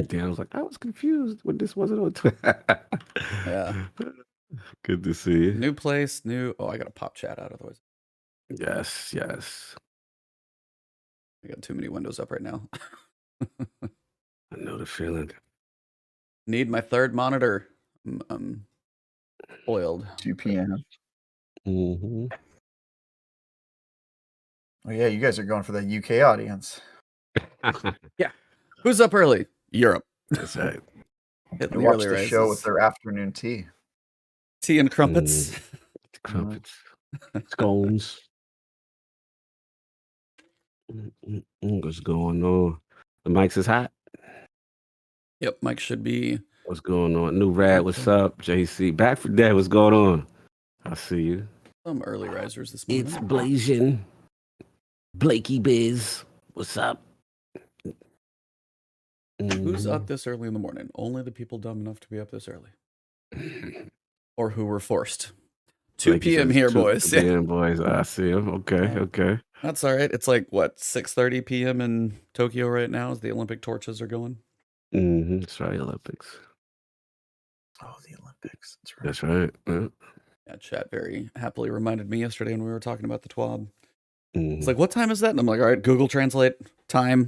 Dan was like, I was confused when this wasn't on Yeah. Good to see you. New place, new. Oh, I gotta pop chat out otherwise. Yes, yes. I got too many windows up right now. I know the feeling. Need my third monitor. I'm spoiled. 2 p.m. Mm-hmm. Oh yeah, you guys are going for the UK audience. Yeah. Who's up early? Europe. That's right. Hitting They the watch early the rises. show with their afternoon tea. Tea and crumpets. Crumpets, scones. What's going on? The mics is hot. Yep, Mike should be. What's going on? New Rad, what's up? JC, back for that. What's going on? I see you. Some early risers this morning. It's blazing. Blakey Biz, what's up? Who's up this early in the morning? Only the people dumb enough to be up this early. Or who were forced. 2 p.m. here, boys. 2 p.m. boys. I see them. Okay, okay. That's all right. It's like, what, 6:30 p.m. in Tokyo right now as the Olympic torches are going? Mm-hmm. That's right, Olympics. Oh, the Olympics. That's right. That's right. Yeah. Yeah, chat very happily reminded me yesterday when we were talking about the TWAB. Mm-hmm. It's like, what time is that? And I'm like, all right, Google Translate time.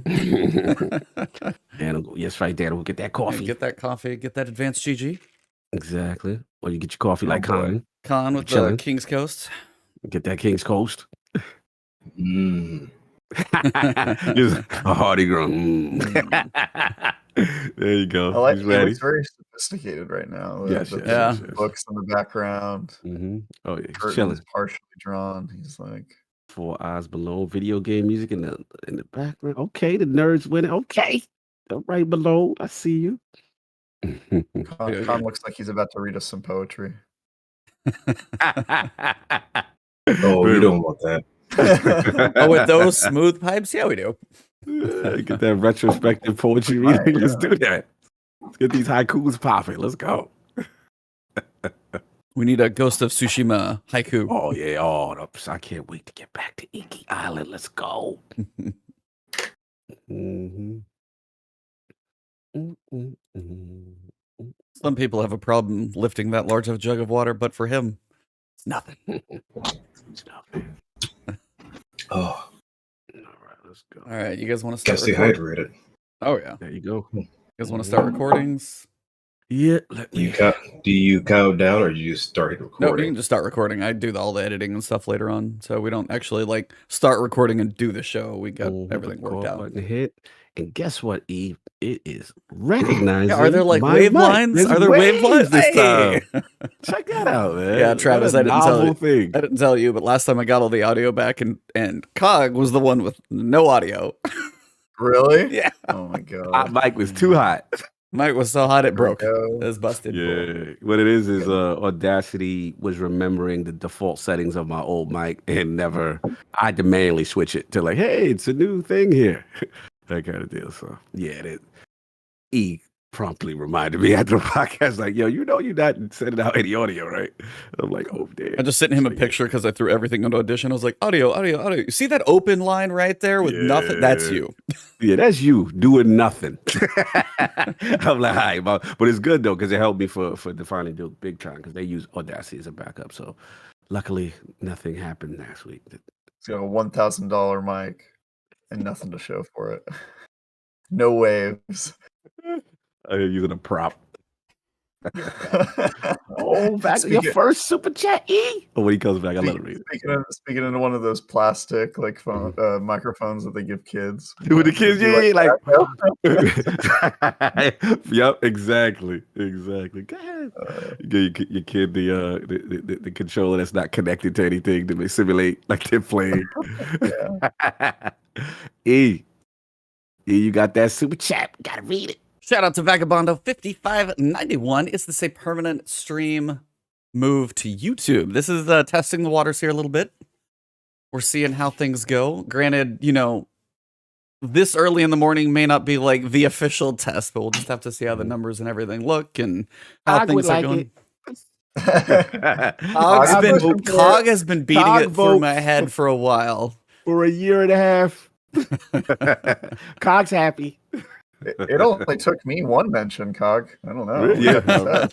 Dan, yes, right, Dan. We'll get that coffee. Yeah, get that coffee, get that advanced GG. Exactly. Or you get your coffee like Khan. Khan with the Chilling. King's Coast. Get that King's Coast. Mm. Just a hearty groan. There you go. I like He's it. ready. It's very sophisticated right now. Yes, The yes. books in the background. Mm-hmm. Oh, yeah. He's Curtain chilling. is partially drawn. He's like, 4 eyes below. Video game music in the background. Okay, the nerds winning. Okay. Right below. I see you. Khan looks like he's about to read us some poetry. Oh, we don't want that. Oh, with those smooth pipes? Yeah, we do. Get that retrospective poetry reading. Let's do that. Let's get these haikus popping. Let's go. We need a Ghost of Tsushima haiku. Oh, yeah. Oh, I can't wait to get back to Iki Island. Let's go. Mm-hmm. Some people have a problem lifting that large of a jug of water, but for him, it's nothing. It's nothing. Oh, All right, let's go. All right, you guys want to start gotta stay recording? hydrated. Oh, yeah. There you go. You guys want to start recordings? Yeah. Let Do you me. count down or do you just start No, you recording? can just start recording. I do all the editing and stuff later on, so we don't actually like start recording and do the show. We got everything worked out. Button hit. And guess what, Eve? It is recognizing. Yeah, are there like my wave mic. lines? There's Are there wave lines this Hey! time? Check that out, man. Yeah, Travis, What a I didn't tell novel you. thing. I didn't tell you, but last time I got all the audio back, and Cog was the one with no audio. Really? Yeah, Oh my god. Hot mic was too hot. Mike was so hot it broke. It Go. was busted. Yeah, what it is Audacity was remembering the default settings of my old mic and never. I had to manually switch it to like, hey, it's a new thing here, that kind of deal. So yeah, E promptly reminded me after the podcast, like, yo, you're not sending out any audio, right? I'm like, oh damn. I just sent him a picture because I threw everything into Audition. I was like, audio. You see that open line right there with nothing? That's you. Yeah, that's you doing nothing. I'm like, all right, but it's good though because it helped me for defining the big time because they use Audacity as a backup. So luckily, nothing happened last week. He's got a $1,000 mic and nothing to show for it. No waves. I'm using a prop. Oh, back to your first super chat, E. Oh, when he comes back, I let him read it. Speaking into one of those plastic like phone microphones that they give kids. With the kids, Do like yep, exactly. Go ahead. Give your kid the controller that's not connected to anything to simulate like they're playing. E, you got that super chat? Gotta read it. Shout out to Vagabondo 5591. Is this a permanent stream move to YouTube? This is testing the waters here a little bit. We're seeing how things go. Granted, this early in the morning may not be like the official test, but we'll just have to see how the numbers and everything look and how things are going. Cog has been beating it through my head for a while. For a year and a half. Cog's happy. It only took me one mention, Cog. I don't know. Really? Yeah.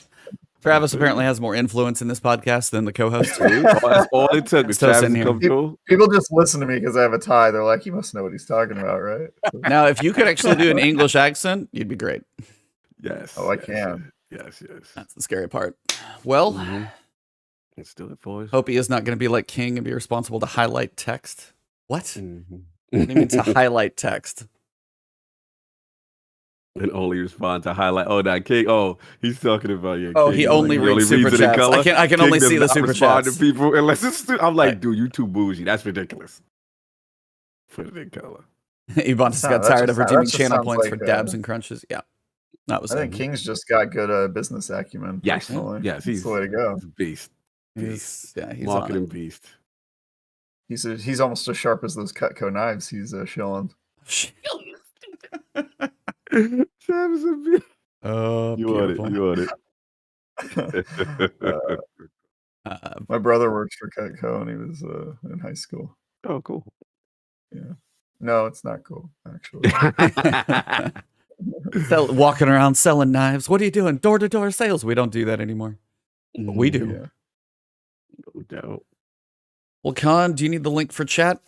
Travis apparently has more influence in this podcast than the co-host. That's all it took. Was Still Travis sitting to here. come through. People just listen to me because I have a tie. They're like, "He must know what he's talking about, right?" Now, if you could actually do an English accent, you'd be great. Yes. Oh, I yes, can. Yes. That's the scary part. Well, Mhm. Let's do it, boys. hope he is not going to be like King and be responsible to highlight text. What? Mhm. What do you mean to highlight text? And only respond to highlight. Oh, that King. Oh, he's talking about your. Oh, King. he only reads super reads it in chats. color. I can King only does see the not super respond chats. to people unless it's. I'm like, Right. dude, you too bougie. That's ridiculous. Put it in color. Ebontis got That tired just of sound- redeeming that just channel sounds points like, for dabs and crunches. Yeah, that was I it. think King's just got good business acumen. Yes. personally. Yes. That's He's the way to go. he's a beast. He's on Marketing it. beast. He's almost as sharp as those Cutco knives he's shilling. Travis a beast. Oh, You want it. beautiful. You want it. My brother works for Cutco and he was in high school. Oh, cool. No, it's not cool, actually. Walking around selling knives. What are you doing? Door-to-door sales. We don't do that anymore. But we do. Yeah. No doubt. Well, Khan, do you need the link for chat?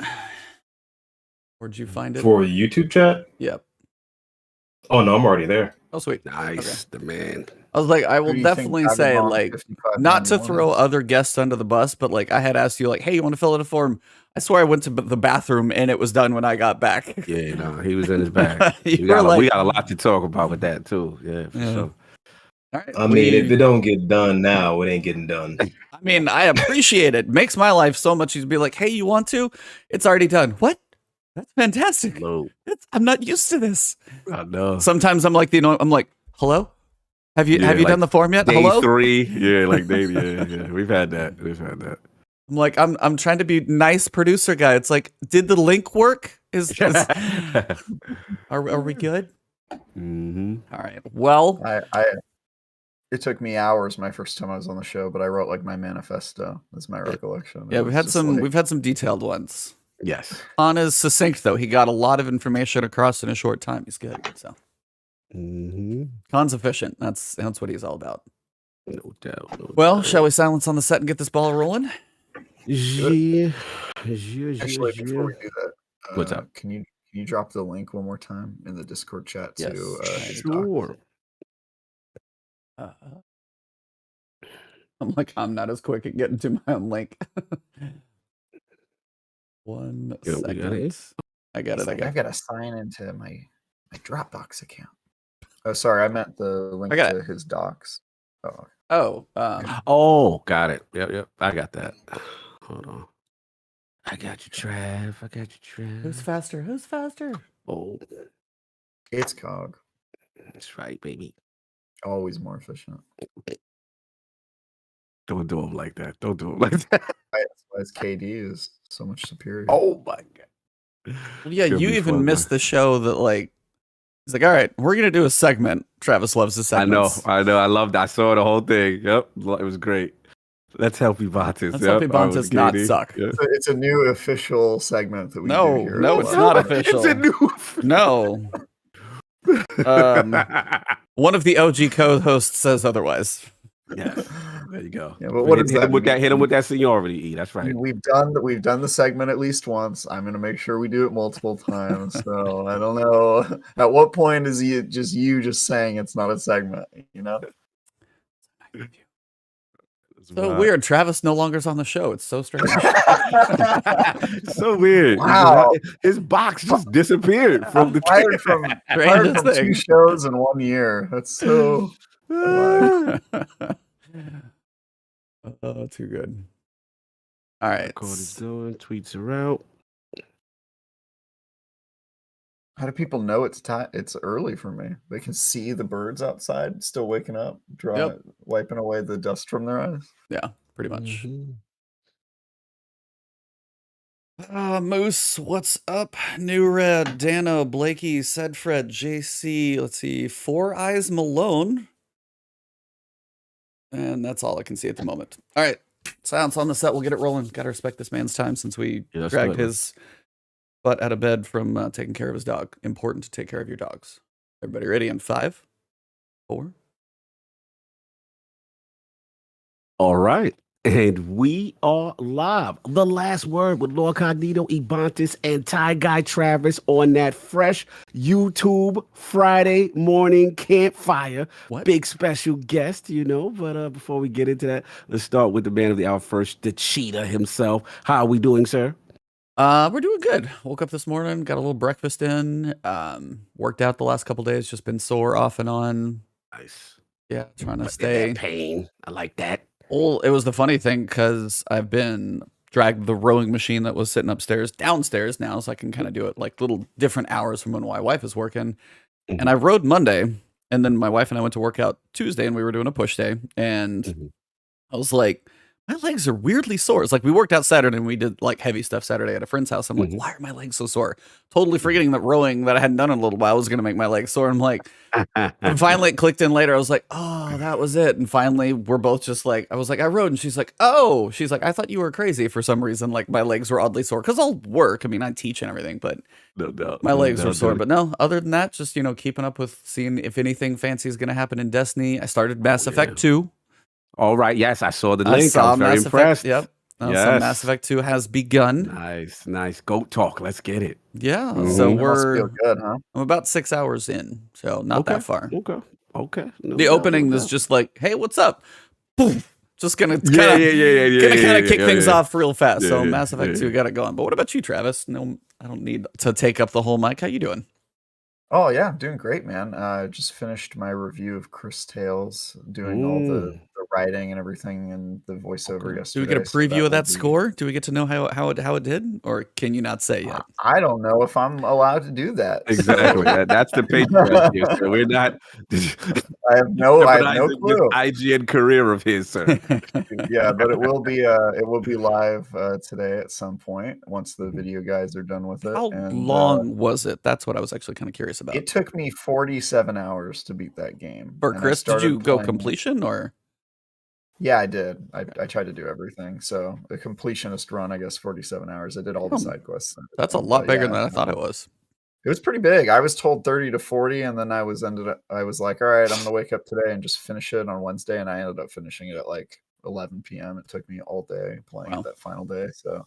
Where'd you find it? For YouTube chat? Yep. Oh no, I'm already there. Oh, sweet. Nice, the man. I was like, I Who will do you think definitely got say, him on like, 55 not to 91 throw is? other guests under the bus, but like, I had asked you, like, hey, you want to fill out a form? I swear I went to the bathroom and it was done when I got back. Yeah, no, he was in his bag. You we, got were a, like- we got a lot to talk about with that too. Yeah, for Yeah. sure. All right. I mean, if it don't get done now, it ain't getting done. I mean, I appreciate it. Makes my life so much easier to be like, hey, you want to? It's already done. What? That's fantastic. Low. I'm not used to this. I know. Sometimes I'm like, I'm like, hello? Have you Yeah, have you like done the form yet? Day Hello? 3. Yeah, like day. Yeah. We've had that. I'm like, I'm trying to be nice producer guy. It's like, did the link work? Are we good? Mm-hmm. All right. Well, It took me hours my first time I was on the show, but I wrote like my manifesto. That's my recollection. yeah, It was just we've had some detailed ones. Yes. Han is succinct though. He got a lot of information across in a short time. He's good. So Mm-hmm. Khan's efficient. That's what he's all about. No doubt. Well, shall we silence on the set and get this ball rolling? Yeah. Actually, before we do that, What's up? Can you drop the link one more time in the Discord chat Yes. to his doc? Sure. I'm like, I'm not as quick at getting to my own link. 1 Yeah, we got second. it. I got It's it. I like, got I it. gotta sign into my Dropbox account. Oh, sorry, I meant the link I got to his docs. Oh, Oh, Oh, got it. Yep. I got that. Hold on. I got you, Trav. who's faster? Who's faster? Oh, it's Cog. that's right, baby. Always more efficient. Don't do him like that. Don't do him like that. That's why his KD is so much superior. Oh my god. Well, yeah, Gonna you be even fun, missed the show that like he's like, all right, we're gonna do a segment. Travis loves the I know. segments. I loved. I saw the whole thing. Yep, it was great. Let's help Ebontis. Let's help Ebontis not suck. Yep. It's a new official segment that we No, do here. no, at it's the not Live. official. It's a new. No. One of the OG co-hosts says otherwise. Yes. There you go. Yeah, but what does hit that him with that? mean? Hit him with that seniority. E. That's right. We've done the segment at least once. I'm gonna make sure we do it multiple times. So I don't know at what point is you just saying it's not a segment, you know? So weird. Travis no longer's on the show. It's so strange. So weird. Wow. His box just disappeared from the Fired from Strangest 2 thing. shows in 1 year. That's so Oh, too good. All right. Record is doing. Tweets are out. how do people know it's time? It's early for me. They can see the birds outside still waking up, wiping away the dust from their eyes. Yeah, pretty much. Mhm. Moose, what's up? New Red, Dano, Blakey, Sedfred, JC. Let's see, Four Eyes Malone. And that's all I can see at the moment. All right. Silence on the set. We'll get it rolling. Got to respect this man's time since we Yeah, let's dragged do it. his butt out of bed from taking care of his dog. Important to take care of your dogs. Everybody ready in 5, 4. All right. And we are live. The last word with Lord Cognito, Ebontis, and Ty Guy Travis on that fresh YouTube Friday morning campfire. What? Big special guest, you know. But before we get into that, let's start with the man of the hour first, the cheetah himself. How are we doing, sir? We're doing good. Woke up this morning, got a little breakfast in, worked out the last couple days, just been sore off and on. Nice. Yeah, trying to That stay. pain. I like that. Well, it was the funny thing because I've been dragged the rowing machine that was sitting upstairs downstairs now, so I can kind of do it like little different hours from when my wife is working. And I rowed Monday, and then my wife and I went to work out Tuesday, and we were doing a push day, and I was like, my legs are weirdly sore. It's like we worked out Saturday and we did like heavy stuff Saturday at a friend's house. I'm like, why are my legs so sore? Totally forgetting that rowing that I hadn't done in a little while was going to make my legs sore. I'm like, and finally it clicked in later. I was like, oh, that was it. And finally we're both just like, I was like, I rowed. And she's like, oh, she's like, I thought you were crazy for some reason. Like my legs were oddly sore because I'll work. I mean, I teach and everything, but my legs were sore. But no, other than that, just, you know, keeping up with seeing if anything fancy is going to happen in Destiny. I started Mass Effect 2. All right. Yes, I saw the link. I was very impressed. Yep. So Yes. Mass Effect 2 has begun. Nice, nice. Goat talk. Let's get it. Yeah. Mhm. So Must we're feel good, huh? I'm about 6 hours in, so not that far. Okay. No The doubt, opening no is doubt. just like, hey, what's up? Boom. Just gonna kind Yeah, of yeah, kick things off real fast. Yeah, So yeah, Mass Effect 2 got it going. But what about you, Travis? No, I don't need to take up the whole mic. How you doing? Oh yeah, I'm doing great, man. Just finished my review of Chris Tales, doing all the writing and everything and the voiceover Do we yesterday. get a so preview of will that be- score? Do we get to know how it did, or can you not say yet? I don't know if I'm allowed to do that. so Exactly. That's the Patreon here, sir. We're not I have no jeopardizing this clue. IGN career of his, sir. Yeah, but it will be live today at some point once the video guys are done with it. How and, long was it? That's what I was actually kind of curious about. It took me 47 hours to beat that game. For and I Chris, did started you go playing- completion or? Yeah, I did. I tried to do everything. So a completionist run, I guess, 47 hours. I did all the side quests. That's a lot But bigger yeah, than I thought it was. It was pretty big. I was told 30 to 40, and then I was like, all right, I'm gonna wake up today and just finish it on Wednesday, and I ended up finishing it at like 11 p.m. It took me all day playing it that final day. So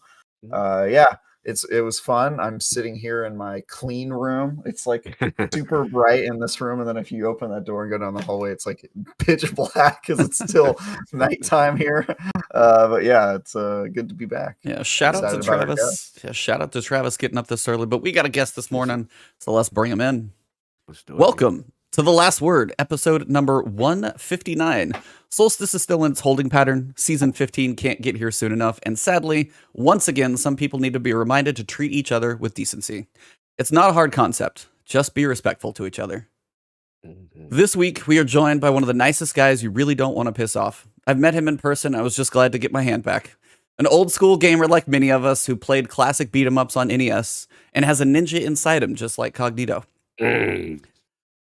yeah, it was fun. I'm sitting here in my clean room. It's like super bright in this room, and then if you open that door and go down the hallway, it's like pitch black because it's still nighttime here. But yeah, it's good to be back. Yeah, shout out to Excited about our Travis. Yeah, shout out to Travis getting up this early. But we got a guest this morning, so let's bring him in. Let's do it. Welcome to The Last Word, episode number 159. Solstice is still in its holding pattern. Season 15 can't get here soon enough. And sadly, once again, some people need to be reminded to treat each other with decency. It's not a hard concept. Just be respectful to each other. This week, we are joined by one of the nicest guys you really don't want to piss off. I've met him in person. I was just glad to get my hand back. An old school gamer like many of us who played classic beat 'em ups on NES and has a ninja inside him just like Cognito.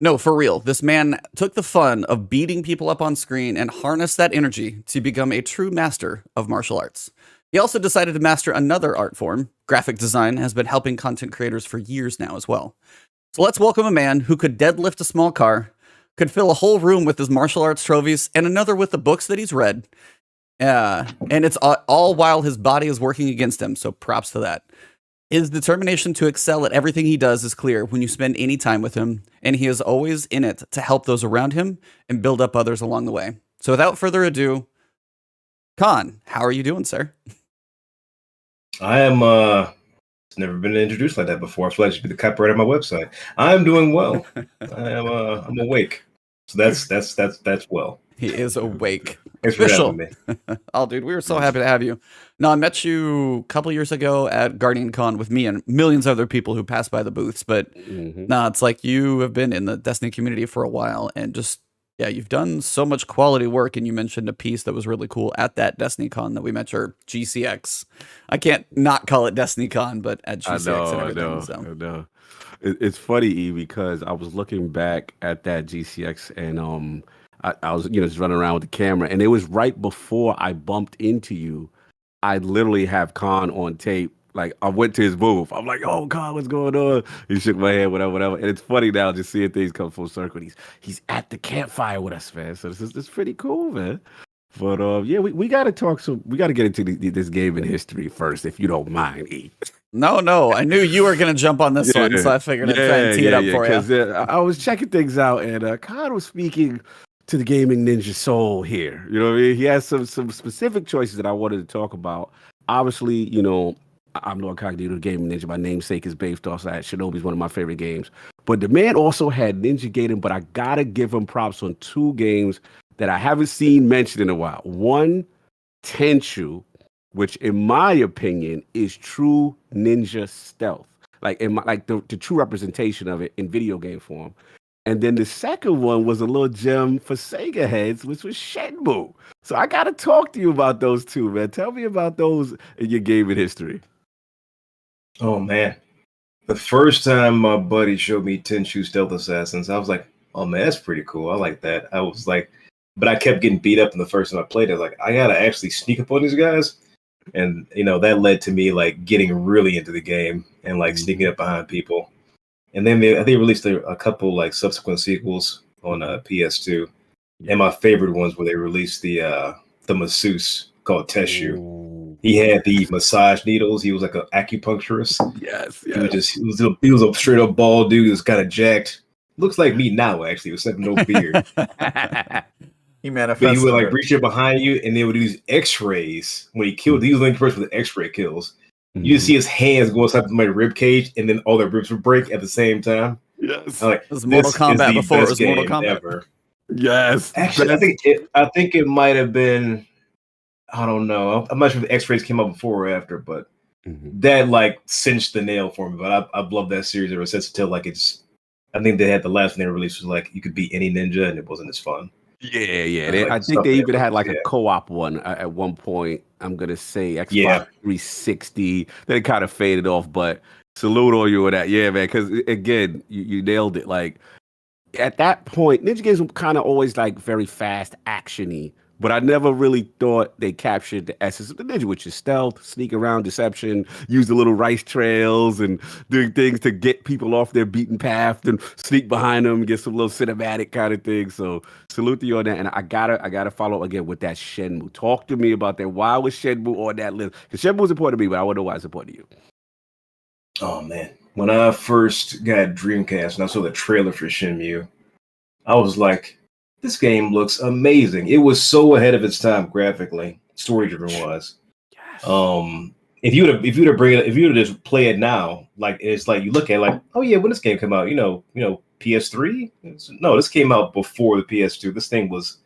No, for real. This man took the fun of beating people up on screen and harnessed that energy to become a true master of martial arts. He also decided to master another art form. Graphic design has been helping content creators for years now as well. So let's welcome a man who could deadlift a small car, could fill a whole room with his martial arts trophies, and another with the books that he's read. And it's all while his body is working against him, so props to that. His determination to excel at everything he does is clear when you spend any time with him, and he is always in it to help those around him and build up others along the way. So without further ado, Khan, how are you doing, sir? I am it's never been introduced like that before. So that should be the copyright of my website. I'm doing well. I'm awake. So that's well. He is awake. Thanks for Official. having me. Oh, dude, we were so happy to have you. No, I met you a couple years ago at Guardian Con with me and millions of other people who passed by the booths. But no, it's like you have been in the Destiny community for a while and just, yeah, you've done so much quality work. And you mentioned a piece that was really cool at that Destiny Con that we met, your GCX. I can't not call it Destiny Con, but at GCX and everything. I know. It's funny, E, because I was looking back at that GCX and I was, just running around with the camera, and it was right before I bumped into you. I literally have Khan on tape Like I went to his booth. I'm like, oh God, what's going on? He shook my hand, whatever, whatever. And it's funny now just seeing things come full circle. He's at the campfire with us, man. So this is pretty cool, man. But yeah, we got to talk. So we got to get into this game in history first, if you don't mind, E. No. I knew you were gonna jump on this one, so I figured I'd try and tee it up for you. Because I was checking things out, and Khan was speaking to the gaming ninja soul here. You know what I mean? He has some specific choices that I wanted to talk about. Obviously, you know, I'm Lord Cognito, the gaming ninja. My namesake is based off that. Shinobi's one of my favorite games. But the man also had Ninja Gaiden, but I gotta give him props on 2 games that I haven't seen mentioned in a while. One, Ticuu, which in my opinion is true ninja stealth, like the true representation of it in video game form. And then the second one was a little gem for Sega heads, which was Shenmue. So I got to talk to you about those 2, man. Tell me about those in your gaming history. Oh man, the first time my buddy showed me Ticuu Stealth Assassins, I was like, oh man, that's pretty cool. I like that. I was like, but I kept getting beat up in the first time I played it. I was like, I gotta actually sneak up on these guys. And you know, that led to me like getting really into the game and like sneaking up behind people. And then I think they released a couple like subsequent sequels on PS2. And my favorite ones were they released the masseuse called Ticuu. Ooh. He had the massage needles. He was like an acupuncturist. Yes. He was a straight up bald dude. He was kind of jacked. Looks like me now, actually, except no beard. He But manifested. he would like reach up behind you, and they would use X-rays when he killed. He was the only person with X-ray kills. You just see his hands go inside my rib cage, and then all their ribs would break at the same time. Yes. I'm like, It was Mortal this Kombat is the before it best was Mortal game Kombat. ever. Yes. Actually, I think it might have been. I don't know. I'm not sure if the X-rays came out before or after, but that like cinched the nail for me. But I've loved that series ever since. Until like it's, I think they had the last one they released was like you could be any ninja, and it wasn't as fun. Yeah. Like I the think stuff they they even had like released, a co-op one at one point. I'm gonna say Xbox Yeah. 360. Then it kind of faded off, but salute on you with that. Yeah, man. Because again, you nailed it. Like at that point, ninja games were kind of always like very fast, actiony. But I never really thought they captured the essence of the ninja, which is stealth, sneak around, deception, use the little rice trails, and doing things to get people off their beaten path, and sneak behind them, get some little cinematic kind of thing. So salute to you on that. And I gotta follow up again with that Shenmue. Talk to me about that. Why was Shenmue on that list? Because Shenmue was important to me, but I want to know why it's important to you. Oh man, when I first got Dreamcast and I saw the trailer for Shenmue, I was like, this game looks amazing. It was so ahead of its time graphically, story driven wise. Yes. If you would have just play it now, like it's like you look at it like, oh yeah, when this game came out, you know, PS3. No, this came out before the PS2. This thing was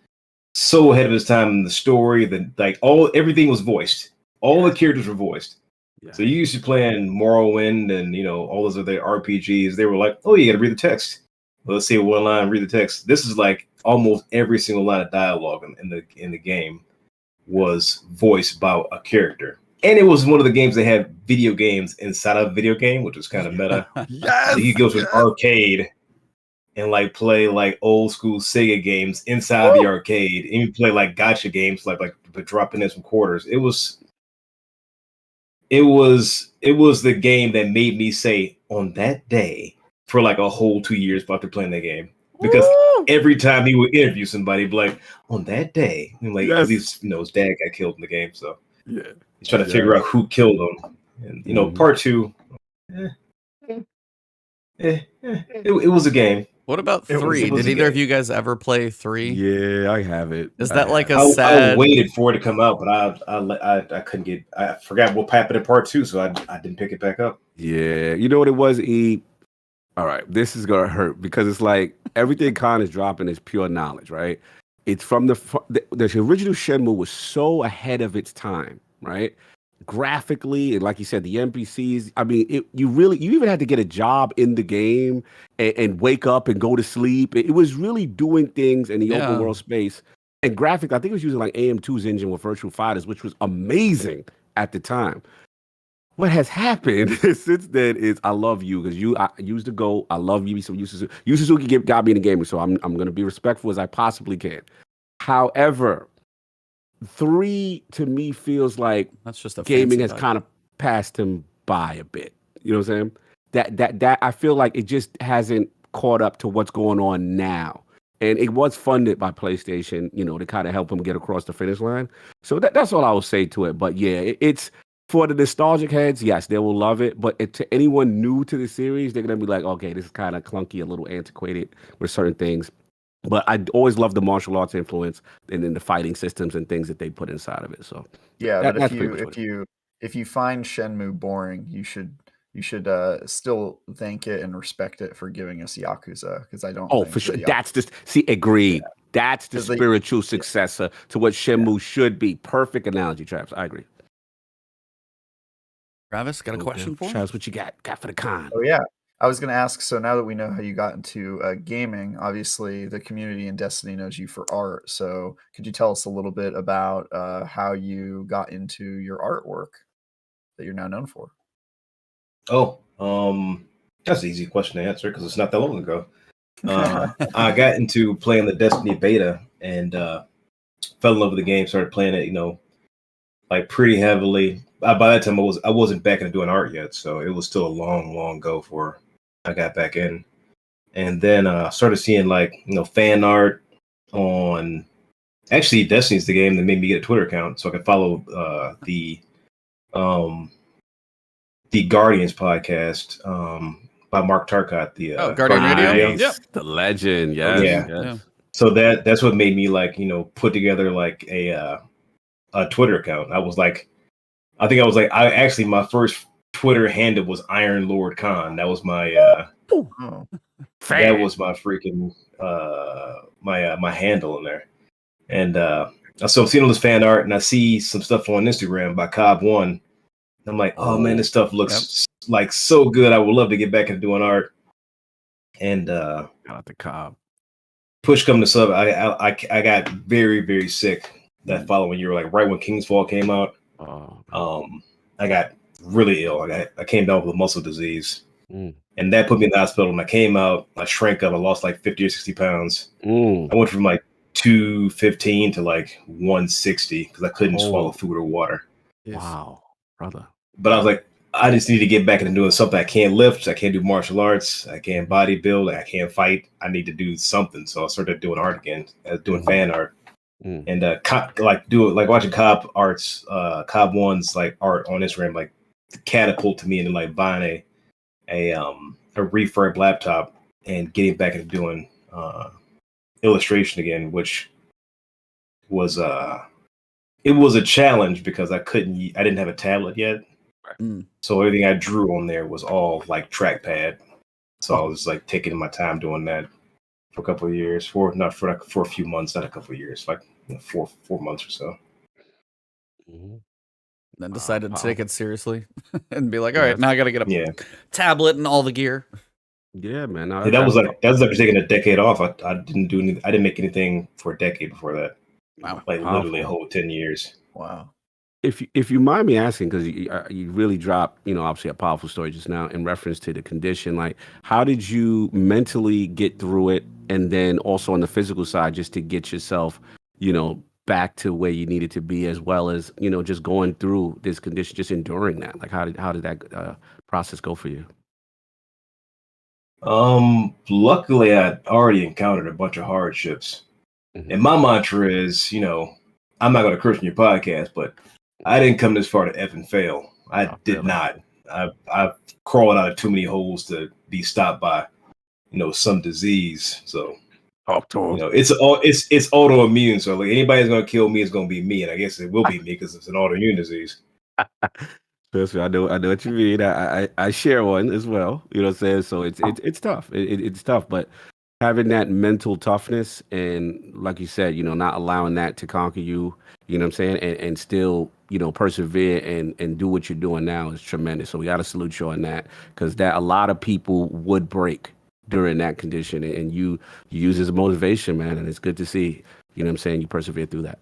so ahead of its time in the story. That like everything was voiced. All the characters were voiced. Yeah. So you used to playing Morrowind and all those other RPGs. They were like, oh, you got to read the text. Well, let's see one line, read the text. This is like almost every single line of dialogue in the game was voiced by a character. And it was one of the games that had video games inside of a video game, which was kind of meta. Yes. So you go to an arcade and like play like old school Sega games inside the arcade, and you play like gotcha games, like dropping in some quarters. It was the game that made me say on that day for like a whole 2 years after playing that game. Because every time he would interview somebody, he'd be like, on that day, and like, because his dad got killed in the game, so Yeah. he's trying to figure out who killed him. And part 2, it was a game. What about 3? was Did a either of game. you guys ever play 3? Yeah, I have it. Is that like a I sad? waited for it to come out, but I couldn't get. I forgot what happened in part 2, so I didn't pick it back up. Yeah, you know what it was, E? All right, this is gonna hurt because it's like everything Khan is dropping is pure knowledge, right? It's from the original Shenmue was so ahead of its time, right? Graphically, and like you said, the NPCs. I mean, you even had to get a job in the game and wake up and go to sleep. It was really doing things in the open world space. And graphically, I think it was using like AM2's engine with Virtual Fighters, which was amazing at the time. What has happened since then is I love you because I used to go. I love you. So Yu Suzuki got me in the game, so I'm going to be respectful as I possibly can. However, 3 to me feels like That's just a gaming fancy has title. kind of passed him by a bit. You know what I'm saying? That I feel like it just hasn't caught up to what's going on now. And it was funded by PlayStation, to kind of help them get across the finish line. So that's all I will say to it. But yeah, it's for the nostalgic heads. Yes, they will love it. But to anyone new to the series, they're gonna be like, okay, this is kind of clunky, a little antiquated with certain things. But I always love the martial arts influence and then the fighting systems and things that they put inside of it. So yeah, but that's pretty much what if you find Shenmue boring, you should still thank it and respect it for giving us Yakuza, because I don't. Oh, think for sure. that That's just agreed. Yeah. That's the 'Cause they- spiritual successor to what Shenmue should be. Perfect analogy, Travis. I agree. Travis, got a question for him? Travis, what you got for the con? Oh yeah, I was going to ask. So now that we know how you got into gaming, obviously the community in Destiny knows you for art. So could you tell us a little bit about how you got into your artwork that you're now known for? Oh, that's an easy question to answer because it's not that long ago. I got into playing the Destiny beta and fell in love with the game. Started playing it, like pretty heavily. By that time, I wasn't back into doing art yet, so it was still a long go before I got back in. And then started seeing fan art on. Actually, Destiny's the game that made me get a Twitter account so I could follow the Guardians podcast by Mark Tarkott. The Guardian Radio. Nice. Yep. The legend. Yes. Yeah. Yes. So that's what made me put together a Twitter account. I actually my first Twitter handle was Iron Lord Khan. That was my that was my freaking my handle in there. And so I'm seeing all this fan art, and I see some stuff on Instagram by Cobb1. I'm like, oh man, this stuff looks like so good. I would love to get back into doing art. And Shout out to Cobb. Push come to sub, I got very, very sick that following year, like right when Kingsfall came out. I got really ill. I came down with a muscle disease, and that put me in the hospital. When I came out, I shrank up. I lost like 50 or 60 pounds. I went from like 215 to like 160 because I couldn't swallow food or water. Wow, brother. But I was like, I just need to get back into doing something. I can't lift. I can't do martial arts. I can't bodybuild. I can't fight. I need to do something. So I started doing art again, doing fan art, and watching Cobb arts, Cobb One's like art on Instagram, like catapulted me into like buying a refurb laptop and getting back into doing illustration again, which was it was a challenge because I didn't have a tablet yet. So everything I drew on there was all like trackpad. So I was like taking my time doing that for a couple of years, for a few months, not a couple of years, like 4 months or so. Then decided to take it seriously and be like, all right, now I got to get a tablet and all the gear. Yeah, man. That was after taking a decade off. I didn't make anything for a decade before that. Wow, like literally a whole 10 years. Wow. If you mind me asking, because you really dropped, obviously a powerful story just now in reference to the condition, like how did you mentally get through it, and then also on the physical side, just to get yourself, back to where you needed to be, as well as just going through this condition, just enduring that. Like how did that process go for you? Luckily, I'd already encountered a bunch of hardships, and my mantra is, I'm not going to curse on your podcast, but I didn't come this far to effing fail. I did not. I've crawled out of too many holes to be stopped by, some disease. So, it's autoimmune. So, like anybody's gonna kill me, it's gonna be me, and I guess it will be me because it's an autoimmune disease. Trust me, I know what you mean. I share one as well. You know what I'm saying? So it's tough. It's tough, but having that mental toughness and, like you said, not allowing that to conquer you, you know what I'm saying, and still, persevere and do what you're doing now is tremendous. So we got to salute you on that, because that a lot of people would break during that condition, and you use it as a motivation, man, and it's good to see, you know what I'm saying, you persevere through that.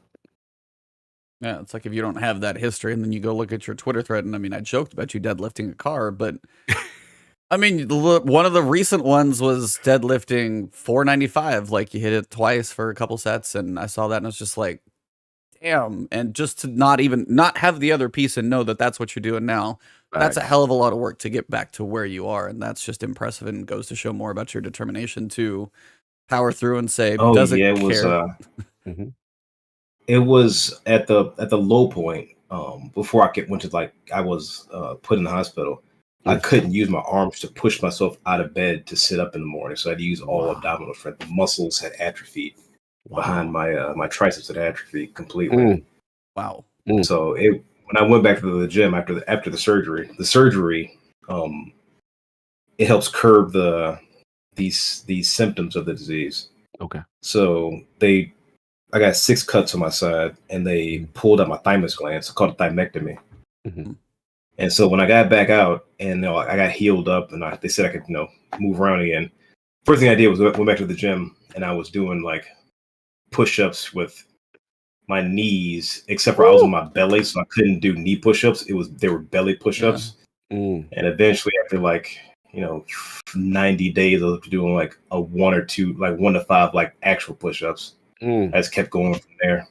Yeah, it's like if you don't have that history and then you go look at your Twitter thread, and I mean, I joked about you deadlifting a car, but I mean, one of the recent ones was deadlifting 495. Like you hit it twice for a couple sets, and I saw that and I was just like, damn. And just to not have the other piece and know that that's what you're doing now that's a Facts. hell of a lot of work to get back to where you are, and that's just impressive and goes to show more about your determination to power through and say, Oh doesn't yeah, care. Mhm. it was at the low point. Before went to like I was put in the hospital. I couldn't use my arms to push myself out of bed to sit up in the morning, so I had to use all abdominal strength. The muscles had atrophied behind my my triceps had atrophied completely. Wow. So when I went back to the gym after the surgery, it helps curb these symptoms of the disease. Okay. So I got 6 cuts on my side, and they pulled out my thymus gland. It's called a thymectomy. Mm-hmm. And so when I got back out, and I got healed up, and they said I could move around again. First thing I did was went back to the gym, and I was doing like push-ups with my knees, except for I was on my belly, so I couldn't do knee push-ups. They were belly push-ups. And eventually, after 90 days of doing like a 1 or 2, like 1 to 5 like actual push-ups, I just kept going from there.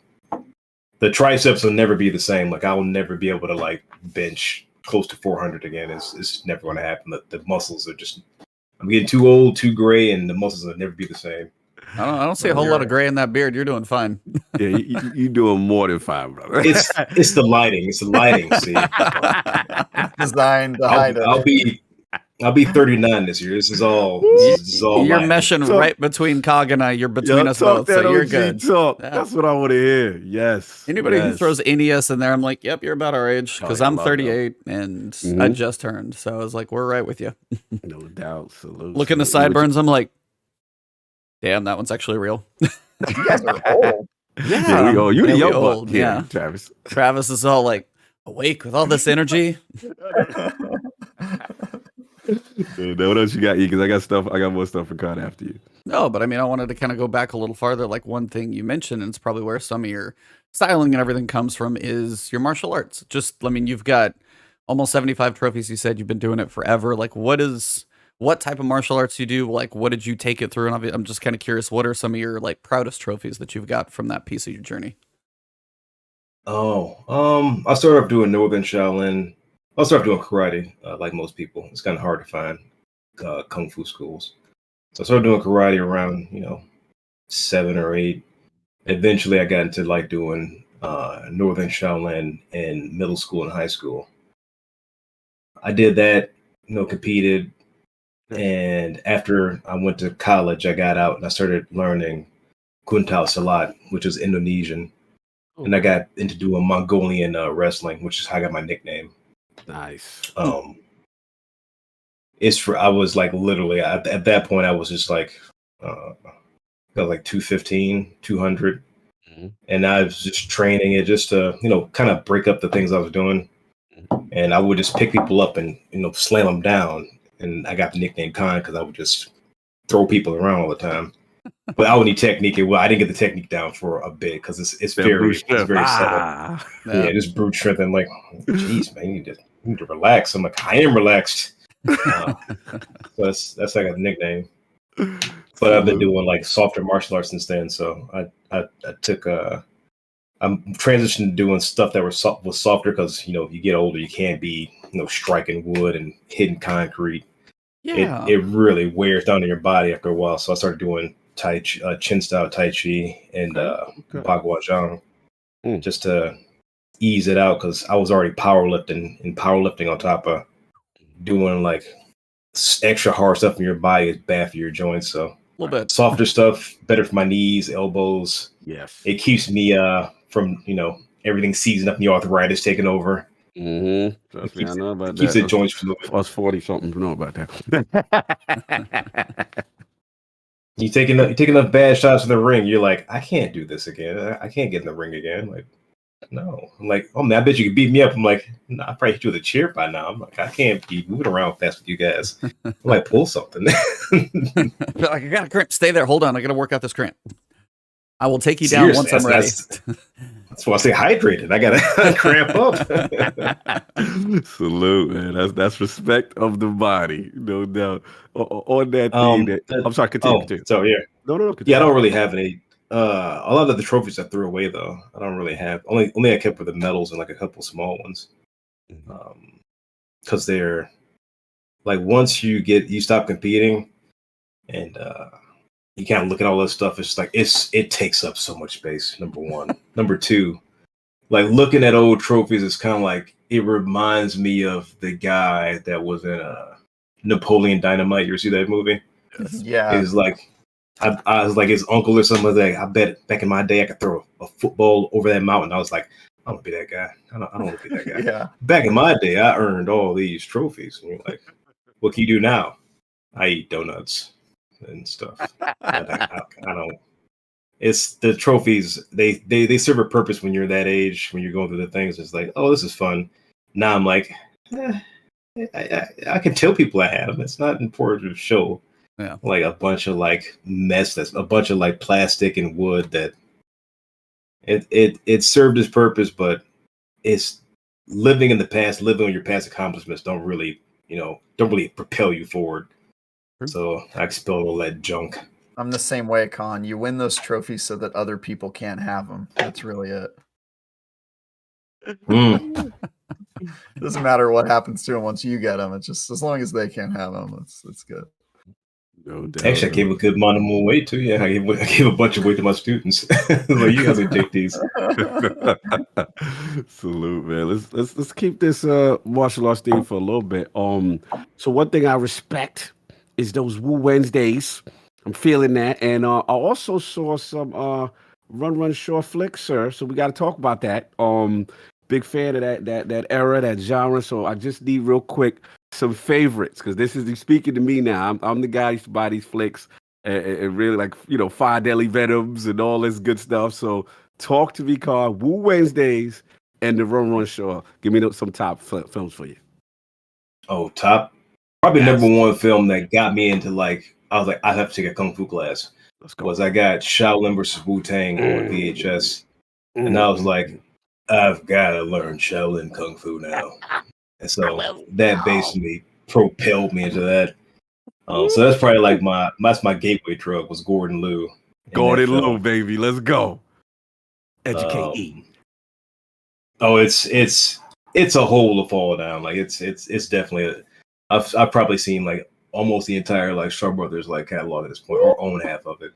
The triceps will never be the same. Like I will never be able to like bench close to 400 again. It's never going to happen. The muscles are just, I'm getting too old, too gray, and the muscles will never be the same. I don't see a whole lot of gray in that beard. You're doing fine. Yeah, you doing more than fine, brother. It's the lighting. It's the lighting. See, It's designed to hide it. I'll be 39 this year. This is all. You're lighting. meshing right between Cog and I. You're between us both, so you're good. Talk. Yeah. That's what I want to hear. Yes. Anybody who throws NES in there, I'm like, yep, you're about our age, because I'm 38 and I just turned. So I was like, we're right with you. No doubt. Salute. Look in the sideburns. I'm like, damn, that one's actually real. You guys are old. Yeah, we old. You the young old, buck here, Travis. Travis is all like awake with all this energy. What else you got? Because I got more stuff for Con after you. No, but I mean, I wanted to kind of go back a little farther. Like one thing you mentioned, and it's probably where some of your styling and everything comes from, is your martial arts. Just, I mean, you've got almost 75 trophies. You said you've been doing it forever. Like, what type of martial arts you do? Like, what did you take it through? And I'm just kind of curious, what are some of your like proudest trophies that you've got from that piece of your journey? I started off doing Northern Shaolin. I started doing karate, like most people. It's kind of hard to find kung fu schools. So I started doing karate around, 7 or 8. Eventually, I got into like doing Northern Shaolin in middle school and high school. I did that, competed. And after I went to college, I got out and I started learning Kuntao Silat, which is Indonesian. And I got into doing Mongolian wrestling, which is how I got my nickname. Nice. I was like literally at that point I was just like got like 215, 200. And I was just training it just to, kind of break up the things I was doing. And I would just pick people up and, slam them down. And I got the nickname Khan because I would just throw people around all the time. But I would need technique. Well, I didn't get the technique down for a bit because it's very subtle. Yeah, just brute strength. And like, geez, man, you need to relax. I'm like, I am relaxed. So that's how I got the nickname. But I've been doing like softer martial arts since then. So I took I'm transitioning to doing stuff that was softer because you get older, you can't be striking wood and hitting concrete. Yeah, it really wears down on your body after a while. So I started doing chin style Tai Chi and Bagua Zhang just to ease it out because I was already powerlifting on top of doing like extra hard stuff in your body is bad for your joints. So a little bit softer stuff, better for my knees, elbows. Yes, it keeps me from everything seizing up and the arthritis taking over. Trust me, I know about that. Keeps the joints fluid. Us 40-something know about that. You take enough bad shots in the ring, you're like, I can't do this again. I can't get in the ring again. Like, no. I'm like, oh man, I bet you could beat me up. I'm like, nah, I probably hit you with a chair by now. I'm like, I can't be moving around fast with you guys. I might pull something. Like, I got a cramp. Stay there. Hold on. I got to work out this cramp. I will take you down once I'm ready. That's why I say hydrated. I gotta cramp up. Salute, man. That's respect of the body, no doubt. On that thing I'm sorry, continue. So yeah. No. Continue. Yeah, I don't really have any. A lot of the trophies I threw away though. I don't really have. Only I kept with the medals and like a couple small ones. because they're like once you stop competing and you kind of look at all this stuff. It's like it takes up so much space. Number one, number two, like looking at old trophies is kind of like it reminds me of the guy that was in Napoleon Dynamite. You ever see that movie? Yeah. It's like I was like his uncle or something. Like I bet back in my day I could throw a football over that mountain. I was like, I don't want to be that guy. I don't want to be that guy. Yeah. Back in my day, I earned all these trophies. And you're like, what can you do now? I eat donuts and stuff. I don't. It's the trophies. They serve a purpose when you're that age. When you're going through the things, it's like, oh, this is fun. Now I'm like, I can tell people I have them. It's not important to show. Yeah. Like a bunch of like mess. That's a bunch of like plastic and wood that it served its purpose, but it's living in the past, living on your past accomplishments don't really propel you forward. So I expel all that junk. I'm the same way, Con. You win those trophies so that other people can't have them. That's really it. Doesn't matter what happens to them once you get them. It's just as long as they can't have them, it's good. No doubt. Actually, I gave a good amount of more weight too. Yeah, I gave a bunch of weight to my students. Like, you guys will take these. Salute, man. Let's keep this martial arts theme for a little bit. So one thing I respect is those Woo Wednesdays. I'm feeling that, and I also saw some run short flicks, sir. So we got to talk about that. Big fan of that era, that genre. So I just need real quick some favorites, because this is speaking to me now. I'm the guy who used to buy these flicks and really like 5 Deadly Venoms and all this good stuff. So talk to me, Carl. Woo Wednesdays and the Run Short. Give me some top films for you. Oh, top. Probably number one film that got me into like, I was like, I have to take a Kung Fu class. Let's go. Was I got Shaolin versus Wu-Tang on VHS. And I was like, I've got to learn Shaolin Kung Fu now. And so that basically propelled me into that. So that's probably like my gateway drug was Gordon Liu. Gordon Liu, baby. Let's go. Educate. It's a hole to fall down. Like it's definitely I've probably seen like almost the entire like Shaw Brothers like catalog at this point, or own half of it.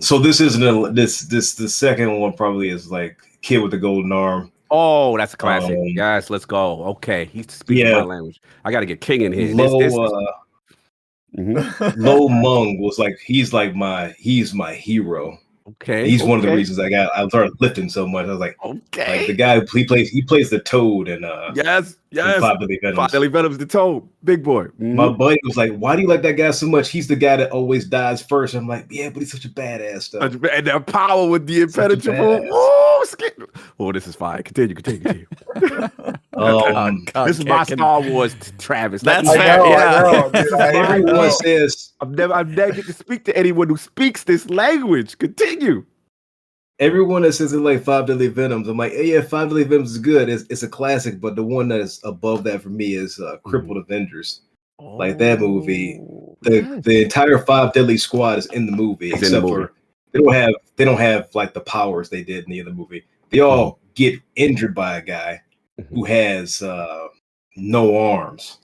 So this isn't the second one probably is like Kid with the Golden Arm. Oh, that's a classic. Yes, let's go. Okay, he's speaking my language. I got to get King in here. Lo Mung was like he's my hero. Okay, he's one of the reasons I started lifting so much. I was like, okay, like the guy who he plays the Toad and yes, 5 Deadly Venoms. 5 Deadly Venoms, the Toad, big boy. My buddy was like, "Why do you like that guy so much? He's the guy that always dies first." I'm like, "Yeah, but he's such a badass though." And that power with the impenetrable. Oh, this is fine. Continue. This is my Star Wars, Travis. That's fair. Everyone says I've never get to speak to anyone who speaks this language. Continue. Everyone that says it like 5 Deadly Venoms, I'm like, hey, yeah, 5 Deadly Venoms is good. It's a classic, but the one that is above that for me is Crippled Avengers. Like that movie, the entire 5 Deadly Squad is in the movie, except for they don't have like the powers they did in the other movie. They all get injured by a guy who has no arms.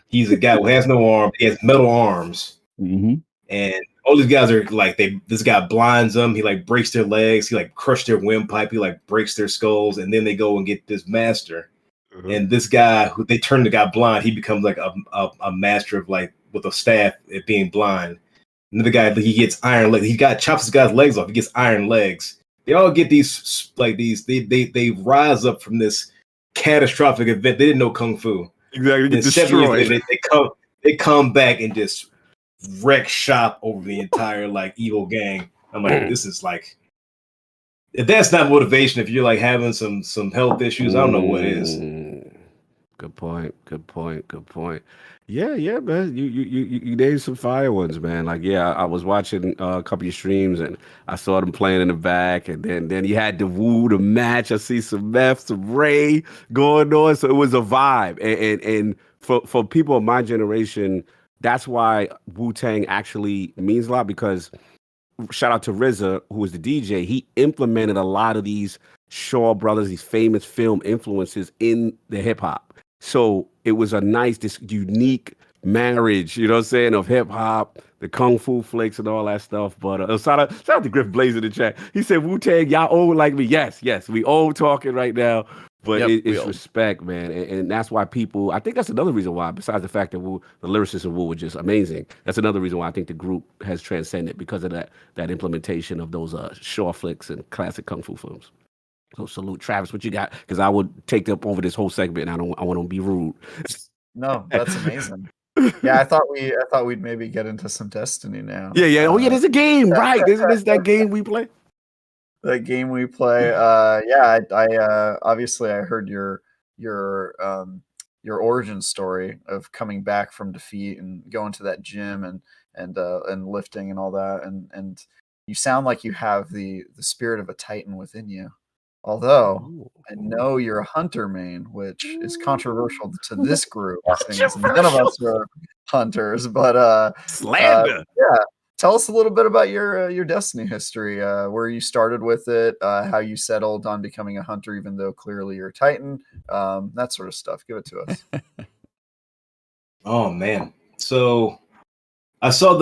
He's a guy who has no arms. He has metal arms, and all these guys are like this guy blinds them. He like breaks their legs. He like crushed their windpipe. He like breaks their skulls, and then they go and get this master. And this guy who they turn the guy blind, he becomes like a master of like with a staff at being blind. Another guy, he gets iron legs. He chops this guy's legs off. He gets iron legs. They all get these like these. They rise up from this catastrophic event. They didn't know kung fu. Exactly. Get destroyed. They come back and just wreck shop over the entire like evil gang. I'm like, this is like, if that's not motivation, if you're like having some health issues, I don't know what is. Good point. Yeah, man. You named some fire ones, man. Like, yeah, I was watching a couple of your streams and I saw them playing in the back, and then you had the Woo, the match. I see some Meth, some Ray going on, so it was a vibe. And for people of my generation, that's why Wu-Tang actually means a lot, because shout out to RZA, who was the DJ. He implemented a lot of these Shaw Brothers, these famous film influences in the hip hop. So it was a nice, this unique marriage, you know what I'm saying, of hip hop, the kung fu flicks and all that stuff. But shout out to Griff Blaze in the chat. He said, Wu-Tang, y'all old like me. Yes, we old talking right now. But it's respect, man. And that's why people, I think that's another reason why, besides the fact that the lyricists of Wu were just amazing, that's another reason why I think the group has transcended, because of that implementation of those Shaw flicks and classic kung fu films. So salute. Travis, what you got? Because I would take up over this whole segment, and I want to be rude. No, that's amazing. Yeah, I thought we'd maybe get into some Destiny now. Yeah. Oh yeah, there's a game, right? Isn't this that game we play? That game we play. Yeah, I obviously I heard your origin story of coming back from defeat and going to that gym and lifting and all that, and you sound like you have the spirit of a Titan within you. Although I know you're a hunter main, which is controversial to this group, since none of us are hunters. But slander. Yeah, tell us a little bit about your Destiny history, where you started with it, how you settled on becoming a hunter, even though clearly you're a Titan, that sort of stuff. Give it to us. Oh man, so I saw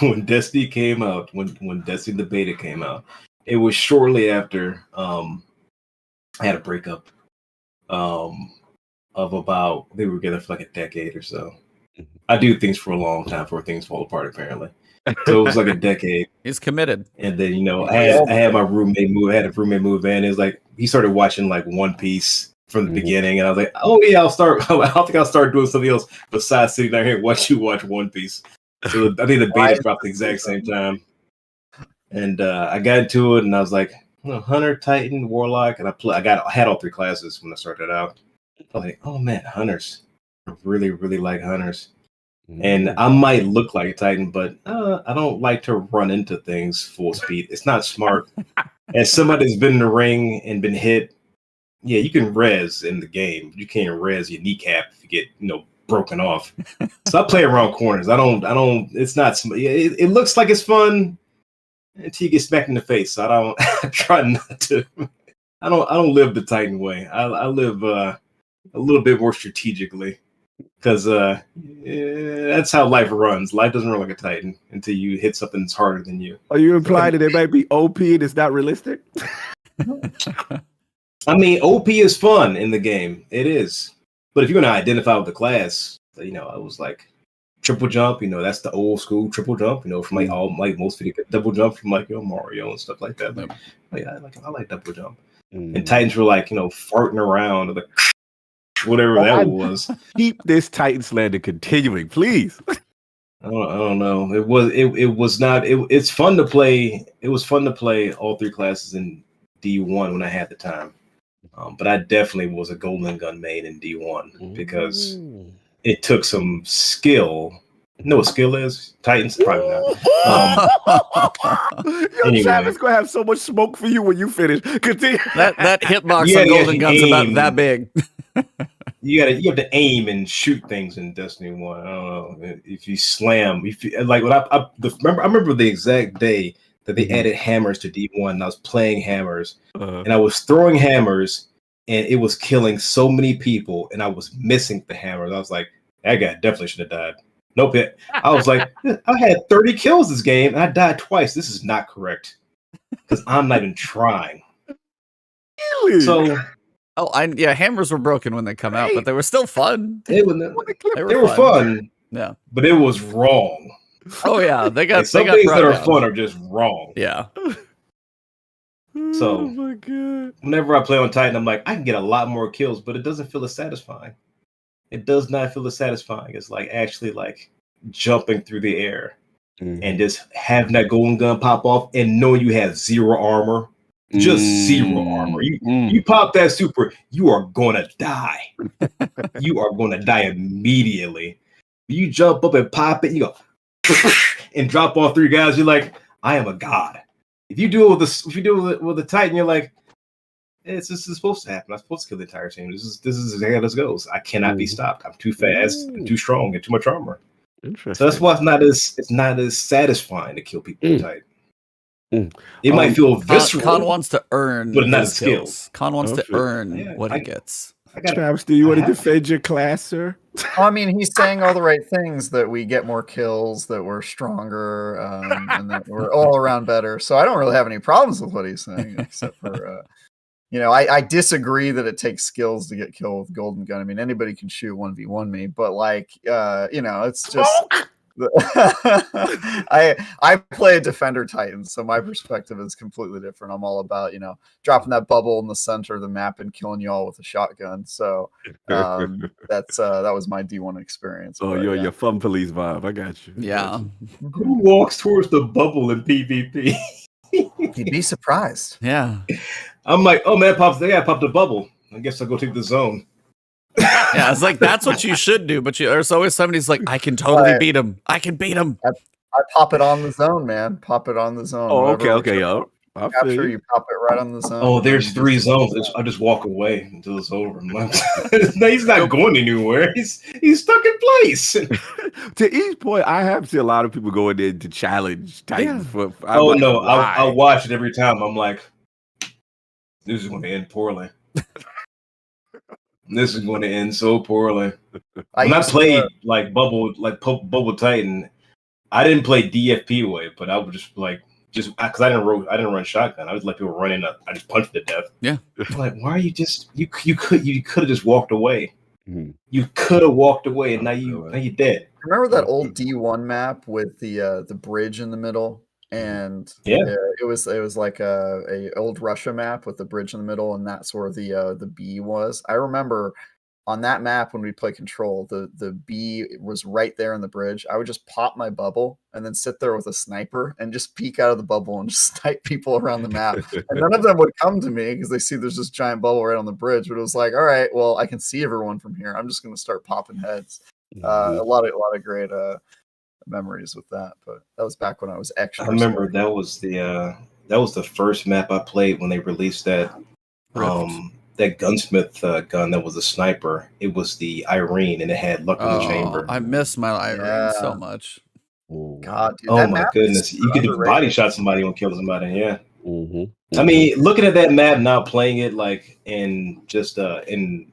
when Destiny came out, when Destiny the beta came out. It was shortly after I had a breakup of about, they were together for like a decade or so. I do things for a long time before things fall apart, apparently. So it was like a decade. He's committed. And then, I had my roommate move. I had a roommate move in. It was like he started watching like One Piece from the beginning, and I was like, "Oh yeah, I'll start." I think I'll start doing something else besides sitting down here and watch One Piece. So I think the beta dropped the exact same time. And I got into it, and I was like, Hunter, Titan, Warlock, and I had all three classes when I started out. I was like, oh man, Hunters. I really, really like Hunters. And I might look like a Titan, but I don't like to run into things full speed. It's not smart. As somebody that's been in the ring and been hit, yeah, you can res in the game. You can't res your kneecap if you get, broken off. So I play around corners. I don't. It's not. It looks like it's fun until you get smacked in the face. So I try not to. I don't live the Titan way. I live a little bit more strategically, because that's how life runs. Life doesn't run like a Titan until you hit something that's harder than you. Are you implying that it might be OP and it's not realistic? I mean, OP is fun in the game. It is. But if you're going to identify with the class, I was like, triple jump, that's the old school triple jump, from most video, double jump from Mario and stuff like that. I like double jump. And Titans were farting around, or whatever that was. Keep this Titan slander continuing, please. I don't know. It was not. It's fun to play. It was fun to play all three classes in D1 when I had the time. But I definitely was a Golden Gun main in D1 because it took some skill. You know what skill is? Titans? Probably not. Anyway. Travis gonna have so much smoke for you when you finish. Continue. That hitbox on Golden Gun's about that big. You have to aim and shoot things in Destiny 1. I don't know. If you slam, I remember the exact day that they added hammers to D1, and I was playing hammers, and I was throwing hammers, and it was killing so many people, and I was missing the hammers. I was like, that guy definitely should have died. Nope. I was like, I had 30 kills this game, and I died twice. This is not correct, because I'm not even trying. Really? So, hammers were broken when they come out, but they were still fun. They were fun. Yeah, but it was wrong. Oh yeah, they got some things that are fun are just wrong. Yeah. So, oh my God. Whenever I play on Titan, I'm like, I can get a lot more kills, but it doesn't feel as satisfying. It does not feel as satisfying. It's like actually like jumping through the air and just having that golden gun pop off and knowing you have zero armor. Just zero armor. You pop that super, you are gonna die. You are gonna die immediately. You jump up and pop it, you go and drop all three guys. You're like, I am a god. If you do it with the Titan, you're like, this is supposed to happen. I'm supposed to kill the entire team. This is how this goes. I cannot be stopped. I'm too fast, and too strong, and too much armor. Interesting. So that's why it's not as satisfying to kill people with Titan. It might feel visceral. Khan wants to earn but not his skilled. skills. Khan wants to earn what he gets. Travis, do you want to defend your class, sir? I mean, he's saying all the right things, that we get more kills, that we're stronger, and that we're all around better. So I don't really have any problems with what he's saying, except for, I disagree that it takes skills to get killed with Golden Gun. I mean, anybody can shoot 1v1 me, but it's just... I play a Defender Titan, so my perspective is completely different. I'm all about, dropping that bubble in the center of the map and killing you all with a shotgun. So that was my D1 experience. Oh, your fun police vibe. I got you. Yeah. Who walks towards the bubble in PvP? You'd be surprised. Yeah. I'm like, oh man, they gotta pop the bubble. I guess I'll go take the zone. Yeah, it's like that's what you should do, but there's always somebody's like, I can totally beat him. I can beat him. I pop it on the zone, man. Pop it on the zone. Oh, okay, yo. Capture, you pop it right on the zone. Oh, there's 3 zones. I just walk away until it's over. No, he's not going anywhere. He's stuck in place. To each point, I have seen a lot of people going in to challenge Titans. I watch it every time. I'm like, this is going to end poorly. This is going to end so poorly. When I played Bubble Titan, I didn't play DFP way, but I would just because I didn't run shotgun. I was like people running up. I just punched to death. Yeah. I'm like, why are you just you could have just walked away. Mm-hmm. You could have walked away, and now you dead. Remember that old D1 map with the bridge in the middle? And it was like a old Russia map with the bridge in the middle, and that's where the B was. I remember on that map when we play Control, the B was right there in the bridge. I would just pop my bubble and then sit there with a sniper and just peek out of the bubble and just snipe people around the map. And none of them would come to me because they see there's this giant bubble right on the bridge. But it was like, all right, well, I can see everyone from here. I'm just going to start popping heads. A lot of great memories with that, but that was back when I was actually. I remember that was the first map I played when they released that that gunsmith gun that was a sniper. It was the Irene, and it had luck in the chamber. I miss my Irene so much. God, dude, oh my goodness, you could body shot somebody and kill somebody. Yeah. I mean, looking at that map now, playing it like in just in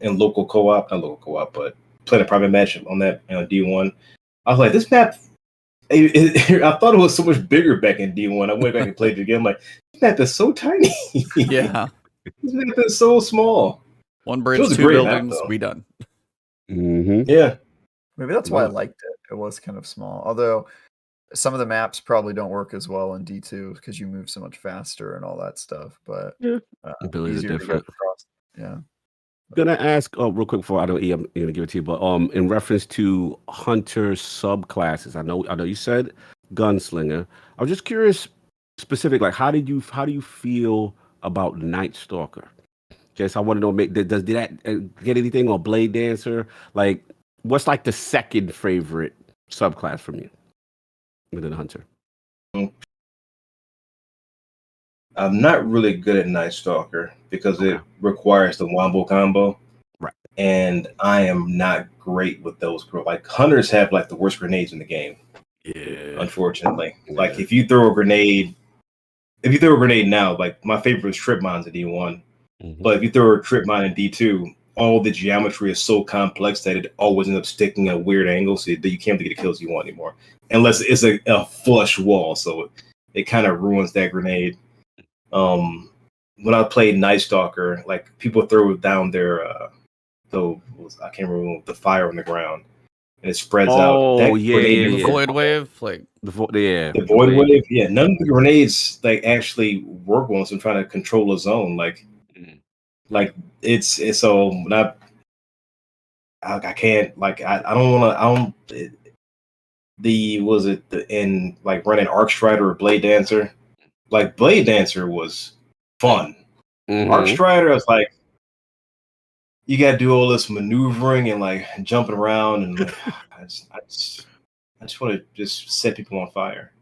local co-op, not local co-op, but playing a private match on that D1. I was like, this map. I thought it was so much bigger back in D1. I went back and played it again. I'm like, this map is so tiny. Yeah, this map is so small. One bridge, 2 buildings, we done. Yeah, maybe that's why I liked it. It was kind of small, although some of the maps probably don't work as well in D2 because you move so much faster and all that stuff. But abilities are different. Yeah. Gonna ask real quick before I'm gonna give it to you, but in reference to hunter subclasses, I know you said gunslinger. I was just curious, specific, like how do you feel about Night Stalker? Just I want to know, did that get anything, or Blade Dancer? Like, what's like the second favorite subclass from you within hunter? I'm not really good at Night Stalker because it requires the wombo combo. Right. And I am not great with those. Like, hunters have like the worst grenades in the game. Yeah. Unfortunately. Yeah. Like, if you throw a grenade now, like my favorite is trip mines in D1. But if you throw a trip mine in D2, all the geometry is so complex that it always ends up sticking at weird angles so that you can't get the kills you want anymore. Unless it's a flush wall. So it kind of ruins that grenade. When I played Night Stalker, like people throw down their I can't remember the fire on the ground, and it spreads out. Oh yeah. Void wave, like the void wave. Yeah, none of the grenades like actually work once I'm trying to control a zone. Like it's so when I can't like I don't want to in like running Arc Strider or Blade Dancer. Like Blade Dancer was fun. Arc Strider, I was like, you got to do all this maneuvering and like jumping around, and like, I just want to just set people on fire.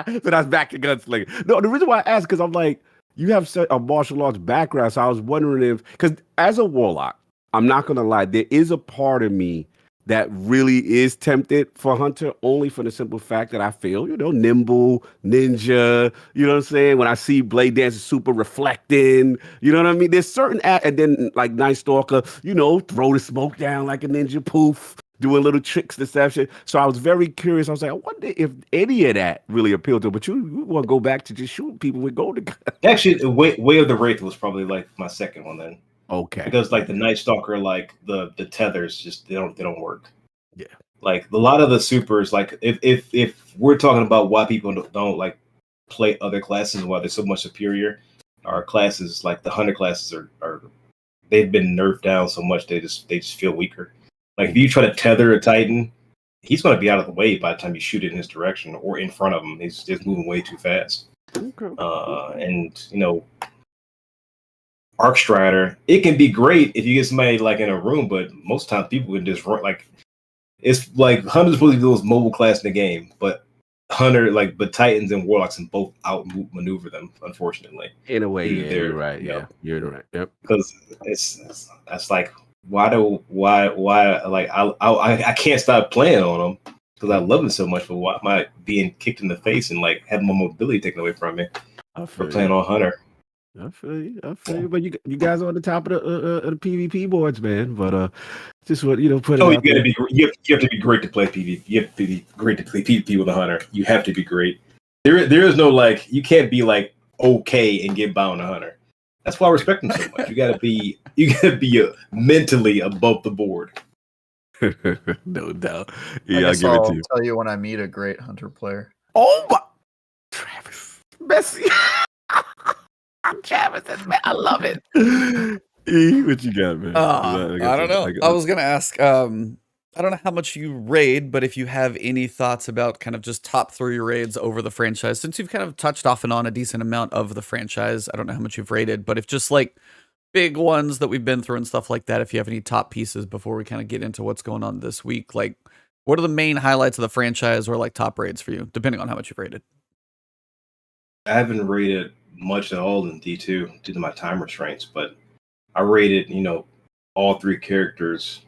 So that's back to gunslinger. No, the reason why I asked because I'm like, you have a martial arts background, so I was wondering if, because as a warlock, I'm not gonna lie, there is a part of me that really is tempted for Hunter, only for the simple fact that I feel, nimble, ninja, you know what I'm saying? When I see Blade Dancer super reflecting, you know what I mean? There's certain, and then like Night Stalker, throw the smoke down like a ninja, poof, doing little tricks, deception. So I was very curious. I was like, I wonder if any of that really appealed to him, but you want to go back to just shooting people with golden guns. Actually, Way of the Wraith was probably like my second one then. Okay. Because like the Night Stalker, like the tethers just they don't work. Yeah. Like a lot of the supers, like if we're talking about why people don't like play other classes and why they're so much superior, our classes like the Hunter classes are they've been nerfed down so much they just feel weaker. Like if you try to tether a Titan, he's going to be out of the way by the time you shoot it in his direction or in front of him. He's just moving way too fast. Okay. And Arc Strider, it can be great if you get somebody like in a room, but most times people can just run like it's like Hunter's supposed to be the most mobile class in the game, but Titans and Warlocks can both outmaneuver them, unfortunately. In a way, yeah, you're right. Yeah, you're right. Yep. Because it's like why like I can't stop playing on them because I love them so much, but why am I being kicked in the face and like having my mobility taken away from me for playing on Hunter? I feel you. But you guys are on the top of the PvP boards, man. But just what put it. Oh, you have to be great to play PvP. You have to be great to play PvP with a Hunter. You have to be great. There is no like you can't be like okay and get by on a Hunter. That's why I respect him so much. You gotta be mentally above the board. No doubt. Yeah, I'll give it to you. Tell you when I meet a great Hunter player. Oh my, Travis, Messi. Travis, I love it. What you got, man? I don't know. I was gonna ask. I don't know how much you raid, but if you have any thoughts about kind of just top 3 raids over the franchise, since you've kind of touched off and on a decent amount of the franchise. I don't know how much you've raided, but if just like big ones that we've been through and stuff like that, if you have any top pieces before we kind of get into what's going on this week, like what are the main highlights of the franchise or like top raids for you, depending on how much you've raided? I haven't raided much at all in D2 due to my time restraints, but I rated, all 3 characters,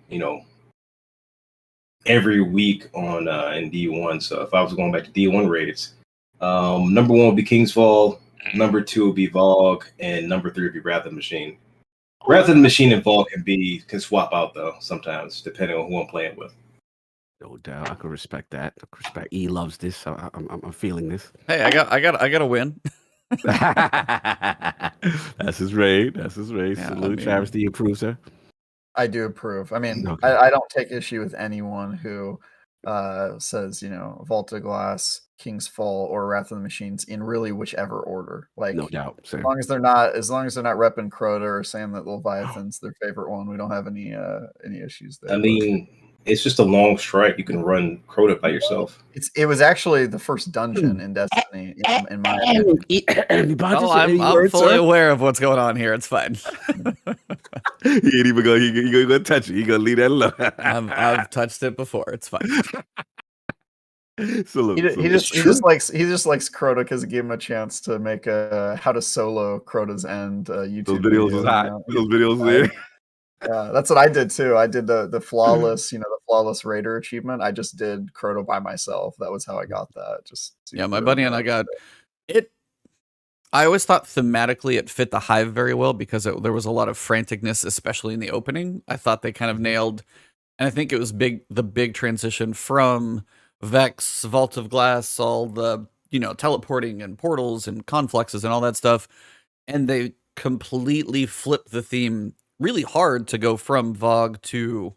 every week on in D1. So if I was going back to D1 raids, number 1 would be Kingsfall, number 2 would be Vogue, and number 3 would be Wrath of the Machine. Wrath of the Machine and Vogue can swap out though sometimes depending on who I'm playing with. No doubt, I can respect that. E loves this, so I'm feeling this. Hey, I got a win. That's his raid. Yeah, Salute, Travis. Do you approve, sir? I do approve. I mean, Okay. I don't take issue with anyone who says, Vault of Glass, King's Fall, or Wrath of the Machines in really whichever order. Like, no doubt. Same. As long as they're not repping Crota or saying that Leviathan's their favorite one, we don't have any issues there. I mean, it's just a long strike. You can run Crota by yourself. It was actually the first dungeon in Destiny, in my opinion. I'm fully aware of what's going on here. It's fine. He ain't even gonna touch it. He gonna leave that alone. I've touched it before. It's fine. Salute. He just likes Crota because it gave him a chance to make a how to solo Crota's End YouTube. Those videos is hot. Those videos there. Yeah, that's what I did too. I did the flawless, the flawless raider achievement. I just did Crota by myself. That was how I got that. My buddy and I got it. I always thought thematically it fit the Hive very well because there was a lot of franticness, especially in the opening. I thought they kind of nailed, and I think it was the big transition from Vex, Vault of Glass, all the teleporting and portals and confluxes and all that stuff, and they completely flipped the theme really hard to go from Vogue to,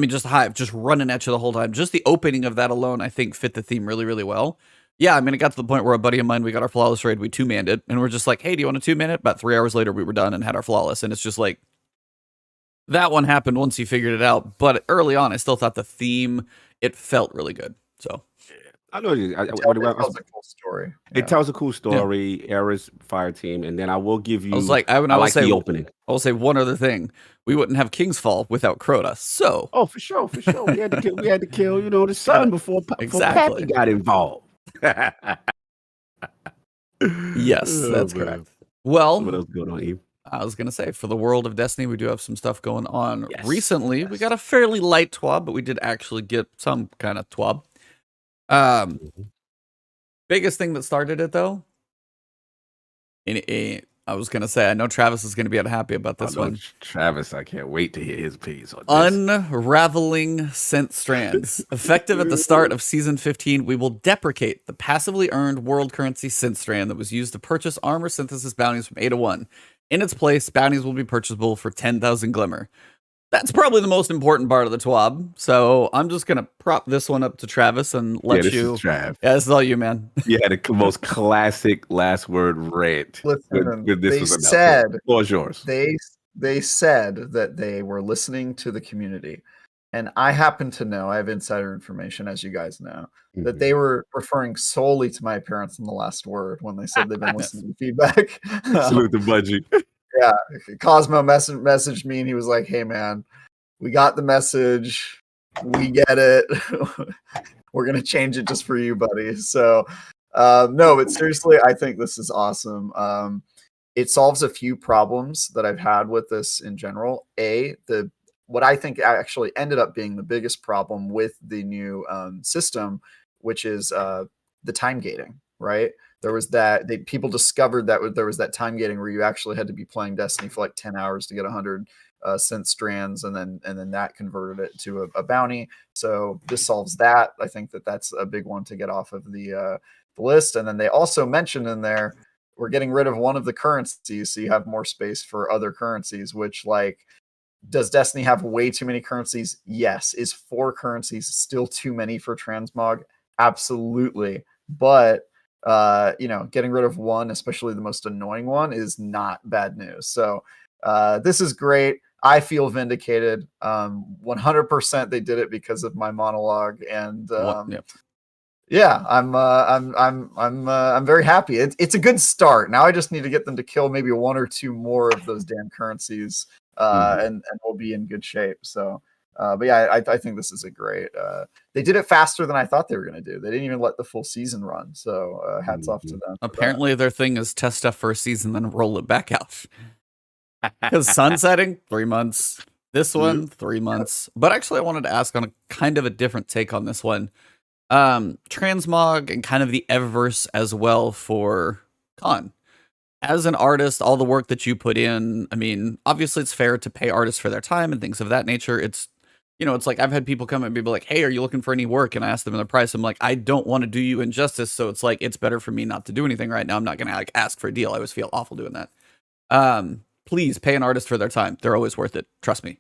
just Hive, just running at you the whole time. Just the opening of that alone, I think, fit the theme really, really well. Yeah, it got to the point where a buddy of mine, we got our flawless raid, we 2-manned it, and we're just like, hey, do you want to 2-man it? About 3 hours later, we were done and had our flawless, and it's just like, that one happened once you figured it out, but early on, I still thought the theme, it felt really good, so. I know it tells a cool story. It tells a cool story. Yeah. Era's fire team, and then I will give you. I was like, I will say the opening. I will say one other thing: we wouldn't have King's Fall without Crota. So, for sure. We had to kill, the sun before Pappy got involved. Yes, that's correct. Well, what else going on, Eve? I was going to say, for the world of Destiny, we do have some stuff going on. Yes, Recently, we yes. got a fairly light TWAB, but we did actually get some kind of TWAB. Biggest thing that started it, though, I was going to say, I know Travis is going to be unhappy about this one. Travis, I can't wait to hear his piece on this. Unraveling synth strands. Effective at the start of Season 15, we will deprecate the passively earned world currency synth strand that was used to purchase armor synthesis bounties from 8 to 1. In its place, bounties will be purchasable for 10,000 glimmer. That's probably the most important part of the TWAB. So I'm just going to prop this one up to Travis and let this you. Is Trav. Yeah, this is all you, man. You had the most classic last word rant. Listen, when this they was announced. said The floor is yours. they said that they were listening to the community, and I happen to know, I have insider information, as you guys know, that they were referring solely to my appearance in the last word when they said they've been listening to feedback. Salute the budgie. Yeah, Cosmo messaged me and he was like, "Hey man, we got the message, we get it. We're gonna change it just for you, buddy." So no, but seriously, I think this is awesome. It solves a few problems that I've had with this in general. What I think actually ended up being the biggest problem with the new system, which is the time gating, right? There was people discovered that there was that time gating where you actually had to be playing Destiny for like 10 hours to get 100 synth strands, and then that converted it to a bounty. So this solves that. I think that's a big one to get off of the list. And then they also mentioned in there, we're getting rid of one of the currencies, so you have more space for other currencies, which, like, does Destiny have way too many currencies? Yes. Is 4 currencies still too many for Transmog? Absolutely. But getting rid of one, especially the most annoying one, is not bad news. So this is great. I feel vindicated. 100% they did it because of my monologue, and yeah, I'm very happy. It's a good start. Now I just need to get them to kill maybe 1 or 2 more of those damn currencies, and we'll be in good shape. So. But yeah, I think this is a great. They did it faster than I thought they were going to do. They didn't even let the full season run. So hats off to them. Apparently, their thing is test stuff for a season, then roll it back out. Because sunsetting, 3 months. This one, 3 months. But actually, I wanted to ask on a kind of a different take on this one. Transmog and kind of the Eververse as well for Khan. As an artist, all the work that you put in, I mean, obviously it's fair to pay artists for their time and things of that nature. It's like I've had people come and be like, "Hey, are you looking for any work?" And I ask them the price. I'm like, I don't want to do you injustice, so it's like it's better for me not to do anything right now. I'm not gonna ask for a deal. I always feel awful doing that. Please pay an artist for their time. They're always worth it. Trust me.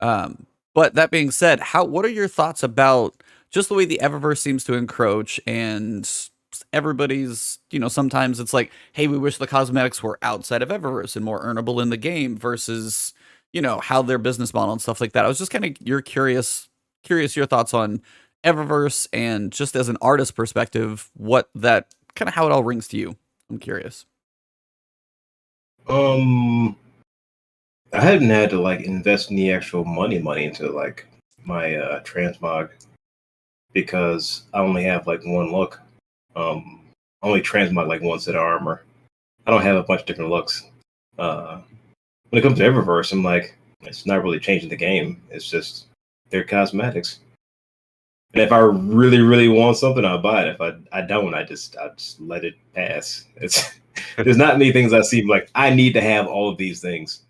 But that being said, what are your thoughts about just the way the Eververse seems to encroach, and everybody's, sometimes it's like, hey, we wish the cosmetics were outside of Eververse and more earnable in the game versus, how their business model and stuff like that. I was just kind of curious your thoughts on Eververse, and just as an artist perspective, what that kind of how it all rings to you. I'm curious. I hadn't had to invest any actual money into my transmog, because I only have one look. I only transmog one set of armor. I don't have a bunch of different looks. When it comes to Eververse, I'm like, it's not really changing the game. It's just their cosmetics. And if I really, really want something, I'll buy it. If I don't, I just let it pass. There's not many things I see like I need to have all of these things.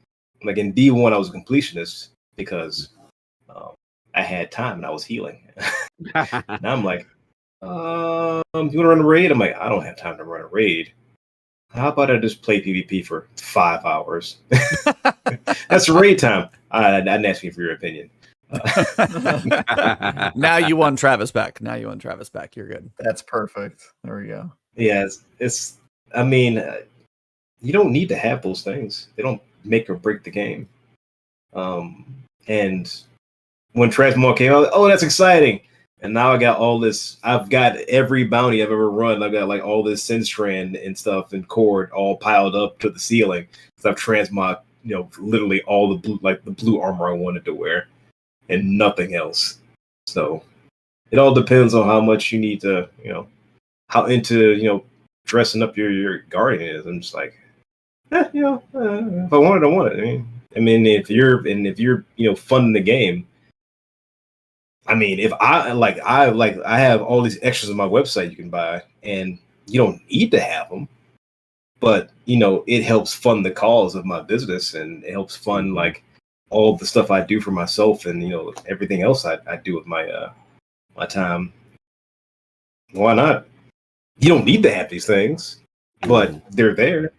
Like in D1, I was a completionist because I had time and I was healing. Now I'm like, you want to run a raid? I'm like, I don't have time to run a raid. How about I just play PvP for 5 hours? That's raid time. I didn't ask you for your opinion. Now you won Travis back. You're good. That's perfect. There we go. Yeah, it's I mean, you don't need to have those things. They don't make or break the game. And when Transmog came out, oh, that's exciting. And now I got all this. I've got every bounty I've ever run. I've got all this Synstrand and stuff and cord all piled up to the ceiling. So I've transmog, literally all the blue, the blue armor I wanted to wear, and nothing else. So it all depends on how much you need to, how into dressing up your guardian is. I'm just like, If I want it, I want it. I mean, if you're funding the game. I mean, if I have all these extras on my website you can buy, and you don't need to have them, but it helps fund the cause of my business, and it helps fund like all the stuff I do for myself, and everything else I do with my my time. Why not? You don't need to have these things, but they're there.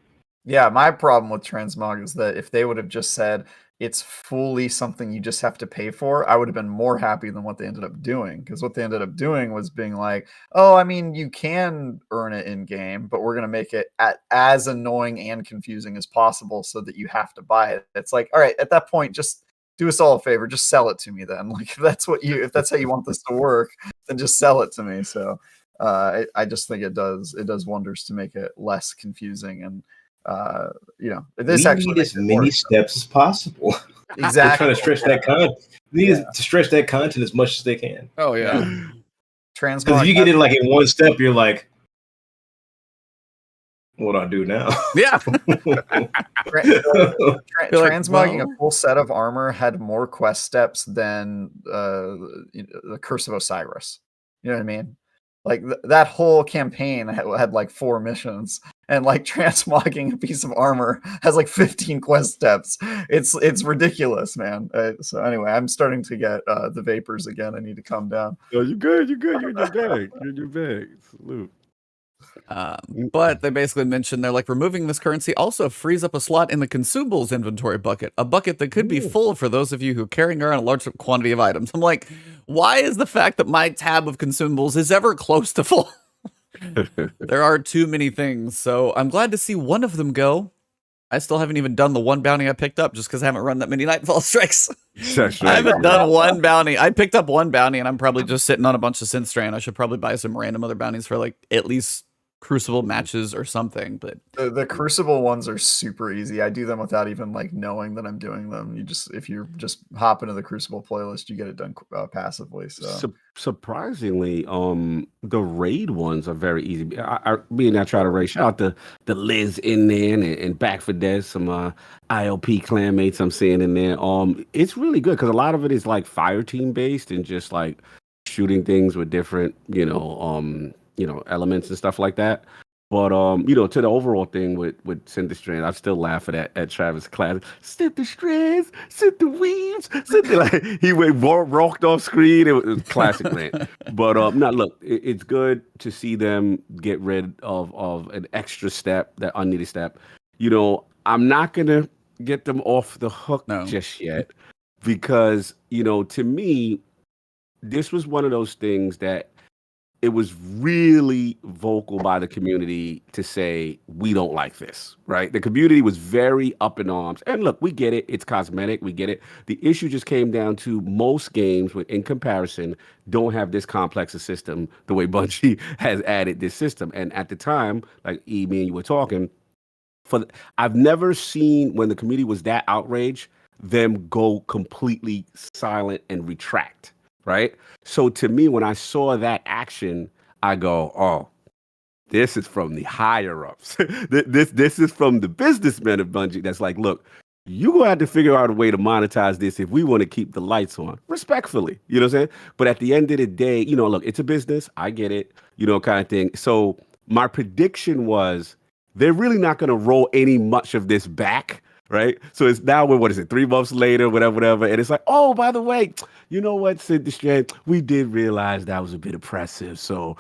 Yeah, my problem with Transmog is that if they would have just said it's fully something you just have to pay for, I would have been more happy than what they ended up doing. Because what they ended up doing was being like, oh, I mean, you can earn it in game, but we're going to make it as annoying and confusing as possible so that you have to buy it. It's like, all right, at that point, just do us all a favor, just sell it to me then. Like, if that's how you want this to work, then just sell it to me. So I just think it does wonders to make it less confusing, and this we actually need as many steps as possible. Exactly. They're trying to stretch that content. They need to stretch that content as much as they can. Oh yeah. Transmog. Because if you get it like in one step, you're like, what do I do now? Yeah. Transmogging a full set of armor had more quest steps than the Curse of Osiris. You know what I mean? Like that whole campaign had like 4 missions, and like transmogging a piece of armor has like 15 quest steps. It's ridiculous, man. So anyway, I'm starting to get the vapors again. I need to calm down. Oh, you're good. You're in your bag. You're in your bag. Salute. But they basically mentioned they're like, removing this currency also frees up a slot in the consumables inventory bucket, a bucket that could be full for those of you who are carrying around a large quantity of items. I'm like, why is the fact that my tab of consumables is ever close to full? There are too many things, so I'm glad to see one of them go. I still haven't even done the one bounty I picked up just because I haven't run that many Nightfall strikes. That's right. I haven't done one bounty. I picked up one bounty, and I'm probably just sitting on a bunch of synth strain. I should probably buy some random other bounties for like at least Crucible matches or something. But the Crucible ones are super easy. I do them without even like knowing that I'm doing them. If you just hop into the Crucible playlist, you get it done passively. So surprisingly, the raid ones are very easy. I try to raid. Shout out the Liz in there and back for Des, some ILP clanmates I'm seeing in there. It's really good because a lot of it is like fire team based and just like shooting things with different elements and stuff like that. But to the overall thing with Synth Strands, I still laugh at Travis' class. Synth Strands, Synth Weaves, like he walked off screen. It was classic, man. But look, it's good to see them get rid of an extra step, that unneeded step. I'm not gonna get them off the hook just yet, because to me, this was one of those things that it was really vocal by the community to say, we don't like this, right? The community was very up in arms. And look, we get it. It's cosmetic. We get it. The issue just came down to most games, in comparison, don't have this complex a system the way Bungie has added this system. And at the time, like me and you were talking, I've never seen, when the community was that outraged, them go completely silent and retract. Right. So to me, when I saw that action, I go, oh, this is from the higher ups. this is from the businessmen of Bungie. That's like, look, you're going to have to figure out a way to monetize this if we want to keep the lights on, respectfully. You know what I'm saying? But at the end of the day, look, it's a business. I get it, kind of thing. So my prediction was they're really not going to roll much of this back. Right. So it's now, what is it, 3 months later, whatever. And it's like, oh, by the way, you know what, Synth Strand, we did realize that was a bit oppressive. So,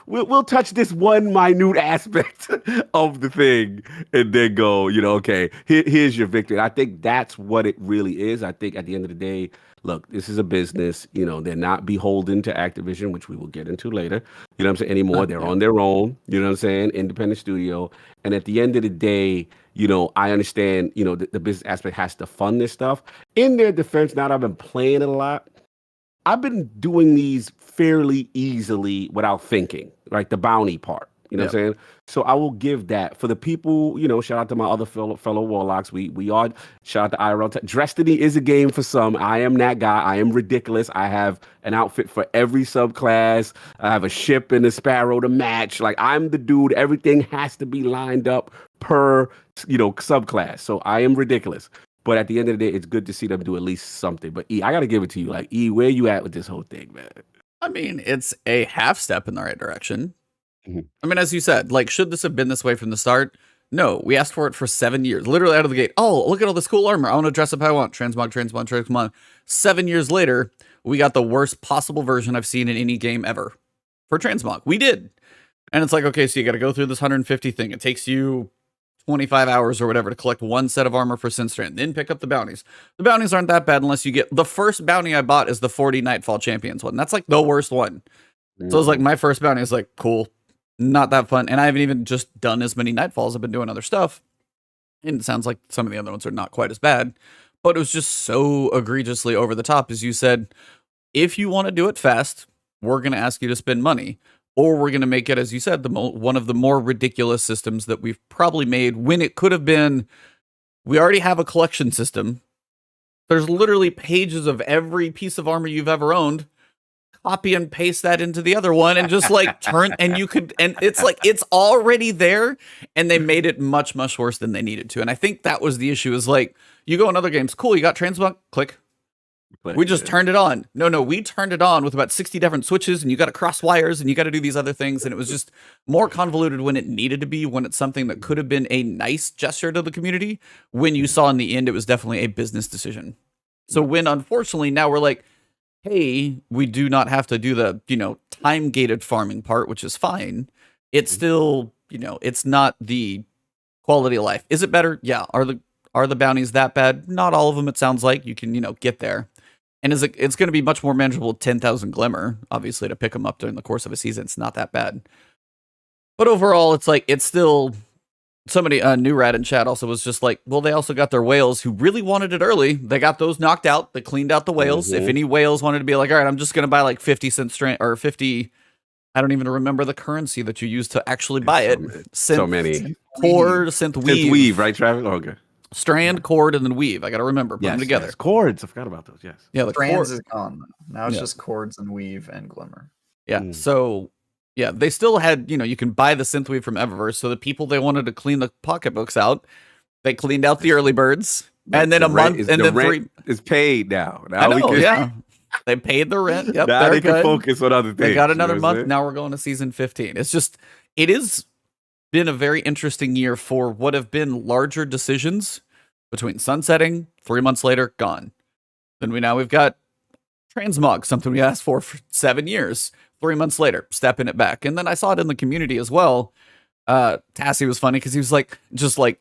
we'll touch this one minute aspect of the thing and then go, okay, here's your victory. I think that's what it really is. I think at the end of the day, look, this is a business. They're not beholden to Activision, which we will get into later. You know what I'm saying? Anymore. They're on their own. You know what I'm saying? Independent studio. And at the end of the day, I understand, the business aspect has to fund this stuff. In their defense, now that I've been playing it a lot, I've been doing these fairly easily without thinking, right? The bounty part. You know what I'm saying? So I will give that for the people. Shout out to my other fellow warlocks. We are shout out to IRL. Destiny is a game for some. I am that guy. I am ridiculous. I have an outfit for every subclass. I have a ship and a sparrow to match. Like I'm the dude. Everything has to be lined up per subclass. So I am ridiculous. But at the end of the day, it's good to see them do at least something. But I got to give it to you. Like, where you at with this whole thing, man? I mean, it's a half step in the right direction. Mm-hmm. I mean, as you said, like, should this have been this way from the start? No, we asked for it for 7 years, literally out of the gate. Oh, look at all this cool armor. I want to dress up how I want. Transmog. 7 years later, we got the worst possible version I've seen in any game ever for Transmog. We did. And it's like, okay, so you got to go through this 150 thing. It takes you 25 hours or whatever to collect one set of armor for Synstrand, then pick up the bounties. The bounties aren't that bad unless you get the first bounty I bought is the 40 Nightfall Champions one. That's like the worst one. So it was like my first bounty is like, cool, not that fun. And I haven't even just done as many Nightfalls. I've been doing other stuff. And it sounds like some of the other ones are not quite as bad, but it was just so egregiously over the top. As you said, if you want to do it fast, we're going to ask you to spend money. Or we're going to make it, as you said, one of the more ridiculous systems that we've probably made when it could have been, we already have a collection system. There's literally pages of every piece of armor you've ever owned. Copy and paste that into the other one and just like and it's like, it's already there. And they made it much, much worse than they needed to. And I think that was the issue is like, you go in other games, cool, you got Transmog, click. We just turned it on. No, we turned it on with about 60 different switches and you got to cross wires and you got to do these other things. And it was just more convoluted when it needed to be, when it's something that could have been a nice gesture to the community. When you saw in the end, it was definitely a business decision. So when unfortunately now we're like, hey, we do not have to do the, time gated farming part, which is fine. It's still, it's not the quality of life. Is it better? Yeah. Are the bounties that bad? Not all of them. It sounds like you can, get there. And it's going to be much more manageable with 10,000 Glimmer, obviously, to pick them up during the course of a season. It's not that bad. But overall, it's like, it's still, somebody, New Rat in chat also was just like, well, they also got their whales who really wanted it early. They got those knocked out. They cleaned out the whales. If any whales wanted to be like, all right, I'm just going to buy like 50 cent strand or 50, I don't even remember the currency that you use to actually buy it. So many. Cord, synth weave. Synth weave, right, Travis? Oh, okay. Strand, cord, and then weave. I got to remember. Put them together. Yes. Cords. I forgot about those. Yes. Yeah, the Strands is gone. Now it's just cords and weave and glimmer. Yeah. So, yeah, they still had, you can buy the synthweave from Eververse. So the people they wanted to clean the pocketbooks out, they cleaned out the early birds. And then a month, and then rent is paid now. I know, yeah. They paid the rent. Yep, now they can focus on other things. They got another month. Now we're going to season 15. It is been a very interesting year for what have been larger decisions between sunsetting, 3 months later, gone. Then we've got Transmog, something we asked for 7 years. 3 months later, stepping it back. And then I saw it in the community as well. Tassie was funny because he was like, just like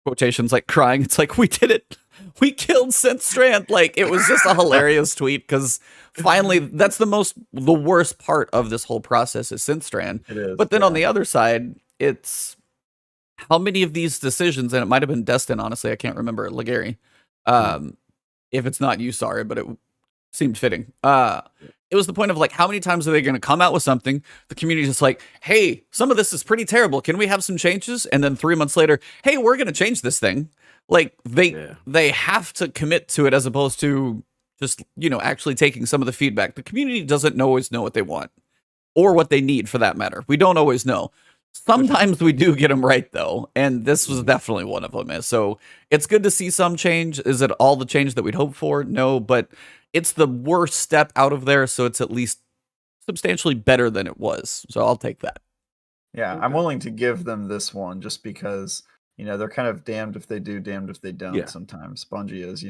quotations, like crying. It's like, we did it. We killed Synstrand. Like, it was just a hilarious tweet because finally, that's the worst part of this whole process is Synstrand. It is, but then on the other side, it's how many of these decisions, and it might have been Destin, honestly, I can't remember, Legary. If it's not you, sorry, but it seemed fitting. It was the point of like, how many times are they going to come out with something? The community is like, hey, some of this is pretty terrible. Can we have some changes? And then 3 months later, hey, we're going to change this thing. Like they have to commit to it as opposed to just, actually taking some of the feedback. The community doesn't always know what they want or what they need for that matter. We don't always know. Sometimes we do get them right though. And this was definitely one of them. So it's good to see some change. Is it all the change that we'd hoped for? No, but it's the worst step out of there. So it's at least substantially better than it was. So I'll take that. Yeah, I'm willing to give them this one just because, they're kind of damned if they do, damned if they don't. Sometimes Bungie is,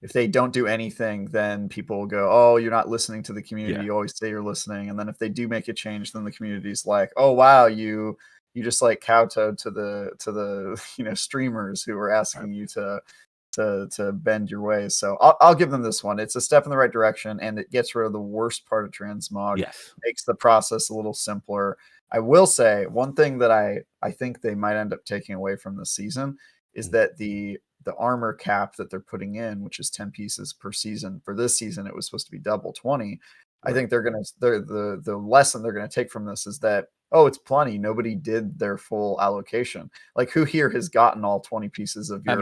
if they don't do anything, then people will go, oh, you're not listening to the community. You always say you're listening. And then if they do make a change, then the community's like, oh, wow, you just like kowtowed to the streamers who are asking you to bend your ways. So I'll give them this one. It's a step in the right direction, and it gets rid of the worst part of Transmog. Makes the process a little simpler. I will say one thing that I think they might end up taking away from this season is that the armor cap that they're putting in, which is 10 pieces per season. For this season, it was supposed to be double 20. I think the lesson they're gonna take from this is that oh, it's plenty. Nobody did their full allocation. Like, who here has gotten all 20 pieces of your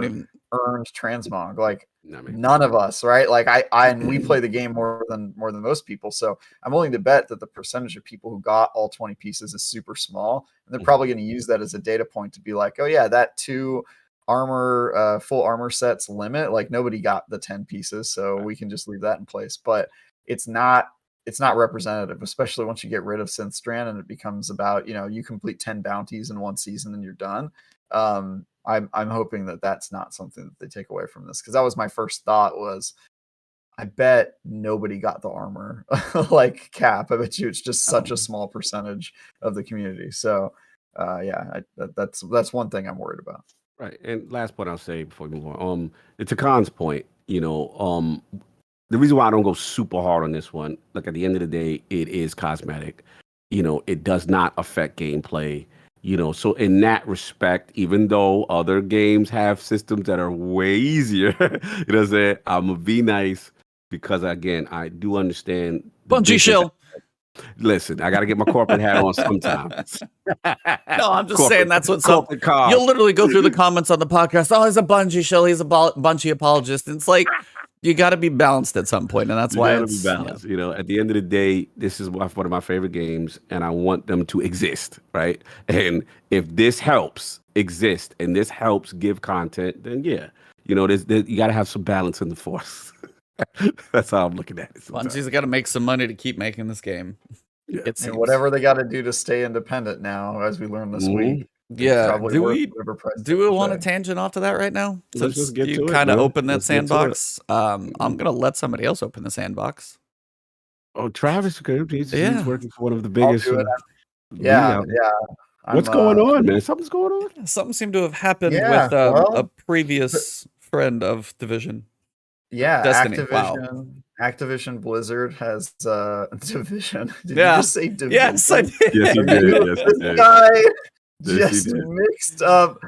earned transmog? Like, none of us, right? Like, I and we play the game more than most people, so I'm willing to bet that the percentage of people who got all 20 pieces is super small, and they're probably going to use that as a data point to be like, oh yeah, that 2 armor full armor sets limit, like nobody got the 10 pieces, so we can just leave that in place. But it's not representative, especially once you get rid of Synthstrand and it becomes about, you complete 10 bounties in one season and you're done. I'm hoping that that's not something that they take away from this, because that was my first thought was, I bet nobody got the armor like cap. I bet you it's just such a small percentage of the community. So that's one thing I'm worried about. Right. And last point I'll say before we move on, to Khan's point, the reason why I don't go super hard on this one, like at the end of the day, it is cosmetic. It does not affect gameplay. So in that respect, even though other games have systems that are way easier, I'm gonna be nice, because again, I do understand Bungie shill. Listen, I got to get my corporate hat on sometimes. No, I'm just saying that's what you'll literally go through the comments on the podcast. Oh, he's a Bungie shill. He's a Bungie apologist. And it's like, you got to be balanced at some point, and that's why it's be balanced. At the end of the day, this is one of my favorite games, and I want them to exist, right? And if this helps exist and this helps give content, then yeah, you got to have some balance in the force. That's how I'm looking at it. Bungie's got to make some money to keep making this game. Yeah. And whatever they got to do to stay independent now, as we learned this week. Yeah. Do we want to tangent off to that right now? Let's just get to you kind of open that sandbox. I'm gonna let somebody else open the sandbox. Oh, Travis, he's working for one of the biggest. Yeah. What's going on, man? Something's going on. Something seemed to have happened with a previous friend of Division. Yeah, Destiny. Activision Blizzard has Division. Did you just say Division? Yes, I did. Yes, you did. This guy just mixed up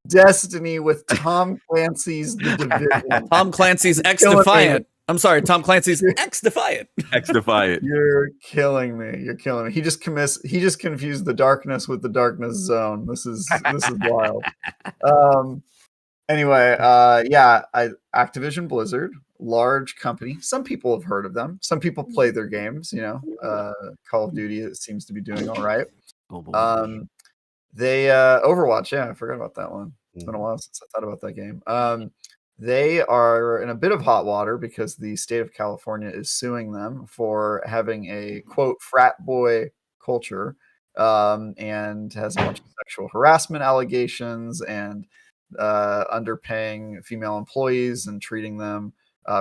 Destiny with Tom Clancy's The Division. Tom Clancy's X-Defiant. I'm sorry, Tom Clancy's X-Defiant. X-Defiant. You're killing me. He just confused the darkness with the darkness zone. This is wild. Anyway, Activision Blizzard, large company. Some people have heard of them. Some people play their games. Call of Duty, it seems to be doing all right. They Overwatch, I forgot about that one. It's been a while since I thought about that game. They are in a bit of hot water because the state of California is suing them for having a quote frat boy culture, and has a bunch of sexual harassment allegations and underpaying female employees and treating them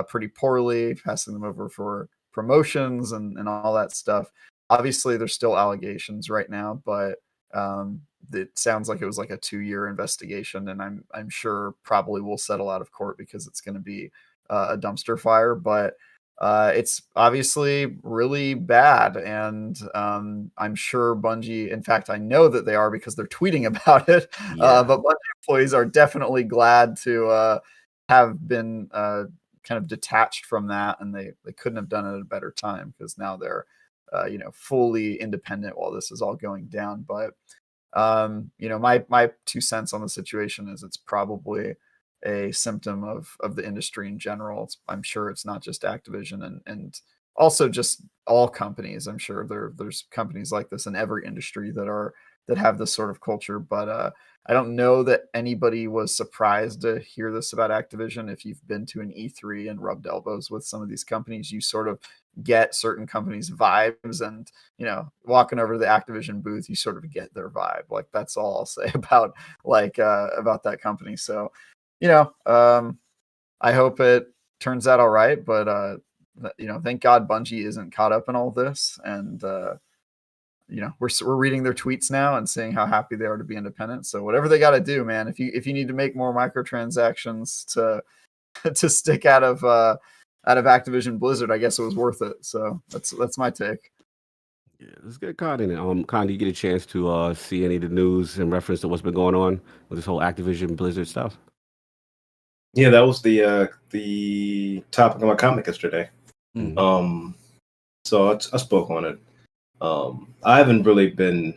pretty poorly, passing them over for promotions and all that stuff. Obviously, there's still allegations right now, but it sounds like it was like a 2-year investigation, and I'm sure probably will settle out of court because it's going to be a dumpster fire. But it's obviously really bad, and I'm sure Bungie, in fact, I know that they are because they're tweeting about it. But Bungie employees are definitely glad to have been kind of detached from that, and they couldn't have done it at a better time because now they're fully independent while this is all going down. But my 2 cents on the situation is it's probably a symptom of the industry in general. I'm sure it's not just Activision and also just all companies. I'm sure there's companies like this in every industry that have this sort of culture. But I don't know that anybody was surprised to hear this about Activision. If you've been to an E3 and rubbed elbows with some of these companies, you sort of get certain companies' vibes, and walking over to the Activision booth, you sort of get their vibe. Like, that's all I'll say about that company. So I hope it turns out all right, but thank God Bungie isn't caught up in all this, and we're reading their tweets now and seeing how happy they are to be independent. So whatever they got to do, man, if you need to make more microtransactions to stick out of Activision Blizzard, I guess it was worth it. So that's my take. Yeah, let's get Khan in it. Khan, do you get a chance to see any of the news in reference to what's been going on with this whole Activision Blizzard stuff? Yeah, that was the topic of my comic yesterday. Mm-hmm. So I spoke on it. I haven't really been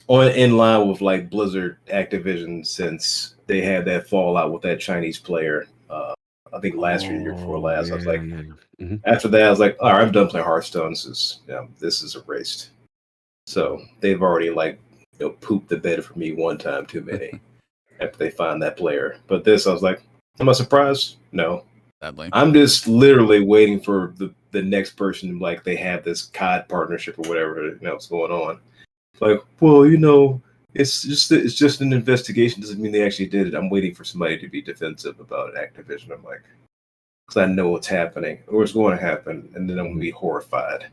in line with like Blizzard Activision, since they had that fallout with that Chinese player. I think last year before last. I was like, after that, I was like, all right, I'm done playing Hearthstone. This is erased. So they've already like pooped the bed for me one time too many after they find that player. But this, I was like, am I surprised? No. Sadly. I'm just literally waiting for the next person, like they have this COD partnership or whatever, what's going on. Like, well, it's just an investigation. Doesn't mean they actually did it. I'm waiting for somebody to be defensive about Activision. I'm like, because I know what's happening or what's going to happen, and then I'm going to be horrified.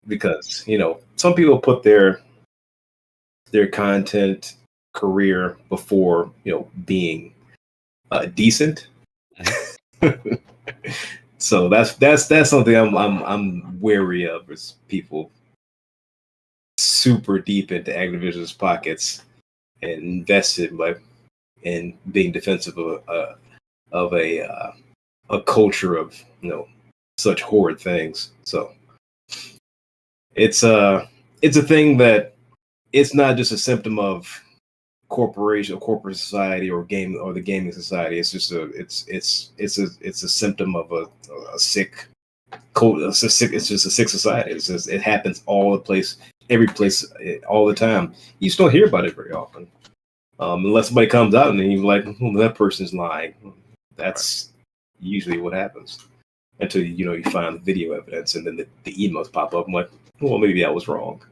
Because some people put their content career before being decent. So that's something I'm wary of, is people super deep into Activision's pockets and invested in being defensive of a culture of such horrid things. So it's a thing that it's not just a symptom of corporation or corporate society or the gaming society. It's just it's a symptom of a sick code. It's just a sick society. It happens every place all the time. You just don't hear about it very often, unless somebody comes out and then you're like, that person's lying. That's usually what happens until you find video evidence, and then the emails pop up. I'm like, well, maybe I was wrong.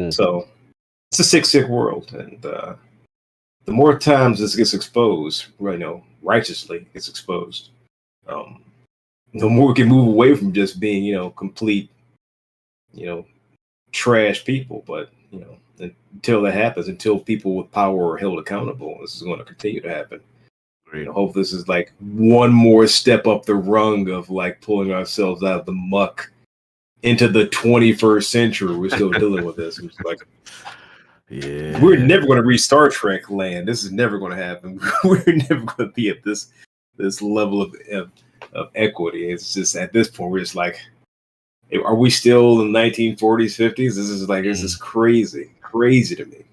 So it's a sick world, and the more times this gets exposed, righteously gets exposed, the more we can move away from just being complete trash people. But until that happens, until people with power are held accountable, this is going to continue to happen. Hope this is like one more step up the rung of like pulling ourselves out of the muck into the 21st century. We're still dealing with this. It's like, we're never going to reach Star Trek land. This is never going to happen. We're never going to be at this level of equity. It's just at this point we're just like, are we still in the 1940s, 50s? This is crazy to me.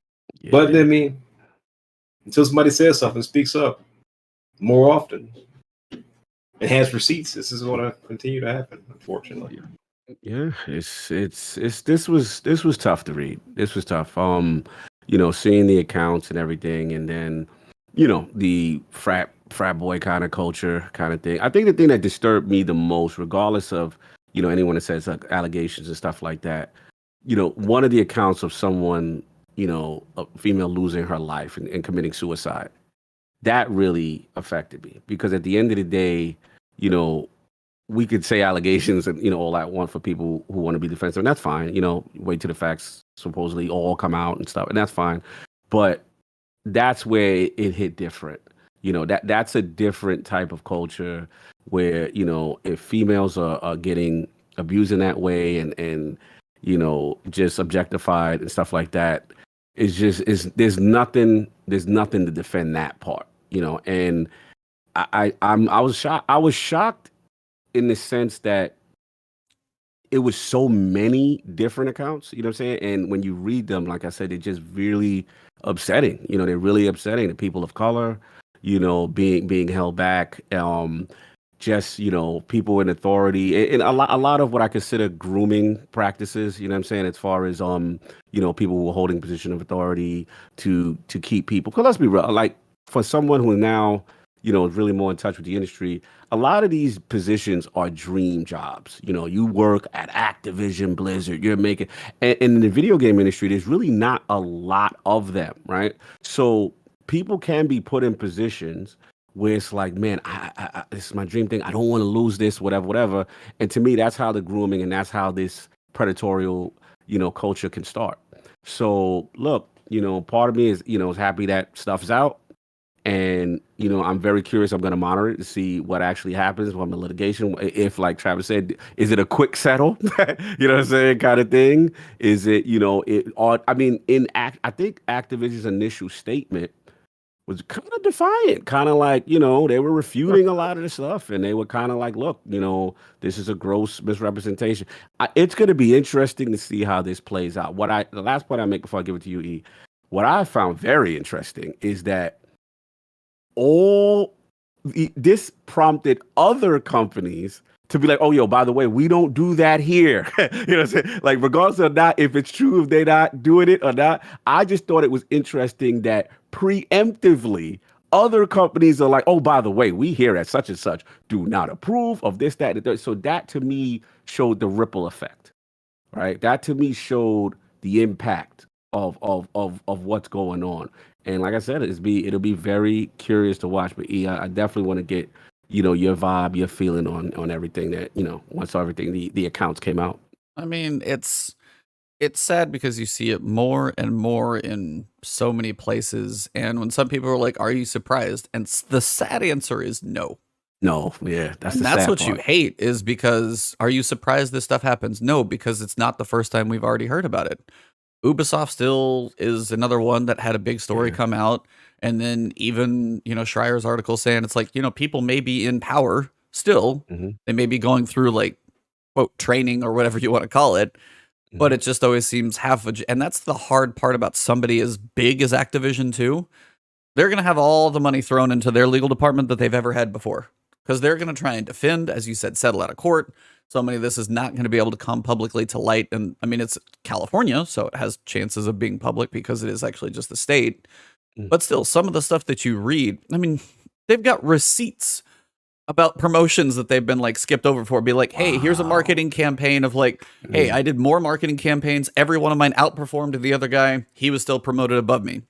But I mean, until somebody says something, speaks up more often, and has receipts, this is going to continue to happen, unfortunately. Yeah, it's this was tough to read. This was tough. Seeing the accounts and everything, and then the frat boy kind of culture kind of thing. I think the thing that disturbed me the most, regardless of anyone that says like allegations and stuff like that, one of the accounts of someone, a female losing her life and committing suicide, that really affected me, because at the end of the day, we could say allegations and all that want for people who want to be defensive, and that's fine. Wait till the facts supposedly all come out and stuff, and that's fine. But that's where it hit different. That's a different type of culture where if females are getting abused in that way and just objectified and stuff like that, there's nothing to defend that part. And I was shocked. I was shocked in the sense that it was so many different accounts, you know what I'm saying? And when you read them, like I said, they're just really upsetting. They're really upsetting. The people of color, being held back, just people in authority, and a lot of what I consider grooming practices, you know what I'm saying, as far as people who are holding position of authority to keep people. Because let's be real, like for someone who now is really more in touch with the industry, a lot of these positions are dream jobs. You work at Activision Blizzard, you're making, and in the video game industry, there's really not a lot of them, right? So people can be put in positions where it's like, man, I this is my dream thing. I don't want to lose this, whatever. And to me, that's how the grooming and that's how this predatory, culture can start. So look, part of me is, is happy that stuff's out. And, I'm very curious. I'm going to monitor it to see what actually happens from the litigation. If, like Travis said, is it a quick settle? You know what I'm saying? Kind of thing. Is it, I think Activision's initial statement was kind of defiant, kind of like, you know, they were refuting a lot of the stuff, and they were kind of like, look, you know, this is a gross misrepresentation. It's going to be interesting to see how this plays out. The last point I make before I give it to you, E, what I found very interesting is that this prompted other companies to be like, oh, yo, by the way, we don't do that here. You know what I'm saying? Like, regardless of not, if it's true, if they're not doing it or not, I just thought it was interesting that preemptively other companies are like, oh, by the way, we here at such and such do not approve of this, that, and the third. So that to me showed the ripple effect, right? That to me showed the impact of what's going on. And like I said, it'll be very curious to watch. But E, I definitely want to get, you know, your vibe, your feeling on everything that, you know, once everything, the accounts came out. I mean, it's sad because you see it more and more in so many places. And when some people are like, are you surprised? And the sad answer is no. No, yeah, that's what part. You hate is because, are you surprised this stuff happens? No, because it's not the first time we've already heard about it. Ubisoft still is another one that had a big story come out. And then even, you know, Schreier's article saying it's like, you know, people may be in power still. They may be going through like, quote, training or whatever you want to call it. But it just always seems and that's the hard part about somebody as big as Activision too. They're going to have all the money thrown into their legal department that they've ever had before. Because they're going to try and defend, as you said, settle out of court. So many of this is not going to be able to come publicly to light. And I mean, it's California, so it has chances of being public because it is actually just the state. But still, some of the stuff that you read, I mean, they've got receipts about promotions that they've been like skipped over for. Be like, hey, here's a marketing campaign of like, hey, I did more marketing campaigns. Every one of mine outperformed the other guy. He was still promoted above me.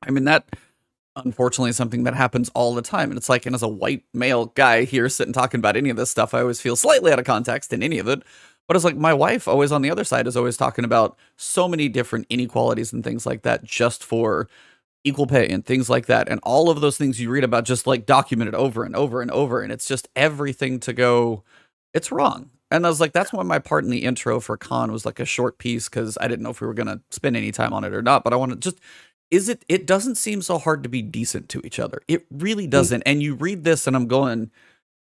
I mean, that unfortunately is something that happens all the time. And it's like, and as a white male guy here sitting talking about any of this stuff, I always feel slightly out of context in any of it. But it's like my wife always on the other side is always talking about so many different inequalities and things like that just for equal pay and things like that. And all of those things you read about just like documented over and over and over. And it's just everything to go, it's wrong. And I was like, that's why my part in the intro for Khan was like a short piece, because I didn't know if we were going to spend any time on it or not. But I want to just, it doesn't seem so hard to be decent to each other. It really doesn't. And you read this and I'm going,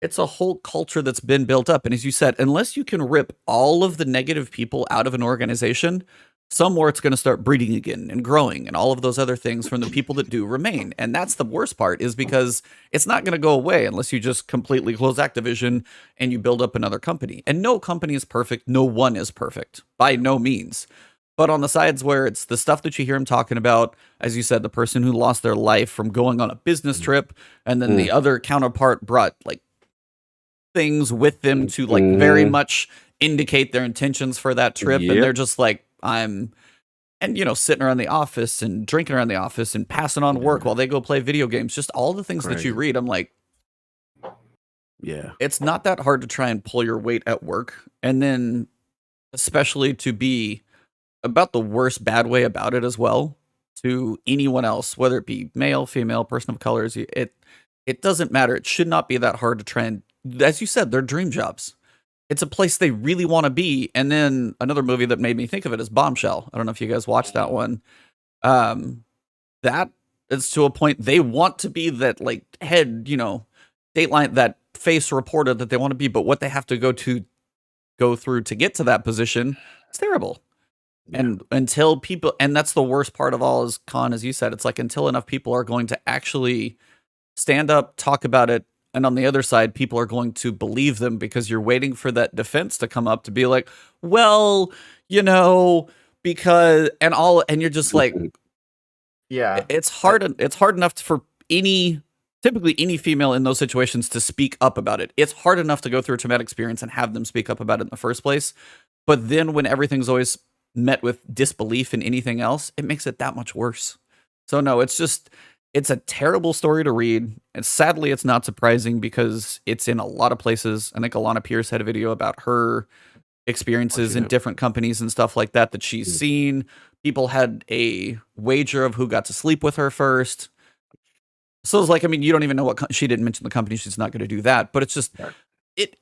it's a whole culture that's been built up. And as you said, unless you can rip all of the negative people out of an organization, somewhere it's going to start breeding again and growing and all of those other things from the people that do remain. And that's the worst part, is because it's not going to go away unless you just completely close Activision and you build up another company. And no company is perfect. No one is perfect by no means. But on the sides where it's the stuff that you hear him talking about, as you said, the person who lost their life from going on a business trip, and then the other counterpart brought like things with them to like very much indicate their intentions for that trip. And they're just like, and you know, sitting around the office and drinking around the office and passing on work while they go play video games. Just all the things that you read. I'm like, it's not that hard to try and pull your weight at work. And then especially to be about the worst bad way about it as well to anyone else, whether it be male, female, person of colors, it doesn't matter. It should not be that hard to try and, as you said, they're dream jobs. It's a place they really want to be. And then another movie that made me think of it is Bombshell. I don't know if you guys watched that one. That is to a point they want to be that like head, you know, Dateline, that face reporter that they want to be, but what they have to go through to get to that position, it's terrible. And until people, and that's the worst part of all is, Khan, as you said, it's like until enough people are going to actually stand up, talk about it, and on the other side, people are going to believe them because you're waiting for that defense to come up to be like, well, you know, because, and you're just like, it's hard enough for typically any female in those situations to speak up about it. It's hard enough to go through a traumatic experience and have them speak up about it in the first place. But then when everything's always met with disbelief in anything else, it makes it that much worse. So no, it's a terrible story to read. And sadly, it's not surprising because it's in a lot of places. I think Alana Pierce had a video about her experiences in different companies and stuff like that she's seen. People had a wager of who got to sleep with her first. So it's like, I mean, you don't even know what, she didn't mention the company. She's not going to do that, but it's just,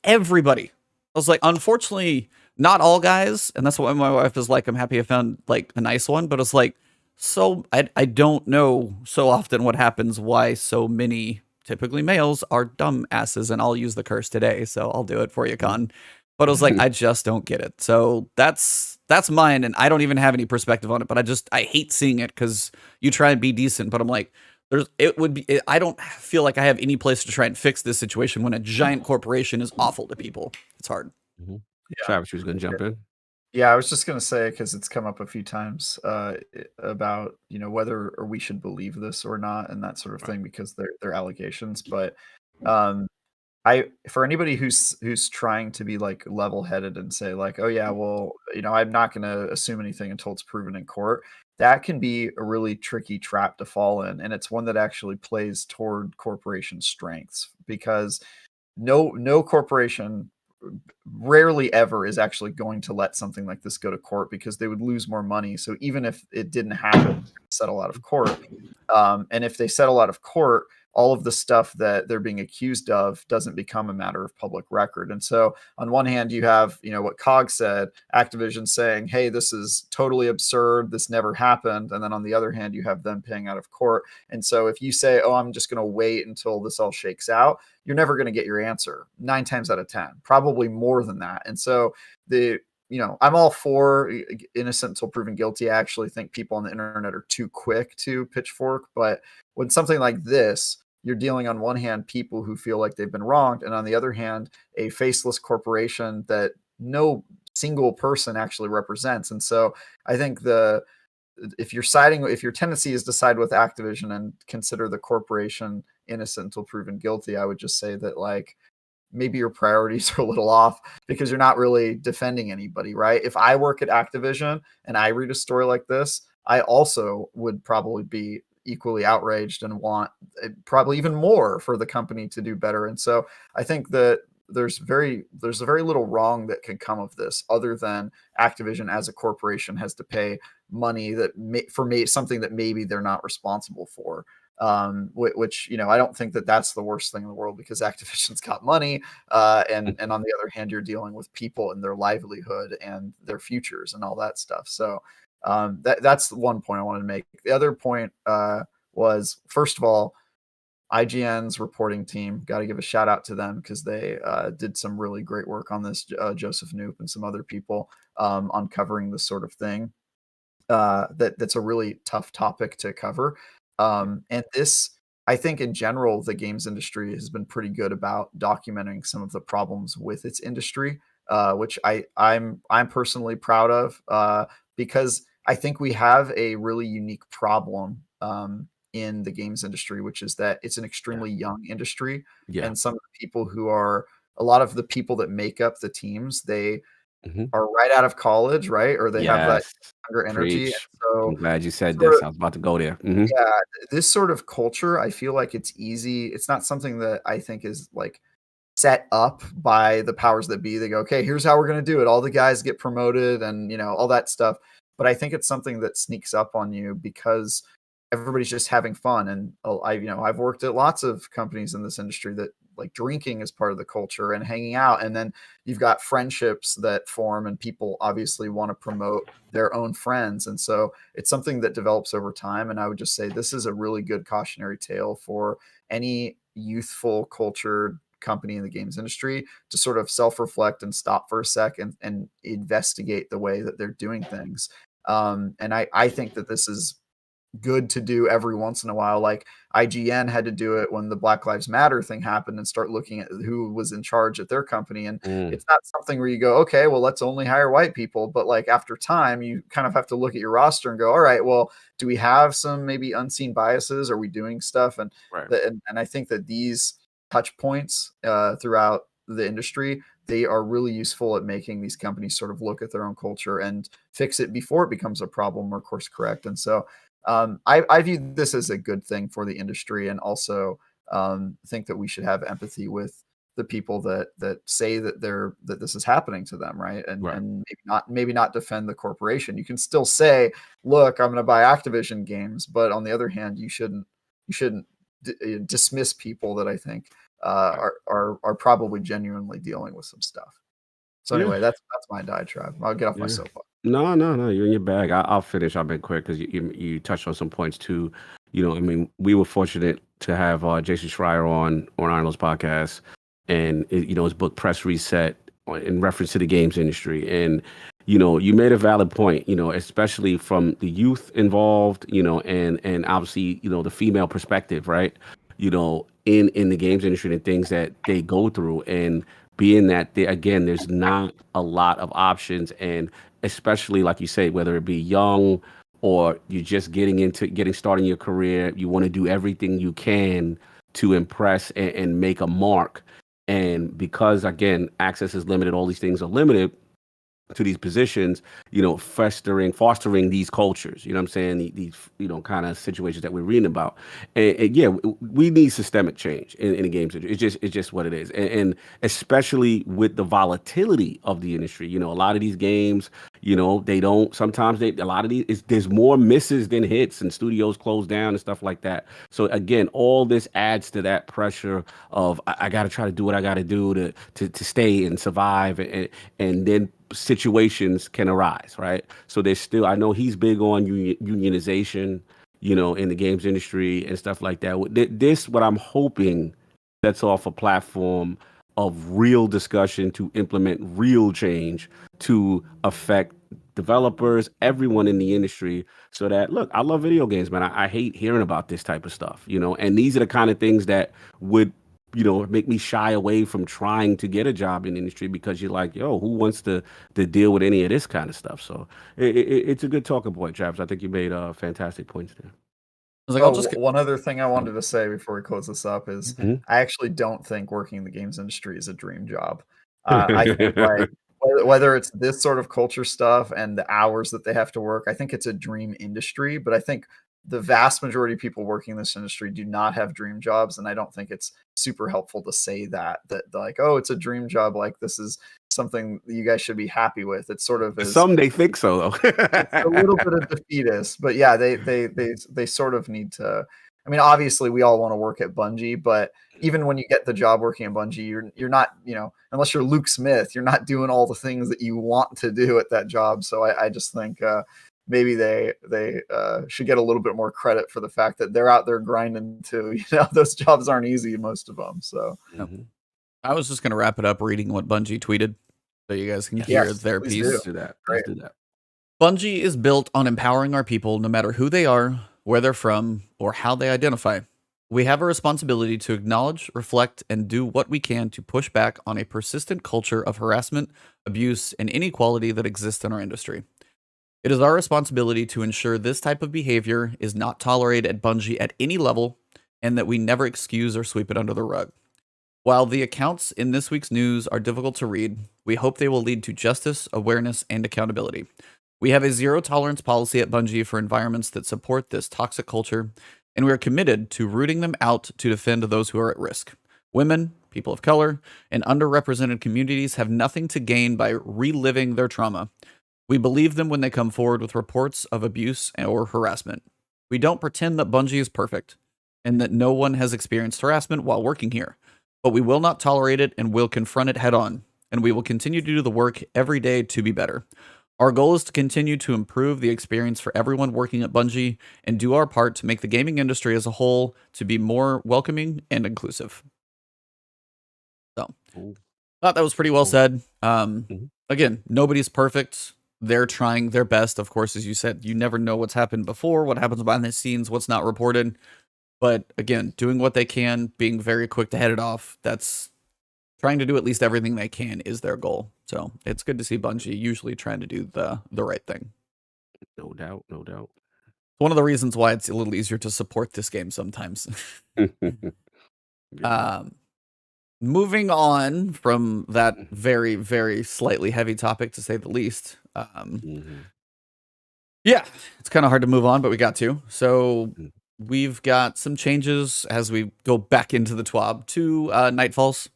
everybody. I was like, unfortunately, not all guys. And that's why my wife is like, I'm happy I found like a nice one, but it's like, So I don't know so often what happens, why so many, typically males, are dumb asses, and I'll use the curse today, so I'll do it for you, Con. But I was like, I just don't get it. So that's mine, and I don't even have any perspective on it. But I hate seeing it because you try and be decent, but I'm like, I don't feel like I have any place to try and fix this situation when a giant corporation is awful to people. It's hard. Mhm. Yeah. Travis was going to jump in. Yeah, I was just gonna say because it's come up a few times about whether or we should believe this or not and that sort of thing because they're allegations. But for anybody who's trying to be like level headed and say like, oh yeah, well I'm not gonna assume anything until it's proven in court. That can be a really tricky trap to fall in, and it's one that actually plays toward corporation strengths because no corporation rarely ever is actually going to let something like this go to court because they would lose more money. So even if it didn't happen, settle out of court. And if they settle out of court, all of the stuff that they're being accused of doesn't become a matter of public record. And so on one hand, you have, what Cog said, Activision saying, hey, this is totally absurd. This never happened. And then on the other hand, you have them paying out of court. And so if you say, oh, I'm just going to wait until this all shakes out, you're never going to get your answer 9 times out of 10, probably more than that. And so I'm all for innocent until proven guilty. I actually think people on the internet are too quick to pitchfork. But when something like this, you're dealing on one hand people who feel like they've been wronged, and on the other hand, a faceless corporation that no single person actually represents. And so I think if your tendency is to side with Activision and consider the corporation innocent until proven guilty, I would just say that like maybe your priorities are a little off because you're not really defending anybody, right? If I work at Activision and I read a story like this, I also would probably be equally outraged and want probably even more for the company to do better. And so I think that there's a very little wrong that can come of this other than Activision as a corporation has to pay money for something that maybe they're not responsible for. Which I don't think that that's the worst thing in the world because Activision's got money, and on the other hand, you're dealing with people and their livelihood and their futures and all that stuff. So that's the one point I wanted to make. The other point was, first of all, IGN's reporting team, got to give a shout out to them because they did some really great work on this. Joseph Knoop and some other people on covering this sort of thing. That's a really tough topic to cover. And this, I think in general, the games industry has been pretty good about documenting some of the problems with its industry, which I'm personally proud of because I think we have a really unique problem in the games industry, which is that it's an extremely young industry. Yeah. And some of the people a lot of the people that make up the teams, they Mhm. are right out of college, right? Or they have that Yes. younger energy. And Preach. so I'm glad you said sort this. of- I was about to go there. Mhm. yeah, this sort of culture, I feel like it's easy. It's not something that I think is like set up by the powers that be. They go, okay, here's how we're going to do it. All the guys get promoted and, all that stuff. But I think it's something that sneaks up on you because everybody's just having fun. And I've worked at lots of companies in this industry that like drinking is part of the culture and hanging out. And then you've got friendships that form and people obviously want to promote their own friends. And so it's something that develops over time. And I would just say this is a really good cautionary tale for any youthful cultured company in the games industry to sort of self-reflect and stop for a sec and investigate the way that they're doing things. And I think that this is good to do every once in a while. Like IGN had to do it when the Black Lives Matter thing happened and start looking at who was in charge at their company. And it's not something where you go, okay, well, let's only hire white people. But like after time, you kind of have to look at your roster and go, all right, well, do we have some maybe unseen biases? Are we doing stuff? And Right. and I think that these touch points throughout the industry, they are really useful at making these companies sort of look at their own culture and fix it before it becomes a problem or course correct. And so I view this as a good thing for the industry, and also think that we should have empathy with the people that say that that this is happening to them, right? And maybe not defend the corporation. You can still say, look, I'm going to buy Activision games, but on the other hand, you shouldn't dismiss people that I think are probably genuinely dealing with some stuff. So anyway, that's my diatribe. I'll get off my soapbox. No. You're in your bag. I'll finish. I'll be quick because you touched on some points too. I mean, we were fortunate to have Jason Schreier on Arnold's podcast, and his book Press Reset in reference to the games industry. And you made a valid point. Especially from the youth involved. And obviously the female perspective, right? In the games industry and things that they go through, and being that there's not a lot of options, and especially like you say, whether it be young or you're just getting started in your career, you want to do everything you can to impress and make a mark. And because again, access is limited, all these things are limited to these positions, fostering these cultures, what I'm saying? These, kind of situations that we're reading about. And yeah, we need systemic change in the games industry. It's just what it is. And especially with the volatility of the industry, a lot of these games, there's more misses than hits, and studios close down and stuff like that. So again, all this adds to that pressure of, I got to try to do what I got to do to stay and survive. And then situations can arise, right? So there's still, I know he's big on unionization, in the games industry and stuff like that. This, what I'm hoping, sets off a platform of real discussion to implement real change to affect developers, everyone in the industry, so that, look, I love video games, man. I hate hearing about this type of stuff, and these are the kind of things that would make me shy away from trying to get a job in the industry, because you're like, yo, who wants to deal with any of this kind of stuff? So it's a good talking point, Travis. I think you made fantastic points there. I was like, one other thing I wanted to say before we close this up is Mhm. I actually don't think working in the games industry is a dream job. I think like whether it's this sort of culture stuff and the hours that they have to work, I think it's a dream industry. But I think the vast majority of people working in this industry do not have dream jobs, and I don't think it's super helpful to say that like, oh, it's a dream job, like this is something that you guys should be happy with. It's sort of Some they think so, though. it's a little bit of defeatist, but yeah, they sort of need to. I mean, obviously, we all want to work at Bungie, but even when you get the job working at Bungie, you're not, unless you're Luke Smith, you're not doing all the things that you want to do at that job. So I just think maybe they should get a little bit more credit for the fact that they're out there grinding too. Those jobs aren't easy, most of them. So I was just gonna wrap it up reading what Bungie tweeted, so you guys can hear their please piece. Let's do that. Let's do that. Bungie is built on empowering our people, no matter who they are, where they're from, or how they identify. We have a responsibility to acknowledge, reflect, and do what we can to push back on a persistent culture of harassment, abuse, and inequality that exists in our industry. It is our responsibility to ensure this type of behavior is not tolerated at Bungie at any level, and that we never excuse or sweep it under the rug. While the accounts in this week's news are difficult to read, we hope they will lead to justice, awareness, and accountability. We have a zero-tolerance policy at Bungie for environments that support this toxic culture, and we are committed to rooting them out to defend those who are at risk. Women, people of color, and underrepresented communities have nothing to gain by reliving their trauma. We believe them when they come forward with reports of abuse or harassment. We don't pretend that Bungie is perfect, and that no one has experienced harassment while working here, but we will not tolerate it and will confront it head on, and we will continue to do the work every day to be better. Our goal is to continue to improve the experience for everyone working at Bungie and do our part to make the gaming industry as a whole to be more welcoming and inclusive. So, thought that was pretty well said. Again, nobody's perfect. They're trying their best. Of course, as you said, you never know what's happened before, what happens behind the scenes, what's not reported. But again, doing what they can, being very quick to head it off, that's trying to do at least everything they can is their goal. So it's good to see Bungie usually trying to do the right thing. No doubt. One of the reasons why it's a little easier to support this game sometimes. Moving on from that very, very slightly heavy topic, to say the least. Yeah, it's kind of hard to move on, but we got to. So we've got some changes as we go back into the TWAB to Nightfalls.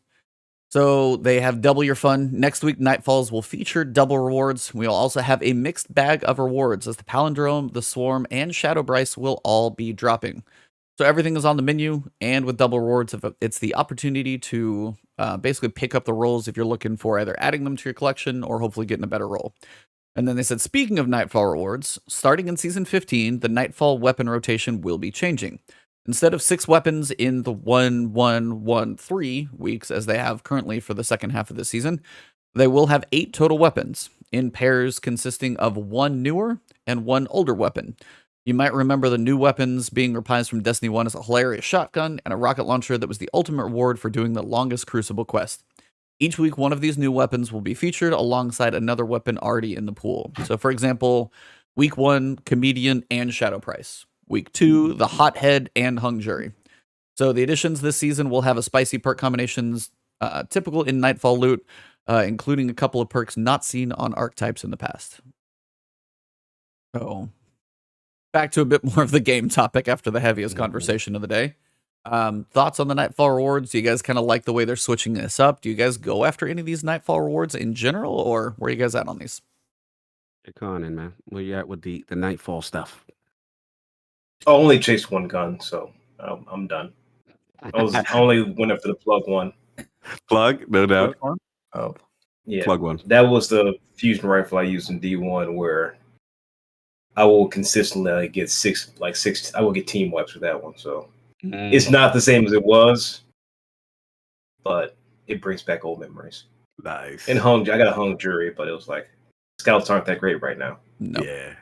So they have double your fun. Next week, Nightfalls will feature double rewards. We'll also have a mixed bag of rewards, as the Palindrome, the Swarm, and Shadow Bryce will all be dropping. So everything is on the menu, and with double rewards, it's the opportunity to basically pick up the rolls if you're looking for either adding them to your collection or hopefully getting a better roll. And then they said, speaking of Nightfall rewards, starting in Season 15, the Nightfall weapon rotation will be changing. Instead of 6 weapons in the 1-1-1-3 weeks, as they have currently for the second half of the season, they will have 8 total weapons, in pairs consisting of 1 newer and 1 older weapon. You might remember the new weapons being reprised from Destiny 1 as a hilarious shotgun and a rocket launcher that was the ultimate reward for doing the longest Crucible quest. Each week, one of these new weapons will be featured alongside another weapon already in the pool. So, for example, week 1, Comedian and Shadow Price. Week 2, the Hothead and Hung Jury. So the additions this season will have a spicy perk combinations typical in Nightfall loot, including a couple of perks not seen on archetypes in the past. So, back to a bit more of the game topic after the heaviest conversation of the day. Thoughts on the Nightfall rewards? Do you guys kind of like the way they're switching this up? Do you guys go after any of these Nightfall rewards in general, or where are you guys at on these? Hey, Conan, man, where you at with the Nightfall stuff? I only chased one gun, so I'm done. I only went after the plug one. Plug, no doubt. Which one? Oh, Yeah, Plug one. that was the fusion rifle I used in D1, where I will consistently get six. I will get team wipes with that one. So it's not the same as it was, but it brings back old memories. Nice. And I got a hung jury, but it was like scouts aren't that great right now. No. Yeah.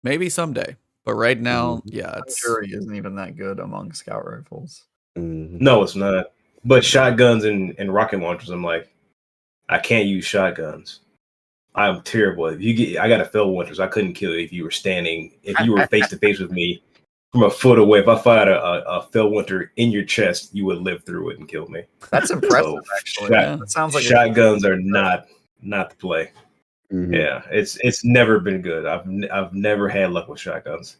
Maybe someday. But right now, yeah, it's jury isn't even that good among scout rifles. No, it's not. But shotguns and rocket launchers, I'm like, I can't use shotguns. I'm terrible. I got a fell winters. I couldn't kill you if you were face to face with me from a foot away. If I fired a fell winter in your chest, you would live through it and kill me. That's impressive, actually. That sounds like shotguns are not the play. Mm-hmm. Yeah, it's never been good. I've never had luck with shotguns.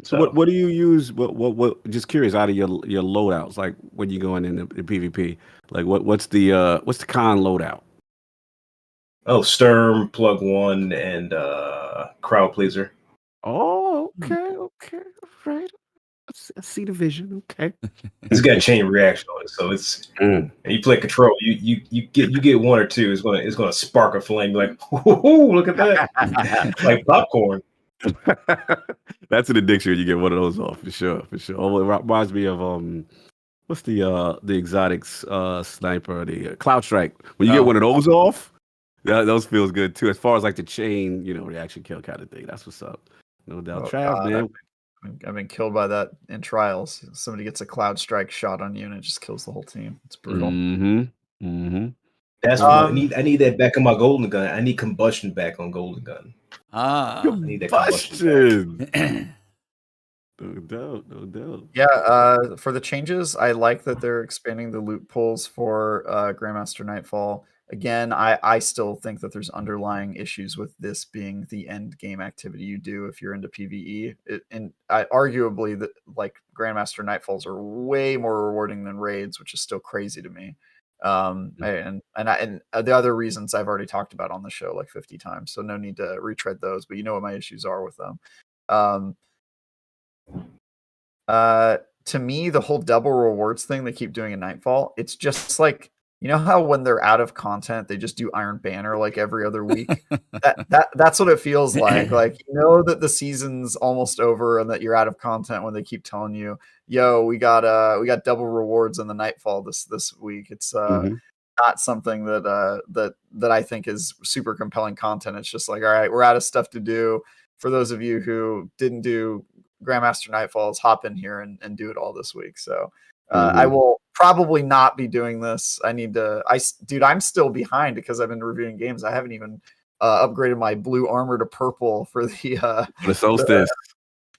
So what do you use? What? Just curious, out of your loadouts, like when you going in the PvP, like what's the con loadout? Oh, Sturm, Plug One, and Crowd Pleaser. Oh, okay, right. I see the vision. Okay, it's got chain reaction on it, so it's and you play control. You get one or two. It's gonna spark a flame. You're like, look at that, like popcorn. That's an addiction when you get one of those off for sure. Oh, it reminds me of what's the exotics sniper, the Cloud Strike. When you get one of those off, those feels good too. As far as like the chain, reaction kill kind of thing. That's what's up. No doubt. Trav, man. I've been killed by that in trials. Somebody gets a Cloud Strike shot on you and it just kills the whole team. It's brutal. That's what I need. I need that back on my golden gun. I need combustion back on golden gun. I need that combustion. No doubt. Yeah, for the changes, I like that they're expanding the loot pools for Grandmaster Nightfall. Again, I still think that there's underlying issues with this being the end game activity you do if you're into PvE. Arguably, that like Grandmaster Nightfalls are way more rewarding than raids, which is still crazy to me. And the other reasons I've already talked about on the show like 50 times, so no need to retread those. But you know what my issues are with them. To me, the whole double rewards thing they keep doing in Nightfall, it's just like, you know how when they're out of content, they just do Iron Banner like every other week? That's what it feels like. Like, you know that the season's almost over and that you're out of content when they keep telling you, yo, we got double rewards in the Nightfall this week. It's not something that I think is super compelling content. It's just like, all right, we're out of stuff to do. For those of you who didn't do Grandmaster Nightfalls, hop in here and do it all this week. So I will probably not be doing this. I need to. I'm still behind because I've been reviewing games. I haven't even upgraded my blue armor to purple for the solstice.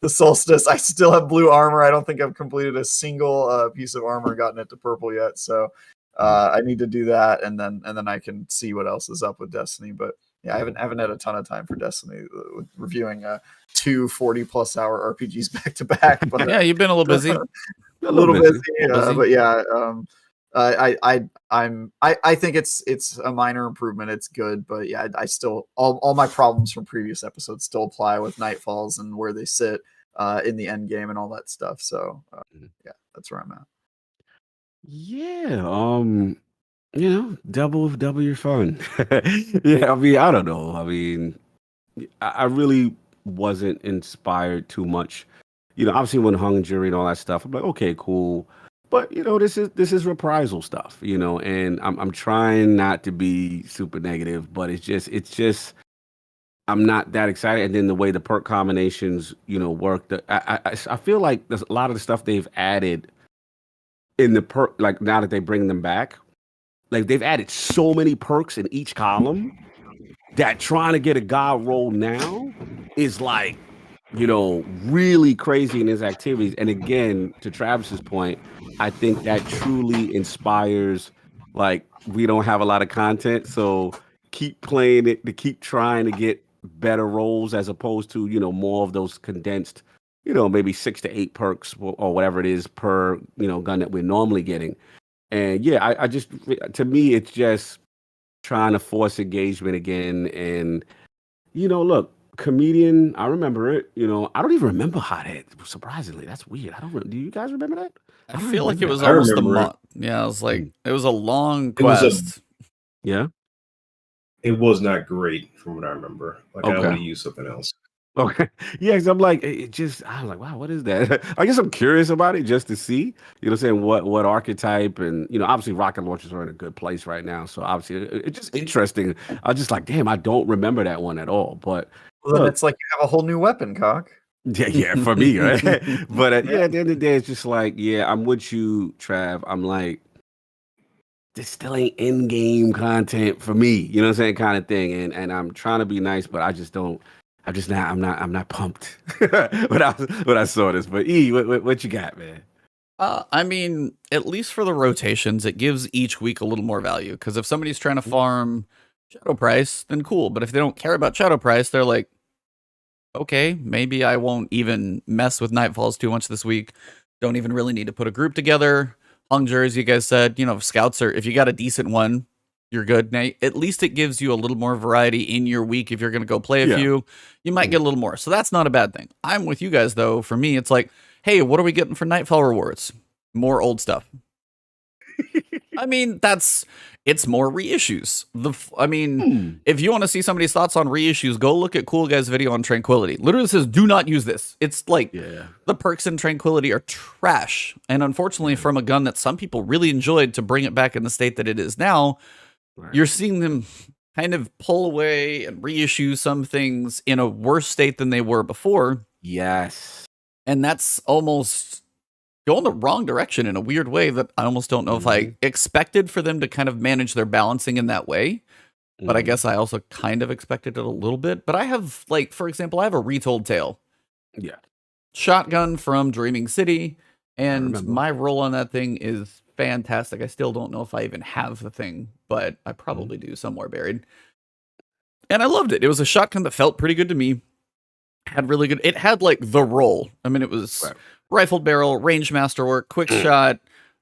The solstice. I still have blue armor. I don't think I've completed a single piece of armor, gotten it to purple yet. So I need to do that, and then I can see what else is up with Destiny. But yeah, I haven't had a ton of time for Destiny with reviewing 2 40+ hour RPGs back to back. But yeah, you've been a little busy. a little busy. But yeah, I think it's a minor improvement. It's good, but yeah, I still all my problems from previous episodes still apply with Nightfalls and where they sit in the end game and all that stuff. So yeah, that's where I'm at. Yeah, double your fun. Yeah, I mean, I don't know. I mean, I really wasn't inspired too much. Obviously when hung jury and all that stuff, I'm like, okay, cool. But this is reprisal stuff, and I'm trying not to be super negative, but it's just I'm not that excited. And then the way the perk combinations, work, I feel like there's a lot of the stuff they've added in the perk, like now that they bring them back, like they've added so many perks in each column that trying to get a god roll now is like, really crazy in his activities. And again, to Travis's point, I think that truly inspires, like, we don't have a lot of content, so keep playing it to keep trying to get better rolls as opposed to, more of those condensed, maybe 6 to 8 perks or whatever it is per, gun that we're normally getting. And yeah, I just, to me, it's just trying to force engagement again. And, look, comedian, I remember it. I don't even remember how that, surprisingly. That's weird. Do you guys remember that? I feel like it was I almost a remember it. month. Yeah, it was like, it was a long It was a- quest. Yeah. It was not great from what I remember. Like I Okay. would have used something else. Okay. Yeah, because I'm like, I was like, wow, what is that? I guess I'm curious about it just to see, saying what archetype, and obviously rocket launchers are in a good place right now. So obviously it's just interesting. I was just like, damn, I don't remember that one at all. But Well, then look, it's like you have a whole new weapon, Cock. yeah, for me, right? But at the end of the day, it's just like, yeah, I'm with you, Trav. I'm like, this still ain't in-game content for me, you know what I'm saying, kind of thing. And I'm trying to be nice, but I just don't. I'm not pumped when I saw this. But what you got, man? I mean, at least for the rotations, it gives each week a little more value. Because if somebody's trying to farm Shadow Price, then cool. But if they don't care about Shadow Price, they're like, okay, maybe I won't even mess with Nightfalls too much this week. Don't even really need to put a group together. Hunger, as you guys said, scouts if you got a decent one, you're good. Now, at least it gives you a little more variety in your week. If you're going to go play a few, you might get a little more. So that's not a bad thing. I'm with you guys, though. For me, it's like, hey, what are we getting for Nightfall rewards? More old stuff. I mean, it's more reissues. If you want to see somebody's thoughts on reissues, go look at Cool Guy's video on Tranquility. Literally says, do not use this. It's like the perks in Tranquility are trash. And unfortunately, from a gun that some people really enjoyed, to bring it back in the state that it is now, you're seeing them kind of pull away and reissue some things in a worse state than they were before. Yes. And that's almost going the wrong direction in a weird way that I almost don't know if I expected for them to kind of manage their balancing in that way. But I guess I also kind of expected it a little bit. But I have, like, for example, I have a Retold Tale. Yeah. Shotgun from Dreaming City. And my roll on that thing is fantastic. I still don't know if I even have the thing, but I probably do somewhere buried. And I loved it. It was a shotgun that felt pretty good to me. It had like the roll. I mean, it was rifled barrel, range masterwork, quick shot.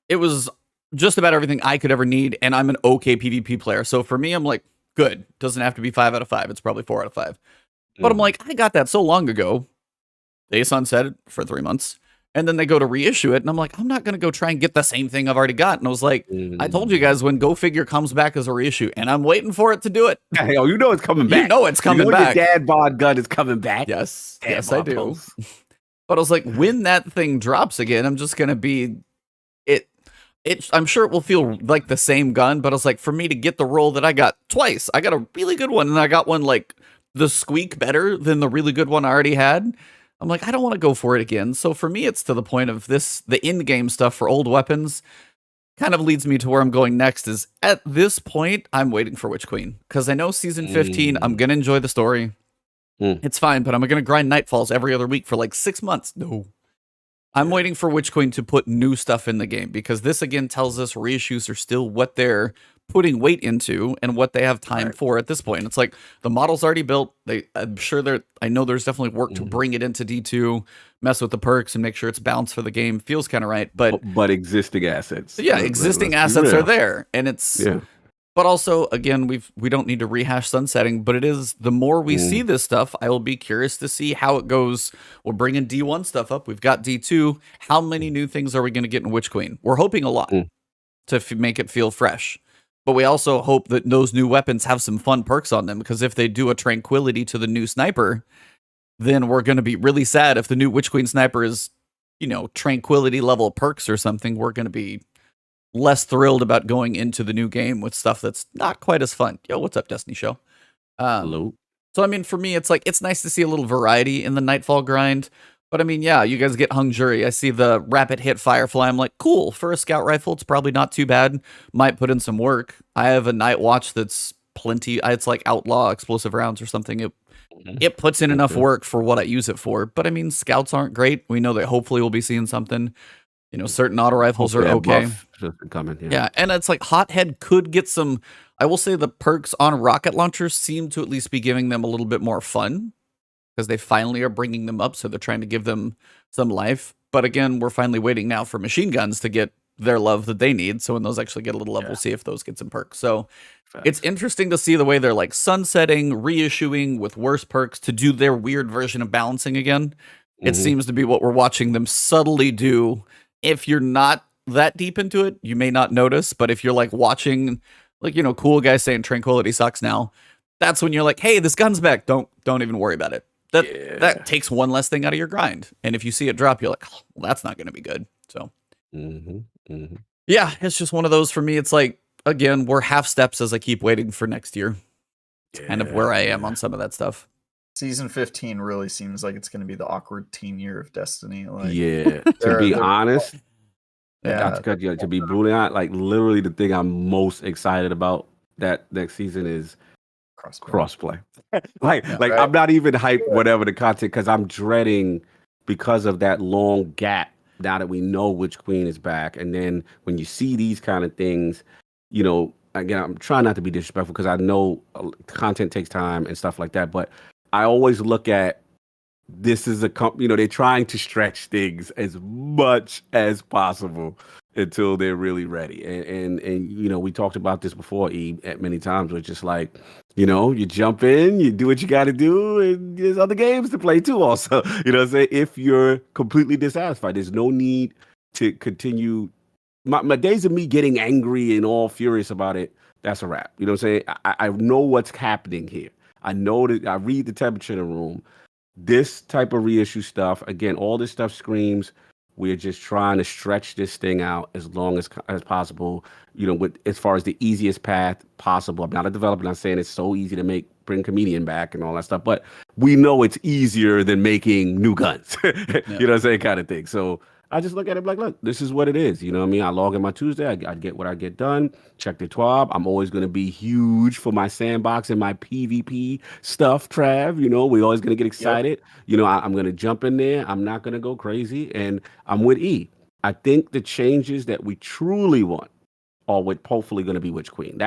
It was just about everything I could ever need. And I'm an okay PvP player. So for me, I'm like, good. Doesn't have to be 5 out of 5. It's probably 4 out of 5. But I'm like, I got that so long ago. They sunset it for 3 months. And then they go to reissue it. And I'm like, I'm not going to go try and get the same thing I've already got. And I was like, I told you guys when Go Figure comes back as a reissue. And I'm waiting for it to do it. Hell, it's coming back. You know it's coming back. Your dad bod gun is coming back. Yes. Yes, I do. But I was like, when that thing drops again, I'm just going to be... I'm sure it will feel like the same gun. But I was like, for me to get the roll that I got twice, I got a really good one. And I got one like the squeak better than the really good one I already had. I'm like, I don't want to go for it again. So for me, it's to the point of the in-game stuff for old weapons kind of leads me to where I'm going next is at this point, I'm waiting for Witch Queen. Because I know season 15, I'm going to enjoy the story. It's fine, but I'm going to grind Nightfalls every other week for like 6 months. No. I'm waiting for Witch Queen to put new stuff in the game. Because this, again, tells us reissues are still what they're putting weight into and what they have time for at this point. It's like the model's already built. I'm sure I know there's definitely work to bring it into D2, mess with the perks and make sure it's balanced for the game. Feels kind of right, but existing assets. Yeah, existing assets are there, and it's. But also, again, we don't need to rehash sunsetting, but it is the more we see this stuff, I will be curious to see how it goes. We're bringing D1 stuff up. We've got D2. How many new things are we going to get in Witch Queen? We're hoping a lot to make it feel fresh. But we also hope that those new weapons have some fun perks on them, because if they do a tranquility to the new sniper, then we're going to be really sad if the new Witch Queen sniper is, tranquility level perks or something. We're going to be less thrilled about going into the new game with stuff that's not quite as fun. Yo, what's up, Destiny Show? Hello. So, I mean, for me, it's like, it's nice to see a little variety in the Nightfall grind. But I mean, yeah, you guys get hung jury. I see the rapid hit Firefly. I'm like, cool. For a scout rifle, it's probably not too bad. Might put in some work. I have a Night Watch that's plenty. It's like outlaw explosive rounds or something. It puts in enough work for what I use it for. But I mean, scouts aren't great. We know that hopefully we'll be seeing something. Certain auto rifles are okay. Coming, yeah, and it's like Hothead could get some. I will say the perks on rocket launchers seem to at least be giving them a little bit more fun, because they finally are bringing them up, so they're trying to give them some life. But again, we're finally waiting now for machine guns to get their love that they need. So when those actually get a little love, we'll see if those get some perks. So it's interesting to see the way they're like sunsetting, reissuing with worse perks to do their weird version of balancing again. It seems to be what we're watching them subtly do. If you're not that deep into it, you may not notice. But if you're like watching, like, cool guys saying tranquility sucks now, that's when you're like, hey, this gun's back. Don't even worry about it. That takes one less thing out of your grind. And if you see it drop, you're like, oh, well, that's not going to be good. So, yeah, it's just one of those for me. It's like, again, we're half steps as I keep waiting for next year. Kind of where I am on some of that stuff. Season 15 really seems like it's going to be the awkward teen year of Destiny. Like, to be honest, yeah, to be brutally honest, like literally the thing I'm most excited about that next season is crossplay. like right? I'm not even hyped whatever the content, because I'm dreading, because of that long gap now that we know Witch Queen is back. And then when you see these kind of things, again, I'm trying not to be disrespectful, because I know content takes time and stuff like that, but I always look at this is they're trying to stretch things as much as possible until they're really ready. And we talked about this before, at many times, where it's just like, you jump in, you do what you got to do, and there's other games to play too also. You know what I'm saying? If you're completely dissatisfied, there's no need to continue. My days of me getting angry and all furious about it, that's a wrap. You know what I'm saying? I know what's happening here. I know that I read the temperature in the room. This type of reissue stuff, again, all this stuff screams, we're just trying to stretch this thing out as long as possible, with as far as the easiest path possible. I'm not a developer, I'm not saying it's so easy to bring Comedian back and all that stuff, but we know it's easier than making new guns. You know what I'm saying, kind of thing. So I just look at it like, look, this is what it is. You know what I mean? I log in my Tuesday, I get what I get done, check the TWAB. I'm always going to be huge for my sandbox and my PvP stuff, Trav. We're always going to get excited. Yep. I'm going to jump in there. I'm not going to go crazy. And I'm with E. I think the changes that we truly want are hopefully going to be Witch Queen.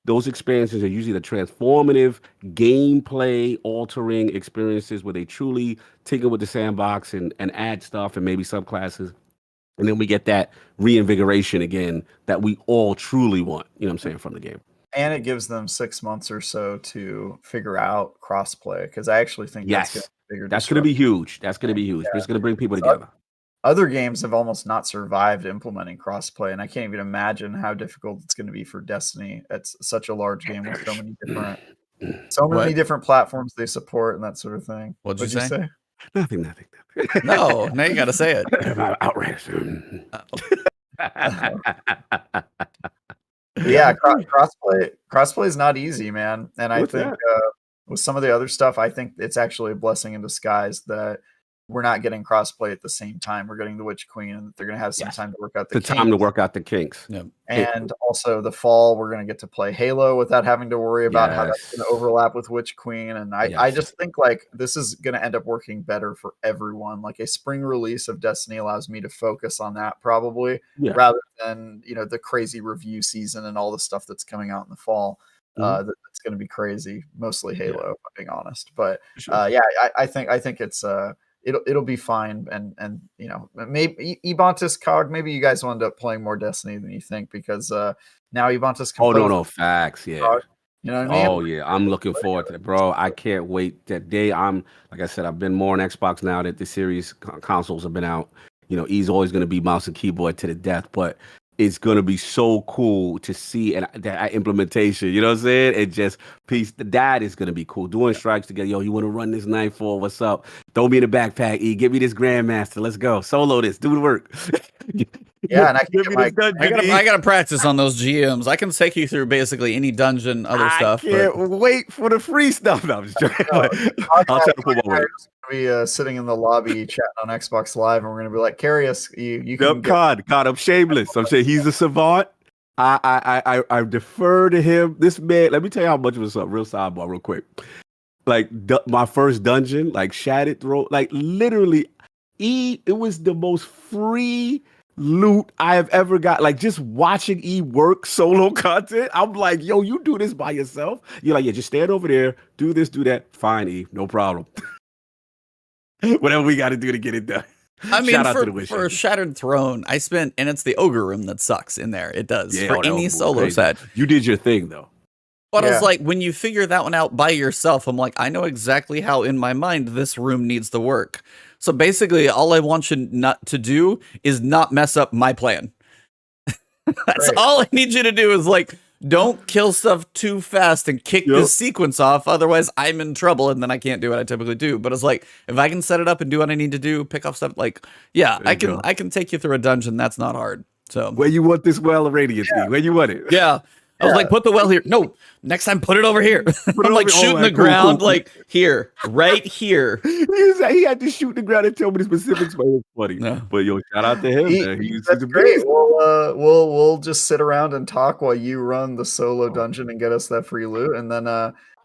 Those experiences are usually the transformative, gameplay altering experiences where they truly tinker with the sandbox and add stuff and maybe subclasses. And then we get that reinvigoration again that we all truly want, from the game. And it gives them 6 months or so to figure out crossplay, because I actually think that's going to be huge. That's going to be huge. It's going to bring people together. Other games have almost not survived implementing crossplay, and I can't even imagine how difficult it's going to be for Destiny. It's such a large game with so many different platforms they support and that sort of thing. What'd you say? Nothing. No, now you got to say it. Outrageous. Yeah, crossplay is not easy, man. And I think with some of the other stuff, I think it's actually a blessing in disguise that we're not getting crossplay at the same time. We're getting the Witch Queen, and they're going to have some time to work out the kinks. Time to work out the kinks. Yep. And also the fall, we're going to get to play Halo without having to worry about how that's going to overlap with Witch Queen. And I just think like this is going to end up working better for everyone. Like a spring release of Destiny allows me to focus on that probably rather than, the crazy review season and all the stuff that's coming out in the fall. That's going to be crazy, mostly Halo, if I'm being honest. But I think it's it'll be fine, and maybe Ebontis COG, maybe you guys will end up playing more Destiny than you think, because now Ebontis can no facts, COG, you know what I mean? Oh yeah, I'm looking forward to it, bro. I can't wait that day. Like I said, I've been more on Xbox now that the series consoles have been out. E's always going to be mouse and keyboard to the death, but it's gonna be so cool to see that implementation. You know what I'm saying? It just that is gonna be cool. Doing strikes together. Yo, you want to run this Nightfall? What's up? Throw me the backpack. E, give me this Grandmaster. Let's go. Solo this. Do the work. Yeah, and I can give get me my this dungeon. I gotta practice on those GMs. I can take you through basically any dungeon, other stuff. I can't wait for the free stuff. No, I'm just joking. No, I'll try to put my weight. Be sitting in the lobby chatting on Xbox Live, and we're gonna be like, "Carry us, you can." God, I'm shameless. I'm saying he's a savant. I defer to him. This man, let me tell you how much of a real sidebar, real quick. Like my first dungeon, like Shattered Throat, like literally, it was the most free loot I have ever got. Like just watching E work solo content, I'm like, yo, you do this by yourself? You're like, yeah, just stand over there, do this, do that. Fine, E, no problem. Whatever we got to do to get it done. I mean, for Shattered Throne, I spent, and it's the ogre room that sucks in there. It does for any solo set. You did your thing though. But I was like, when you figure that one out by yourself, I'm like, I know exactly how in my mind this room needs to work. So basically, all I want you not to do is not mess up my plan. That's all I need you to do is like, don't kill stuff too fast and kick this sequence off. Otherwise, I'm in trouble and then I can't do what I typically do. But it's like, if I can set it up and do what I need to do, pick off stuff, like, yeah, I can take you through a dungeon. That's not hard. So where you want this well of radiance? Where you want it? Yeah. I was like, put the well here. No, next time put it over here. I'm like shooting the ground, like here, right here. He had to shoot the ground and tell me the specifics, but it was funny. No. But yo, shout out to him. That's great. We'll just sit around and talk while you run the solo dungeon and get us that free loot, and then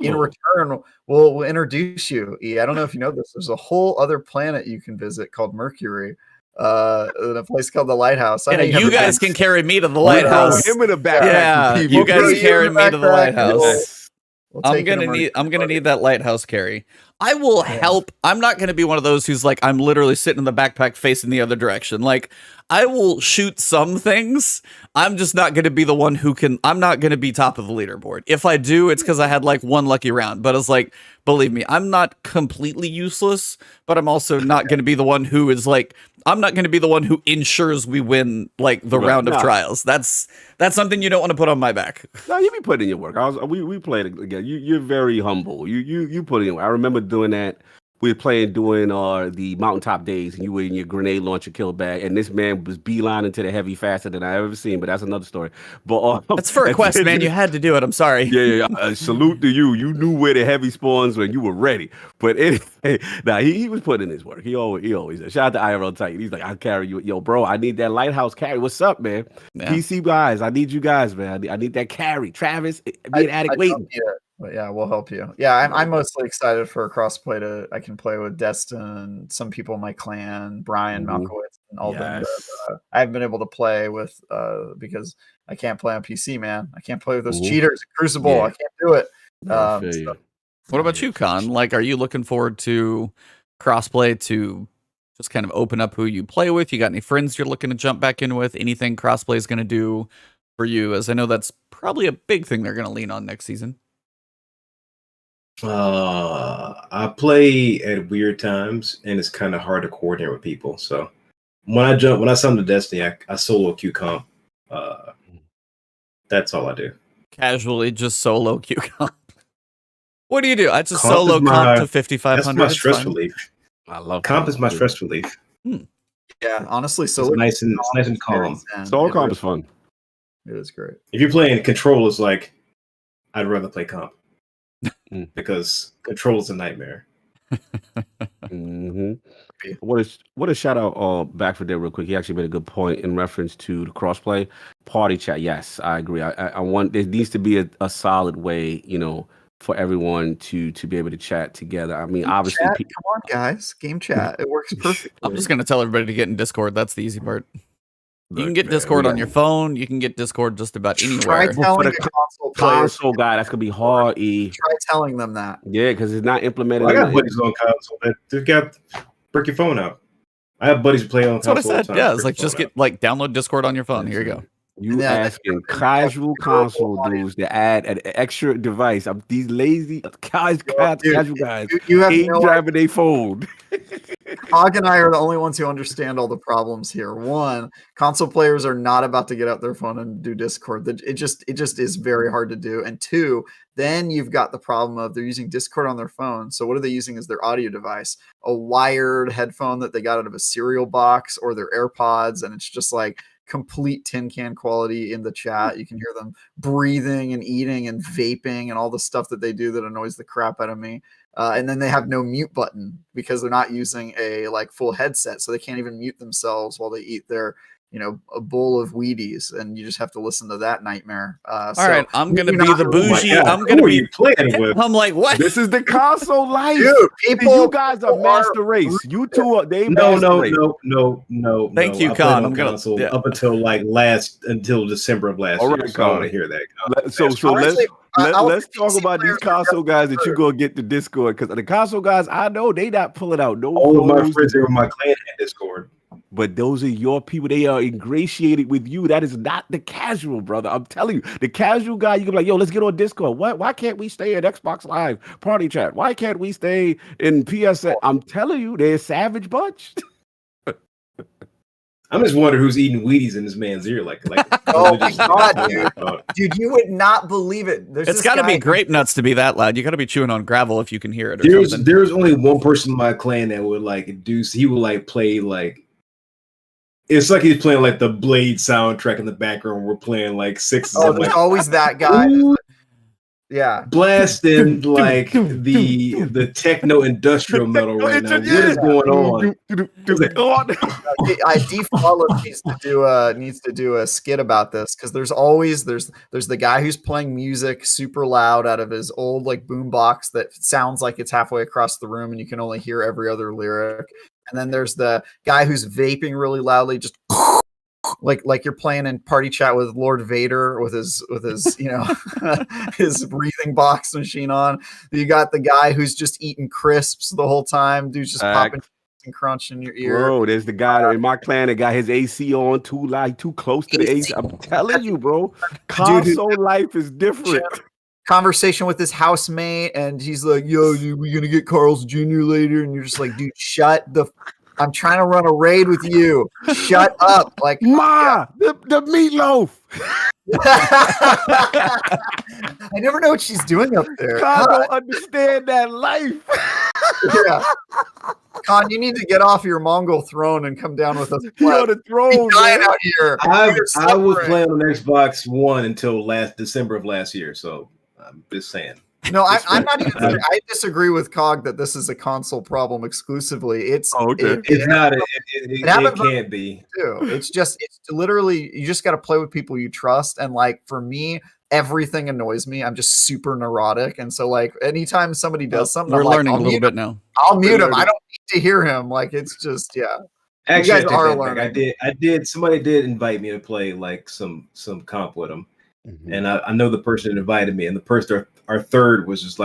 in return, we'll introduce you. I don't know if you know this. There's a whole other planet you can visit called Mercury. In a place called the Lighthouse. I know you guys can carry me to the Lighthouse. Him in a backpack. Yeah, you guys carry me to the Lighthouse. We'll I'm gonna need that Lighthouse carry. I will help. I'm not gonna be one of those who's like, I'm literally sitting in the backpack facing the other direction. Like, I will shoot some things. I'm just not gonna be the one who can. I'm not gonna be top of the leaderboard. If I do, it's because I had like one lucky round. But it's like, believe me, I'm not completely useless. But I'm also not gonna be the one who is like, I'm not gonna be the one who ensures we win like the round of trials. That's something you don't want to put on my back. No, you be putting in your work. We played it again. You're very humble. You put in your work. I remember doing that. We were doing the mountaintop days, and you were in your grenade launcher kill bag, and this man was beelining to the heavy faster than I ever seen. But that's another story. But that's for a quest, man. You had to do it. I'm sorry. Yeah. Salute to you. You knew where the heavy spawns were, and you were ready. But anyway, he was putting in his work. He always does. Shout out to IRL Titan. He's like, I'll carry you. Yo, bro, I need that lighthouse carry. What's up, man? Yeah. PC guys, I need you guys, man. I need that carry. Travis, be an addict waiting. But yeah, we'll help you. Yeah, I'm mostly excited for crossplay. I can play with Destin and some people in my clan, Brian Malkowitz, and all them. I haven't been able to play with because I can't play on PC, man. I can't play with those cheaters. Crucible, I can't do it. What about you, Khan? Like, are you looking forward to crossplay to just kind of open up who you play with? You got any friends you're looking to jump back in with? Anything crossplay is going to do for you? As I know that's probably a big thing they're going to lean on next season. I play at weird times, and it's kind of hard to coordinate with people. So when I summon to Destiny, I solo Q comp. That's all I do. Casually, just solo Q comp. What do you do? I just solo comp to 5,500. That's my stress relief. I love comp is my stress relief. Yeah, honestly, solo it's nice and calm. Solo comp is fun. It is great. If you're playing control, is like I'd rather play comp. Because control is a nightmare. What a shout out back for there real quick. He actually made a good point in reference to the crossplay party chat. Yes, I agree. I want there needs to be a solid way, for everyone to be able to chat together. I mean, obviously, come on, guys, game chat. It works perfectly. I'm just gonna tell everybody to get in Discord. That's the easy part. You can get Discord on your phone. You can get Discord just about anywhere. Try telling the console guy, that's gonna be hard. Try telling them that. Yeah, because it's not implemented. I got buddies on console that they've got break your phone out. I have buddies who play on console. That's what I said. Yeah, it's like just download Discord on your phone. Here you go. You asking casual console dudes to add an extra device. These lazy casual guys you have ain't driving their phone. Hog and I are the only ones who understand all the problems here. One, console players are not about to get out their phone and do Discord. It just is very hard to do. And two, then you've got the problem of they're using Discord on their phone. So what are they using as their audio device? A wired headphone that they got out of a cereal box or their AirPods, and it's just like complete tin can quality in the chat. You can hear them breathing and eating and vaping and all the stuff that they do that annoys the crap out of me. And then they have no mute button because they're not using a like full headset, so they can't even mute themselves while they eat their, a bowl of Wheaties, and you just have to listen to that nightmare. All right, I'm gonna be the bougie. I'm gonna be playing with. I'm like, what? This is the console life. Dude, You guys are master race. You two are they master race. No. Thank you, I played Khan. on I'm gonna console up until December of last year. So I want to hear that. So Honestly, let's talk about these console guys that you gonna get to Discord, because the console guys I know they not pulling out no. All of my friends in my clan had Discord. But those are your people. They are ingratiated with you. That is not the casual, brother. I'm telling you. The casual guy, you can be like, yo, let's get on Discord. Why can't we stay in Xbox Live party chat? Why can't we stay in PSN? I'm telling you, they're a savage bunch. I'm just wondering who's eating Wheaties in this man's ear. Oh my god, dude, you would not believe it. It's got to be grape nuts to be that loud. You got to be chewing on gravel if you can hear it. There's only one person in my clan that would he would play it's like he's playing the Blade soundtrack in the background. We're playing sixes. Oh, there's always that guy. Yeah, blasting the techno industrial metal right now. What is going on? I defollow needs to do a skit about this, because there's the guy who's playing music super loud out of his old boom box that sounds like it's halfway across the room and you can only hear every other lyric. And then there's the guy who's vaping really loudly, just like you're playing in party chat with Lord Vader with his his breathing box machine on. You got the guy who's just eating crisps the whole time. Dude's just popping and crunch in your ear. Bro, there's the guy in my clan that got his AC on too close to the AC. I'm telling you, bro, console life is different. Conversation with his housemate, and he's like, yo, dude, we gonna get Carl's Jr. later? And you're just like, dude, I'm trying to run a raid with you. Shut up. The meatloaf. I never know what she's doing up there. I don't understand that life. Yeah. Khan, you need to get off your Mongol throne and come down with us. You're on the throne, dying out here. I was playing on Xbox One until December of last year, so I'm just saying. No, I'm not even. I disagree with Cog that this is a console problem exclusively. It's it's not. It can't be. Too. It's literally you just got to play with people you trust. And for me, everything annoys me. I'm just super neurotic, and so anytime somebody does something, we're learning a little bit now. I'll mute him. I don't need to hear him. It's just Actually, you guys are learning. I did. Somebody did invite me to play some comp with them. Mm-hmm. And I know the person that invited me, and the person, our third, was just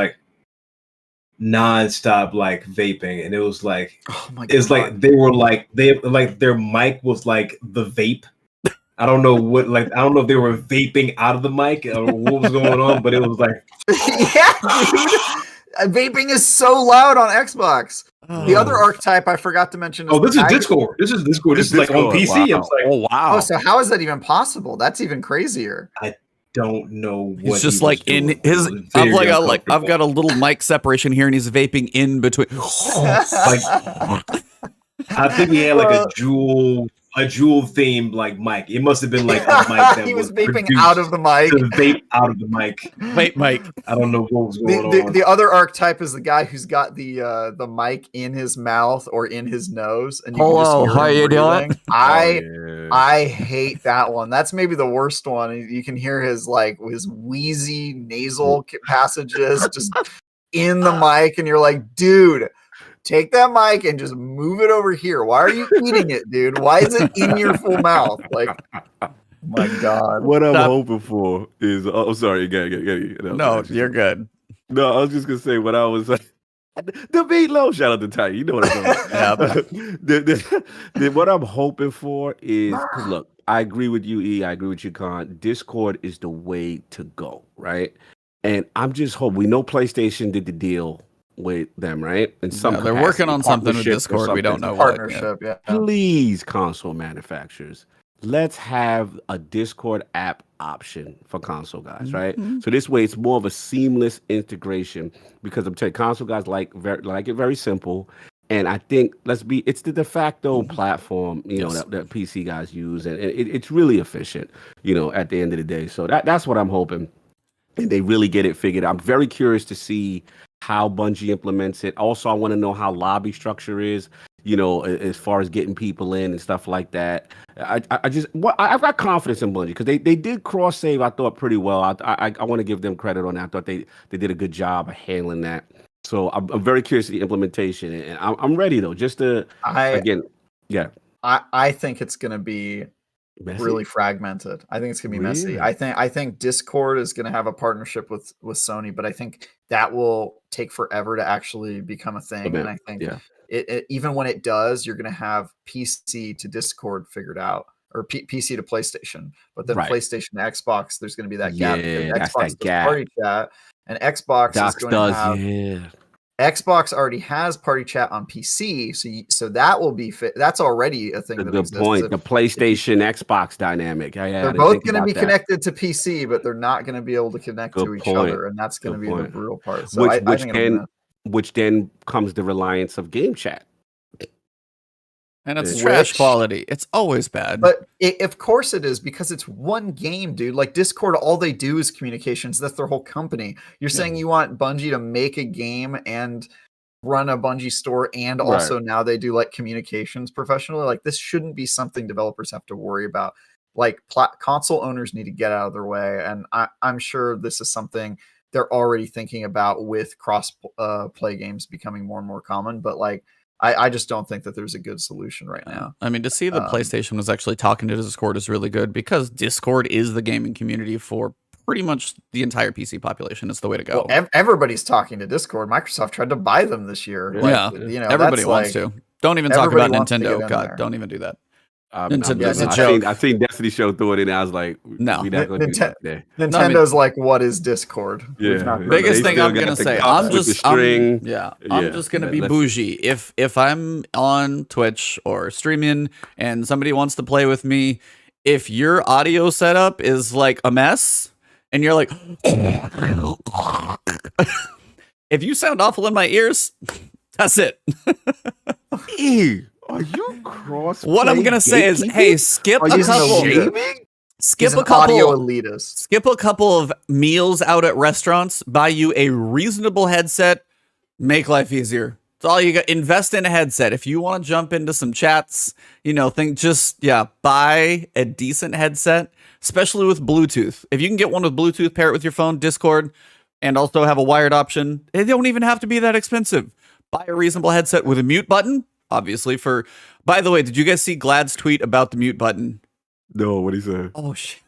nonstop vaping, and it was oh my God. It's they were their mic was the vape. I don't know what I don't know if they were vaping out of the mic or what was going on, but it was yeah, dude. Vaping is so loud on Xbox. The other archetype I forgot to mention. This is Discord. This is Discord. This is on PC. Wow. Oh wow! Oh, so how is that even possible? That's even crazier. I don't know what he's just in his. I've got a little mic separation here, and he's vaping in between. I think he had a jewel themed mic. It must have been a mic that he was vaping out of the mic. To vape out of the mic. Vape mic. I don't know what was going on. The other archetype is the guy who's got the mic in his mouth or in his nose, and you can just hear how you doing? I hate that one. That's maybe the worst one. You can hear his his wheezy nasal passages just in the mic, and you're like, dude, take that mic and just move it over here. Why are you eating it, dude? Why is it in your full mouth? My God. What I'm hoping for is, sorry, No, you're good. No, I was just gonna say what I was the meatloaf. Shout out to Ty. You know what I'm talking. What I'm hoping for is, because look, I agree with you, E. I agree with you, Khan. Discord is the way to go, right? And I'm just hoping. We know PlayStation did the deal with them, right? In they're working on something with Discord. We don't know what. Partnership, yeah. Please, console manufacturers, let's have a Discord app option for console guys, right? So this way, it's more of a seamless integration because I'm telling you, console guys like it very simple. And I think it's the de facto platform, that PC guys use, and it's really efficient, at the end of the day. So that's what I'm hoping, and they really get it figured out. I'm very curious to see how Bungie implements it. Also, I want to know how lobby structure is, as far as getting people in and stuff like that. I've got confidence in Bungie because they did cross save. I thought pretty well. I want to give them credit on that. I thought they did a good job of handling that. So I'm very curious of the implementation, and I'm ready though. Just to I think it's going to be messy. really fragmented. I think it's going to be messy. Really? I think Discord is going to have a partnership with Sony, but I think that will take forever to actually become a thing. And I think it even when it does, you're going to have PC to Discord figured out, or PC to PlayStation. But then PlayStation to Xbox, there's going to be that gap. Xbox does party chat, and Xbox is going to have. Xbox already has party chat on PC, so that will be fit. That's already a thing. Good point. The PlayStation Xbox dynamic. They're both going to be connected to PC, but they're not going to be able to connect to each other, and that's going to be the brutal part. So which then comes the reliance of game chat. And it's trash quality. It's always bad. But of course it is, because it's one game, dude. Like Discord, all they do is communications. That's their whole company. You're saying you want Bungie to make a game and run a Bungie store, and also now they do like communications professionally. Like this shouldn't be something developers have to worry about. Like console owners need to get out of their way. And I'm sure this is something they're already thinking about with cross play games becoming more and more common. But like, I just don't think that there's a good solution right now. I mean, to see that PlayStation was actually talking to Discord is really good, because Discord is the gaming community for pretty much the entire PC population. It's the way to go. Well, everybody's talking to Discord. Microsoft tried to buy them this year. Everybody wants to. Don't even talk about Nintendo. God, don't even do that. Nintendo's a joke. I seen Destiny show through it, and I was like, no. We're not gonna do that today. Nintendo's like, what is Discord? Biggest thing I'm gonna say, I'm just going to be bougie. If I'm on Twitch or streaming and somebody wants to play with me, if your audio setup is like a mess and you're like, if you sound awful in my ears, that's it. Are you cross? What I'm gonna say is, hey, skip a couple audio elitist. Skip a couple of meals out at restaurants, buy you a reasonable headset, make life easier. That's all you got. Invest in a headset. If you want to jump into some chats, buy a decent headset, especially with Bluetooth. If you can get one with Bluetooth, pair it with your phone, Discord, and also have a wired option, they don't even have to be that expensive. Buy a reasonable headset with a mute button. Obviously, by the way, did you guys see Glad's tweet about the mute button? No, what he said? Oh shit!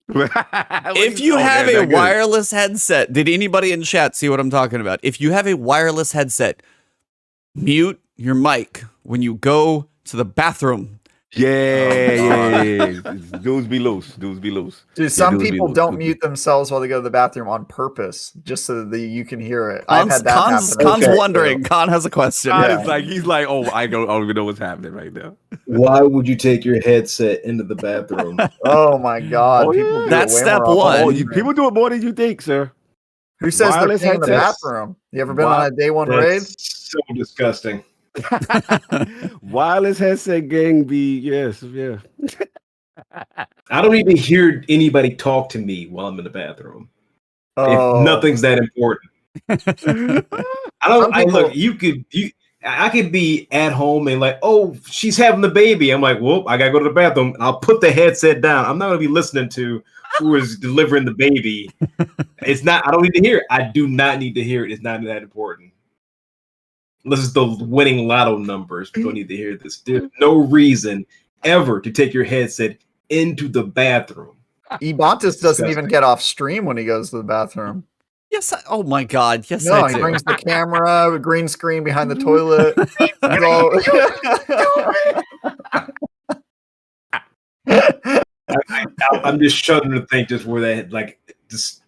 If you have a wireless headset, did anybody in chat see what I'm talking about? If you have a wireless headset, mute your mic when you go to the bathroom. Yeah. Dudes be loose. Dude, some people don't mute themselves while they go to the bathroom on purpose, just so that you can hear it. I've had that happen. Khan's wondering. Khan has a question. He's like, oh, I don't even know what's happening right now. Why would you take your headset into the bathroom? Oh my God. That's step one. People do it more than you think, sir. Who says they're in the bathroom? You ever been on a day one raid? So disgusting. Wireless headset gang yes. I don't even hear anybody talk to me while I'm in the bathroom. If nothing's that important. I could be at home and like, oh, she's having the baby. I'm like, well, I gotta go to the bathroom, and I'll put the headset down. I'm not gonna be listening to who is delivering the baby. I don't need to hear it. I do not need to hear it. It's not that important. Unless it's the winning lotto numbers, we don't need to hear this. There's no reason ever to take your headset into the bathroom. Ebontis doesn't even get off stream when he goes to the bathroom. Yes. Oh my God. Yes. No, he brings the camera, a green screen behind the toilet. I'm just shuddering to think just where that, like,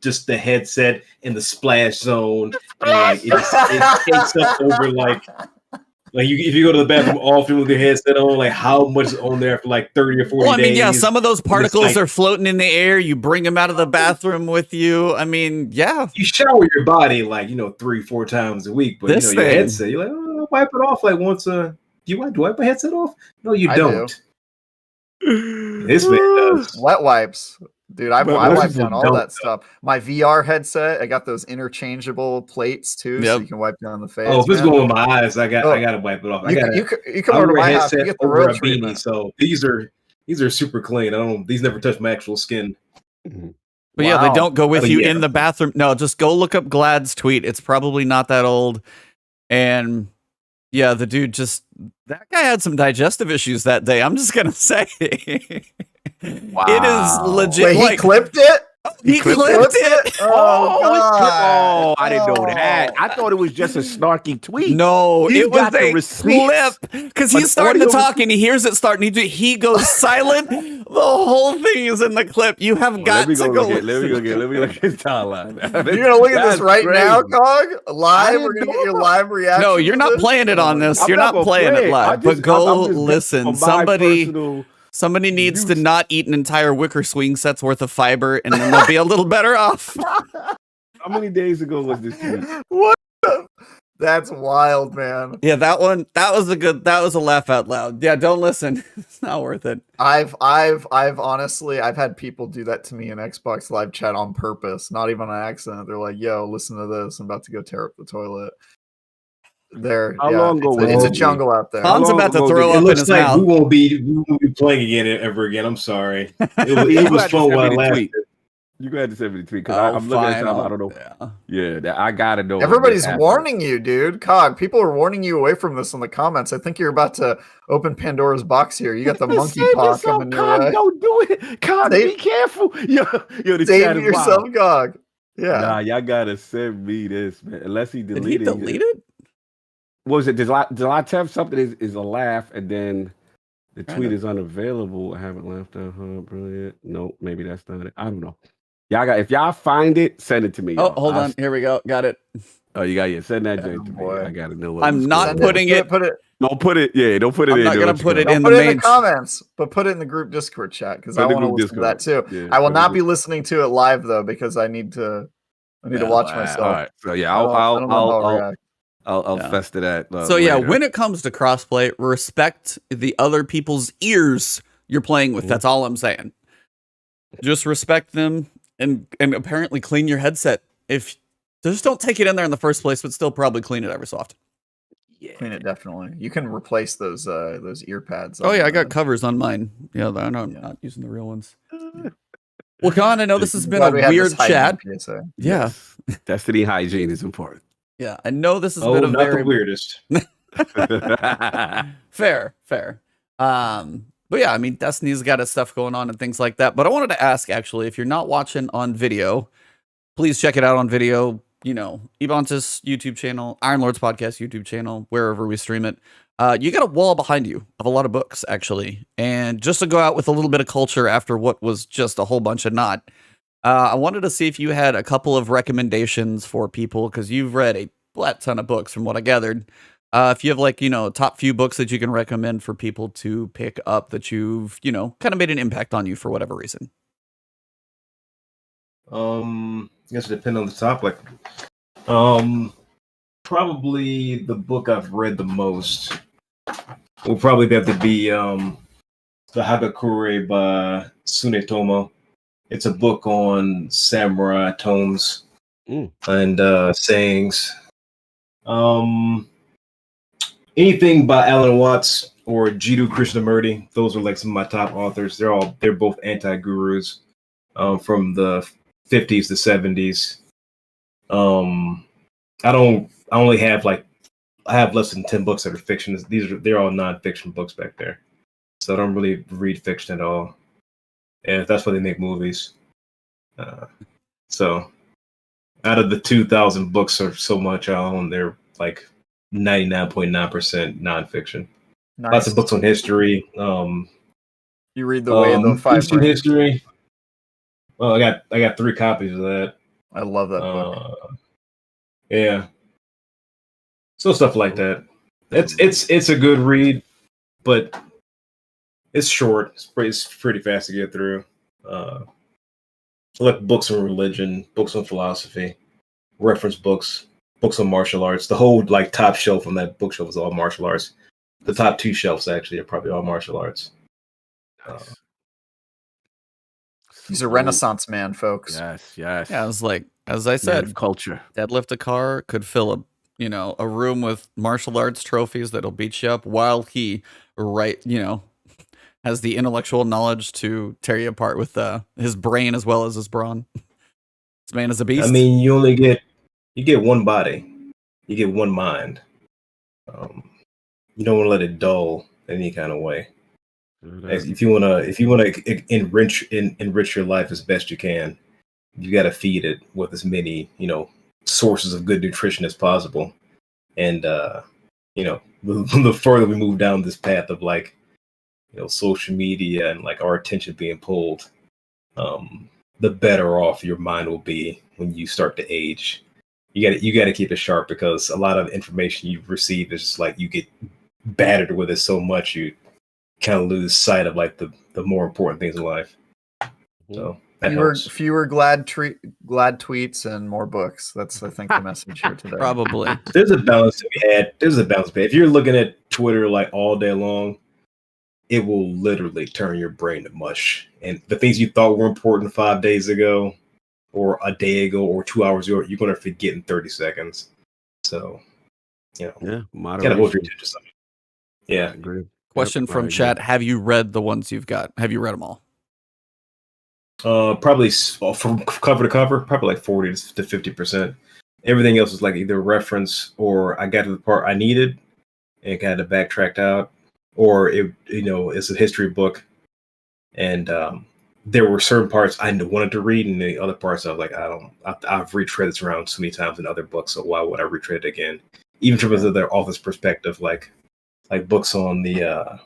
just the headset and the splash zone, and like it takes up over like if you go to the bathroom often with your headset on, like how much is on there for like 30 or 40 Well, I mean, days. yeah, some of those particles like, are floating in the air. You bring them out of the bathroom with you. I mean, yeah. You shower your body like 3-4 times a week, but This your thing. headset, you're like, oh, wipe it off like once. Do you wipe my headset off? No, you I don't. This man does. Wet wipes. Dude, I But wiped most down people all don't, that stuff. My VR headset, I got those interchangeable plates too, so Yep. you can wipe down the face. Oh, if it's man. going with my eyes, I gotta wipe it off. You come I over to wear a my house, you headset get the over royal a beanie, treatment. so these are super clean. These never touch my actual skin. But yeah, they Wow. don't go with Oh, you yeah. in the bathroom. No, just go look up Glad's tweet. It's probably not that old. And yeah, the dude that guy had some digestive issues that day. I'm just going to say. Wow. It is legit. Wait, he clipped it? He clipped it. Oh, God. I didn't know that. I thought it was just a snarky tweet. No, He's it was got the a receipts. clip because An he's starting to audio talk and he hears it starting. He goes silent. The whole thing is in the clip. You have got to go. Let me look at his timeline. You're gonna look at this right now, Cog? Live? didn't We're gonna know get your about live reaction. No, you're to not this? playing it on this. I'm You're not not gonna playing play it it. live. But go I'm just listen. for my Somebody personal needs to use. not eat an entire wicker swing set's worth of fiber, and then they'll be a little better off. How many days ago was this tweet? What? That's wild, man. Yeah, that was a laugh out loud. Yeah, don't listen. It's not worth it. I've honestly had people do that to me in Xbox Live chat on purpose, not even on accident. They're like, "Yo, listen to this. I'm about to go tear up the toilet." How long ago was it's a it? jungle out there. Han's long about to ago throw did up It in looks his like mouth. we won't be playing ever again. I'm sorry. It was fun while it lasted. You go ahead and send me the tweet because Oh, I'm looking at fine, time. I I'll- don't know. yeah. Yeah, I gotta know. Everybody's this happened. warning you, dude. Cog, people are warning you away from this in the comments. I think you're about to open Pandora's box here. You got the monkey Save paw yourself, coming your Cog, way. don't do it. Cog, be careful. Yo, the Save chat is yourself, wild. Cog. Yeah. Nah, y'all gotta send me this, man. Unless he Did deleted he delete it? What was it? July 10th, something is a laugh, and then the Kinda. tweet is unavailable. I haven't laughed out. Brilliant. Nope, maybe that's not it. I don't know. If y'all find it, send it to me. Oh, y'all. hold on. Here we go. Got it. Oh, send that joint to me. boy. I gotta know what I'm was not going putting on. it. Put it. Don't put it. Yeah, don't put it I'm in. not gonna What's put it going in Put the it in main. the comments, but put it in the group Discord chat because I Put it in want the to group listen to that too. Discord. Yeah, I will put it not in be listening to it live though because I need to watch myself. All right. So yeah, I don't know how I'll react. I'll Yeah. fest to that. So yeah, later. when it comes to crossplay, respect the other people's ears you're playing with. Mhm. That's all I'm saying. Just respect them and apparently clean your headset. If just don't take it in there in the first place, but still probably clean it every so often. Clean it definitely. You can replace those ear pads. Oh on yeah, I the- got covers on mine. Yeah, I'm Yeah. not using the real ones. Well, Con, I know this has been Glad a we had weird this hygiene chat. PSA. Yeah, Yes. Destiny hygiene is important. yeah, I know this has Oh, been a not very the weirdest. fair. But yeah, I mean, Destiny's got its stuff going on and things like that. But I wanted to ask, actually, if you're not watching on video, please check it out on video. You know, Ebontis YouTube channel, Iron Lords podcast YouTube channel, wherever we stream it. You got a wall behind you of a lot of books, actually. And just to go out with a little bit of culture after what was just a whole bunch of not, I wanted to see if you had a couple of recommendations for people, because you've read a flat ton of books from what I gathered. If you have like, top few books that you can recommend for people to pick up that you've, kind of made an impact on you for whatever reason. I guess it depends on the topic. Probably the book I've read the most will probably have to be the Hagakure by Tsunetomo. It's a book on samurai tomes and sayings. Anything by Alan Watts or Jiddu Krishnamurti, those are like some of my top authors. They're both anti-gurus from the 50s to 70s. I have less than 10 books that are fiction. They're all non-fiction books back there. So I don't really read fiction at all. And that's why they make movies. So out of the 2,000 books or so much I own, they're like 99.9% nonfiction. Nice. Lots of books on history. You read the Way of the Five Eastern Rings. history. Well, I got 3 copies of that. I love that book. Yeah. So stuff like that. It's a good read, but it's short. It's pretty fast to get through. Like books on religion, books on philosophy, reference books, books on martial arts. The whole like top shelf on that bookshelf is all martial arts. The top 2 shelves actually are probably all martial arts. He's a Renaissance man, folks. Yes. Yeah, I was like, as I said, culture. Deadlift a car could fill a room with martial arts trophies that'll beat you up while he has the intellectual knowledge to tear you apart with his brain as well as his brawn. This man is a beast. I mean, you get one body, you get one mind. You don't want to let it dull in any kind of way. If you wanna enrich your life as best you can, you got to feed it with as many sources of good nutrition as possible. And the further we move down this path of like social media and like our attention being pulled, the better off your mind will be when you start to age. You got to keep it sharp, because a lot of information you receive is just like you get battered with it so much you kind of lose sight of like the more important things in life. So fewer glad tweets and more books. That's I think the message here today. Probably. There's a balance to be had. If you're looking at Twitter like all day long, it will literally turn your brain to mush. And the things you thought were important 5 days ago, or a day ago, or 2 hours ago, you're going to forget in 30 seconds. So, moderation. Gotta hold your attention to something. Yeah. Agreed. Question from chat: have you read the ones you've got? Have you read them all? Probably from cover to cover, probably like 40 to 50%. Everything else is like either reference, or I got to the part I needed and kind of backtracked out, or it's a history book, and there were certain parts I wanted to read, and the other parts I was like, I've retread this around so many times in other books, so why would I retread it again? Even from the author's perspective, like books on the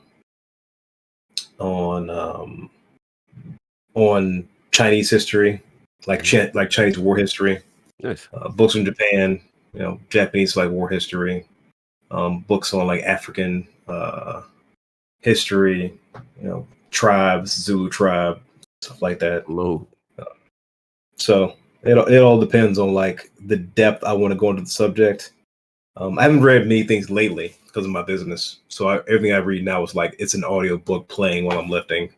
on Chinese history, like Chinese war history. Nice. Books on Japan, Japanese like war history. Books on like African history, tribes, Zulu tribe, stuff like that. Low. So it all depends on like the depth I want to go into the subject. I haven't read many things lately because of my business, so everything I read now is like it's an audio book playing while I'm lifting,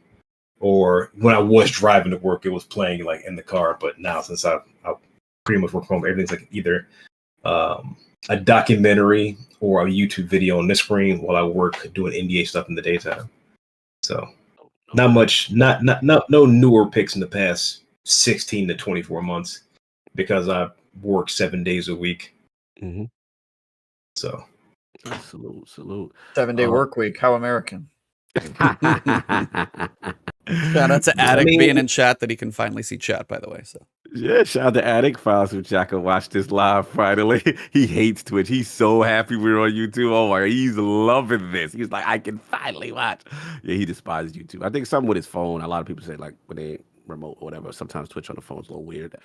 or when I was driving to work, it was playing like in the car. But now, since I pretty much work from home, everything's like either a documentary or a YouTube video on this screen while I work doing NDA stuff in the daytime. So not much, no newer picks in the past 16 to 24 months, because I work 7 days a week. Mm-hmm. So salute. 7-day work week. How American. Shout out to Attic being in chat, that he can finally see chat, by the way. So yeah, shout out to Attic. Files with Jack and watch this live finally. He hates Twitch. He's so happy we're on YouTube. Oh my, he's loving this. He's like, I can finally watch. Yeah, he despises YouTube. I think something with his phone. A lot of people say like when they remote or whatever, sometimes Twitch on the phone's a little weird.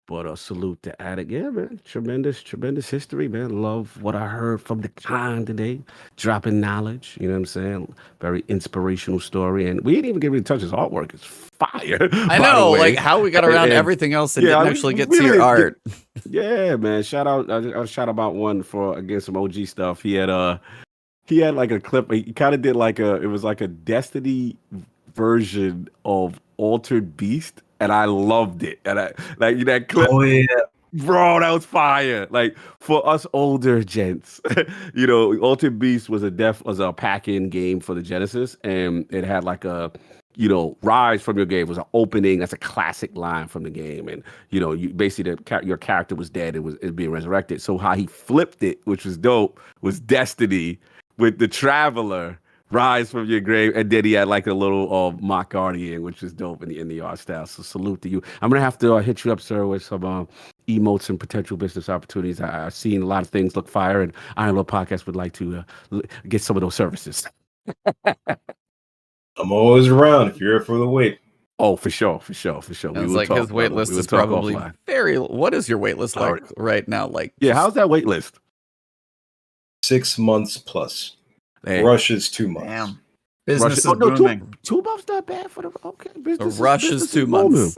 But salute to Attic. Yeah, man. Tremendous history, man. Love what I heard from the Khan today. Dropping knowledge. You know what I'm saying? Very inspirational story. And we didn't even get really touch his artwork. It's fire. I know, like how we got around everything else and didn't actually get to your art. Yeah, man. Shout out. I'll shout out one for against some OG stuff. He had like a clip. He kind of did like it was like a Destiny version of Altered Beast. And I loved it. And I like that clip. Oh yeah, bro, that was fire. Like for us older gents, Altered Beast was a pack-in game for the Genesis, and it had like a, rise from your game was an opening. That's a classic line from the game, and you basically your character was dead and was being resurrected. So how he flipped it, which was dope, was Destiny with the Traveler. Rise from your grave, and then he had like a little mock guardian, which is dope in the art style. So salute to you. I'm gonna have to hit you up, sir, with some emotes and potential business opportunities. I've seen a lot of things look fire, and Iron Lord Podcast would like to get some of those services. I'm always around if you're here for the wait. Oh, for sure. We It's will like his talk, wait brother. list We will is talk probably offline. very. What is your wait list All like right now? Like, Yeah, just- how's that wait list? 6 months plus. Hey, Rush is 2 months. Damn. Business Rush- is oh, no, booming. 2 months not bad for the okay. the Business rush is business 2 booming. months.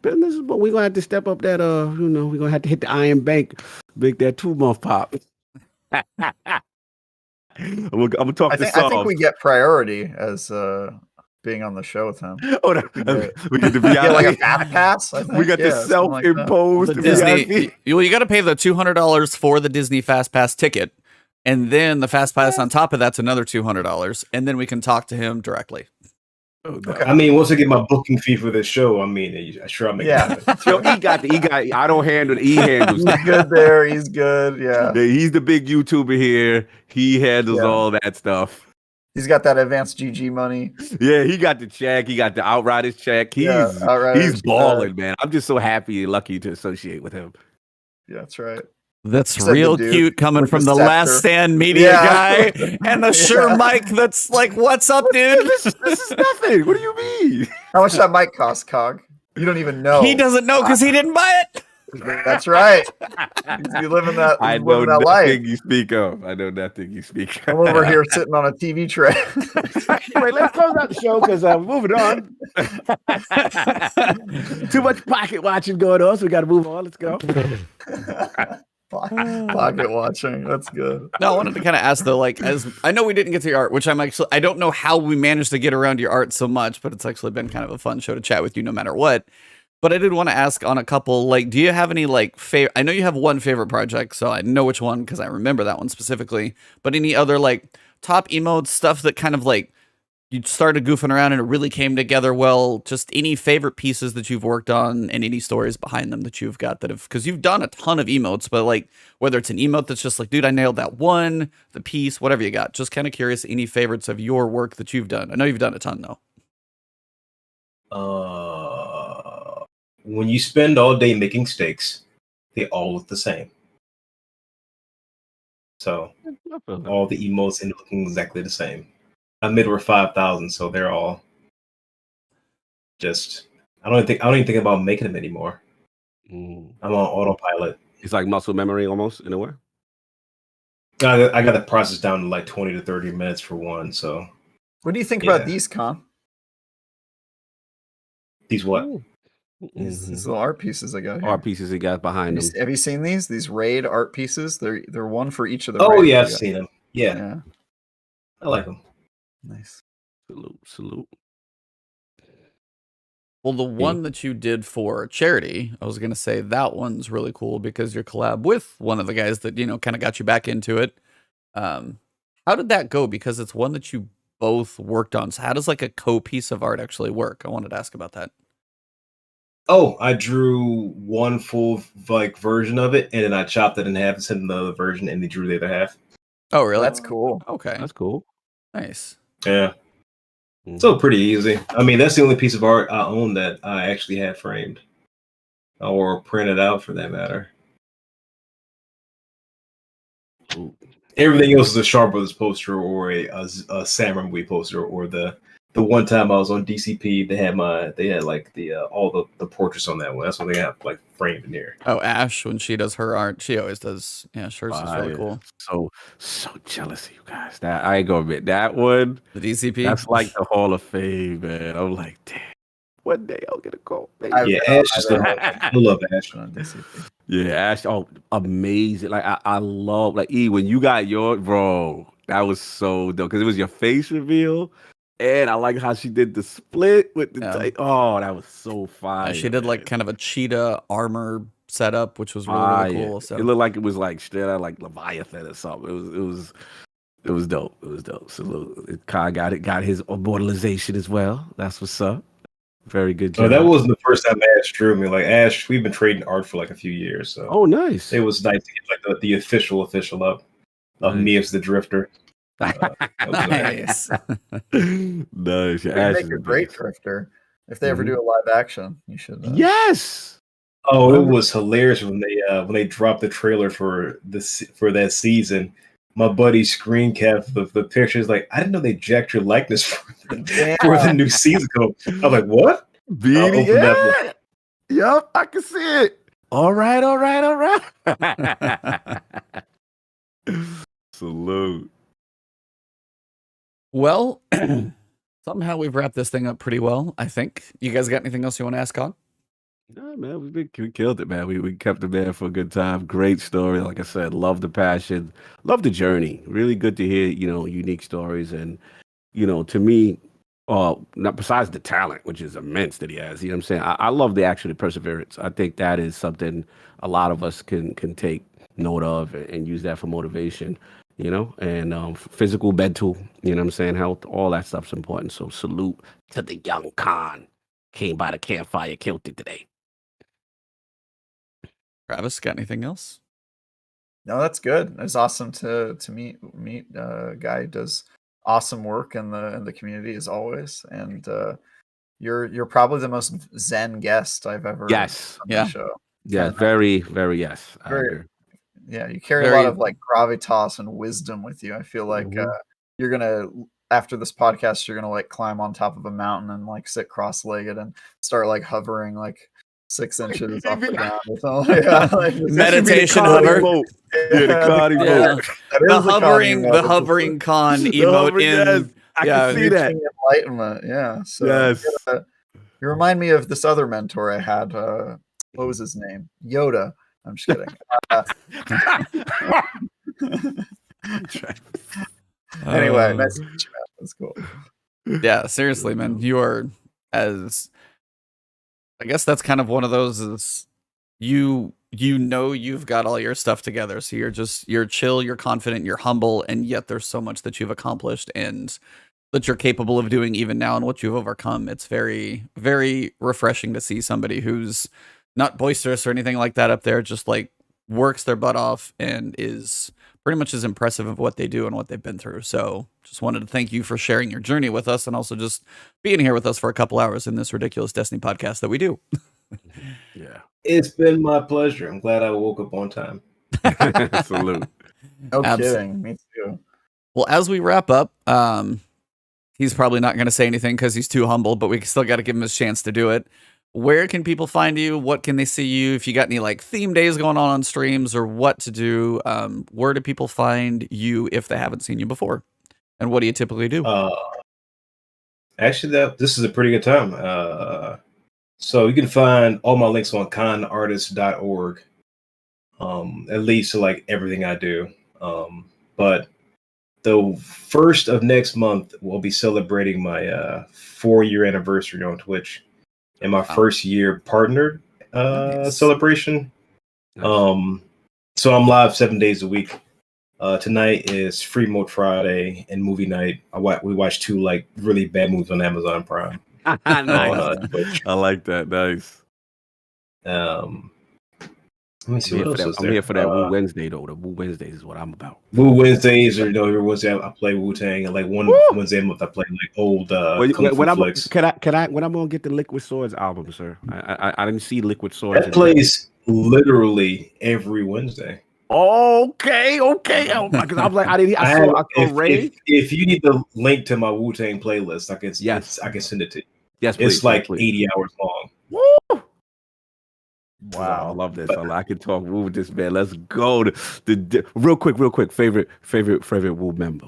Business is, but we're gonna have to step up that. We're gonna have to hit the Iron Bank, make that 2 month pop. I'm gonna talk I to think Saul. we get priority as being on the show with him. Oh, we get the VIP. Get like a fast pass. I think. We got the something like that. self-imposed The Disney. VIP. You got to pay the $200 for the Disney Fast Pass ticket, and then the Fast Pass on top of that's another $200, and then we can talk to him directly. Oh, no. Okay. I mean, once I get my booking fee for this show, I mean, sure I'll make Yeah. it happen. Yo, he got. I don't handle. He handles. He's good there. He's good. Yeah. Yeah, he's the big YouTuber here. He handles Yeah. all that stuff. He's got that advanced GG money. Yeah, he got the check. He got the Outriders check. He's Outriders, balling, man. I'm just so happy and lucky to associate with him. Yeah, that's right. That's Said the real dude cute coming with from the the Last scepter. Stand media Yeah. guy and the sure Yeah. mic that's like, what's up, dude? This is nothing. What do you mean? How much that mic cost, Cog? You don't even know. He doesn't know because he didn't buy it. That's right. You living that. I He's know living that nothing life. you speak of. I know nothing you speak of. I'm over here sitting on a TV tray. Anyway, let's close out the show because we're moving on. Too much pocket watching going on, so we got to move on. Let's go. Pocket watching. That's good. No, I wanted to kind of ask though, like, as I know we didn't get to your art, which I don't know how we managed to get around your art so much, but it's actually been kind of a fun show to chat with you no matter what. But I did want to ask on a couple, like, do you have any like favorite? I know you have one favorite project, so I know which one because I remember that one specifically. But any other like top emotes, stuff that kind of like you started goofing around and it really came together well? Just any favorite pieces that you've worked on and any stories behind them that you've got that have, because you've done a ton of emotes, but like whether it's an emote that's just like, dude, I nailed that one, the piece, whatever you got. Just kind of curious, any favorites of your work that you've done? I know you've done a ton though. When you spend all day making steaks, they all look the same. So all the emotes end up looking exactly the same. I made over 5,000, so they're all just. I don't even think about making them anymore. I'm on autopilot. It's like muscle memory almost in a way. I got the process down to like 20 to 30 minutes for one. So What do you think Yeah. about these, Con? these what? These little art pieces I got here. Art pieces he got behind him. Have you seen these? These raid art pieces? They're one for each of the. Oh raids yeah, we I've got. seen them. Yeah, Yeah. I like them. Nice. Salute. Well, the one that you did for charity, I was going to say that one's really cool because your collab with one of the guys that, you know, kind of got you back into it. How did that go? Because it's one that you both worked on. So how does like a piece of art actually work? I wanted to ask about that. Oh, I drew one full like version of it, and then I chopped it in half and sent him the other version, and they drew the other half. Oh, really? That's cool. Okay. That's cool. Nice. Yeah. So pretty easy. I mean, that's the only piece of art I own that I actually had framed or printed out, for that matter. Everything else is a Shaw Brothers poster or a Samurai movie poster, or the one time I was on DCP, they had like all the portraits on that one. That's what they have like framed in here. Oh, Ash, when she does her art, she always does. Yeah, hers is really cool. So jealous of you guys. That I ain't gonna admit that one. The DCP. That's like the Hall of Fame, man. I'm like, damn. One day I'll get a call. Baby. Yeah, Ash is I love Ash. On DCP. Yeah, Ash. Oh, amazing. Like I love like when you got your bro. That was so dope because it was your face reveal. And I like how she did the split with the oh, that was so fire. She did like kind of a cheetah armor setup, which was really, really cool. So it looked like it was like straight out like Leviathan or something. It was dope. It was dope. So Kai got his immortalization as well. That's what's up. Very good job. Oh, that wasn't the first time Ash drew me. Like Ash, we've been trading art for like a few years. So oh, nice. it was nice to get like the official up of me as the Drifter. nice. Nice. They Ash make is a great beast. drifter. If they ever do a live action, you should. Yes. Oh, it was hilarious when they dropped the trailer for that season. My buddy screen capped the pictures. Like, I didn't know they jacked your likeness for the new season. I was like, what? Beanie, open that yeah. Yup, I can see it. All right. Salute. Well, somehow we've wrapped this thing up pretty well, I think. You guys got anything else you want to ask on? No, man, we killed it, man. We kept it there for a good time. Great story. Like I said, love the passion, love the journey. Really good to hear, unique stories. And, to me, not besides the talent, which is immense that he has, you know what I'm saying? I love the perseverance. I think that is something a lot of us can take note of and use that for motivation, and physical, mental, you know what I'm saying? Health, all that stuff's important. So salute to the YungKhan. Came by the campfire, killed it today. Travis, got anything else? No, that's good. It's awesome to meet a guy who does awesome work in the community as always. And you're probably the most zen guest I've ever Yes. on the show. Yeah, very, very yes. Yeah, you carry a lot of like gravitas and wisdom with you. I feel like you're gonna after this podcast, you're gonna like climb on top of a mountain and like sit cross-legged and start like hovering like 6 inches off the ground or something. Yeah, like, meditation hover. Yeah, the Connie boat. The hovering con emote in. I can see that. Enlightenment. Yeah. So yes. You remind me of this other mentor I had. What was his name? Yoda. I'm just kidding. Anyway, nice to meet you, man. That's cool. Yeah, seriously, man. You are I guess that's kind of one of those is you've got all your stuff together. So you're chill, you're confident, you're humble, and yet there's so much that you've accomplished and that you're capable of doing even now and what you've overcome. It's very, very refreshing to see somebody who's not boisterous or anything like that up there, just like works their butt off and is pretty much as impressive of what they do and what they've been through. So just wanted to thank you for sharing your journey with us and also just being here with us for a couple hours in this ridiculous Destiny podcast that we do. Yeah. It's been my pleasure. I'm glad I woke up on time. Salute. No kidding. Me too. Well, as we wrap up, he's probably not going to say anything because he's too humble, but we still got to give him his chance to do it. Where can people find you? What can they see you? If you got any like theme days going on streams or what to do, where do people find you if they haven't seen you before? And what do you typically do? Actually, this is a pretty good time. So you can find all my links on conartist.org. At least to like everything I do. But the first of next month, we'll be celebrating my 4-year anniversary on Twitch. And my first year partnered celebration. Nice. So I'm live 7 days a week. Tonight is Free Mode Friday and movie night. We watched 2 like really bad movies on Amazon Prime. Nice. I like that. Nice. Let me see what else is there. I'm here for that Woo Wednesday though. The Woo Wednesdays is what I'm about. Woo Wednesdays, or every Wednesday I play Wu-Tang, and like one Wednesday a month I play like old Kung Fu flicks. When I'm gonna get the Liquid Swords album, sir? I didn't see Liquid Swords. That plays literally every Wednesday. Okay. Oh, because I'm like, I saw Ray. If you need the link to my Wu-Tang playlist, I can send it to you. Yes, please. It's like 80 hours long. Woo! Wow, I love this. I can talk Woo with this man. Let's go. Real quick. Favorite Woo member.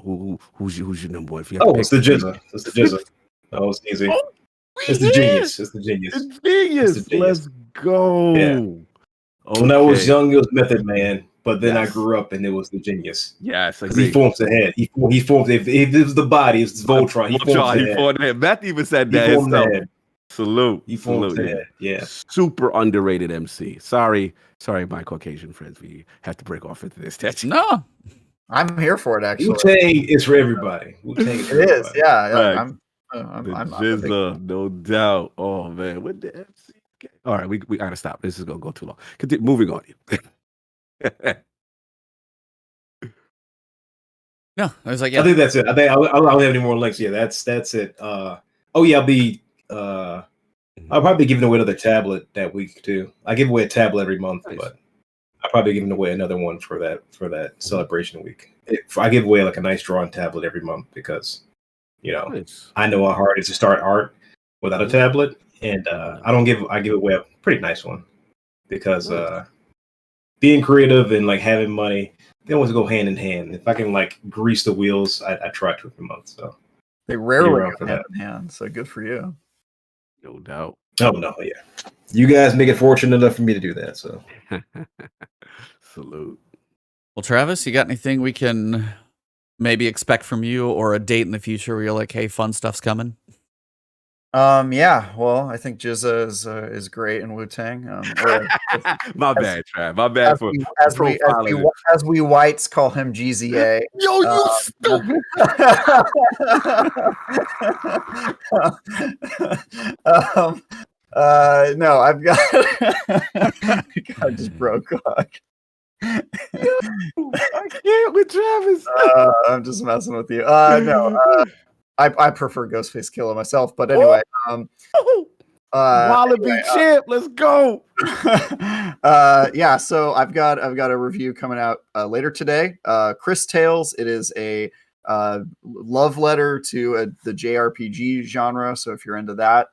Who's your number one? It's the Jizza. It's the Jizza. Oh, it's easy. It's the genius. It's the genius. Let's go. Yeah. Okay. When I was young, it was Method Man, but then I grew up and it was the genius. Yes, he forms the head. He forms. If it was the body, it's Voltron. He forms the head. Matt even said that himself. Salute. He forms the head. Yeah. Super underrated MC. Sorry, my Caucasian friends. We have to break off into this. No, I'm here for it. Actually, Wu-Tang is for everybody. It is. Yeah. Right. I'm Jizza, no doubt. Oh man, what the MC? Okay. All right, we gotta stop. This is gonna go too long. Moving on. No, I was like, I think that's it. I think I don't have any more links. Yeah, that's it. I'll probably be giving away another tablet that week too. I give away a tablet every month, but I'll probably giving away another one for that celebration week. I give away like a nice drawing tablet every month because I know how hard it is to start art without a tablet, and I give away a pretty nice one because being creative and like having money, they always go hand in hand. If I can like grease the wheels, I try to every month. So They rarely You're up go for hand that. in hand, so good for you. No doubt. Oh no, yeah. You guys make it fortunate enough for me to do that. So Salute. Well, Travis, you got anything we can maybe expect from you, or a date in the future where you're like, hey, fun stuff's coming? Yeah, well, I think Jizza is great in Wu-Tang. My bad, Trav. My bad for profiling. as we whites call him GZA. Yo, you stupid. No, I've got I just broke. I can't with Travis. I'm just messing with you. No, I prefer Ghostface Killer myself, but anyway. Wallaby champ, let's go. Yeah, so I've got a review coming out later today. Chris Tales. It is a love letter to the JRPG genre. So if you're into that,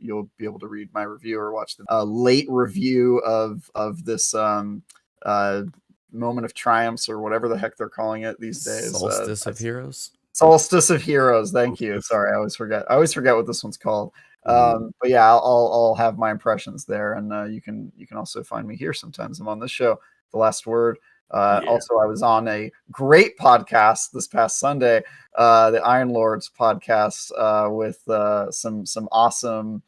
you'll be able to read my review or watch the late review of this moment of triumphs or whatever the heck they're calling it these days. Solstice of Heroes. Solstice of Heroes. Thank you. Sorry, I always forget what this one's called. But yeah, I'll have my impressions there, and you can also find me here sometimes. I'm on this show, The Last Word. Also, I was on a great podcast this past Sunday, the Iron Lords podcast, with some awesome.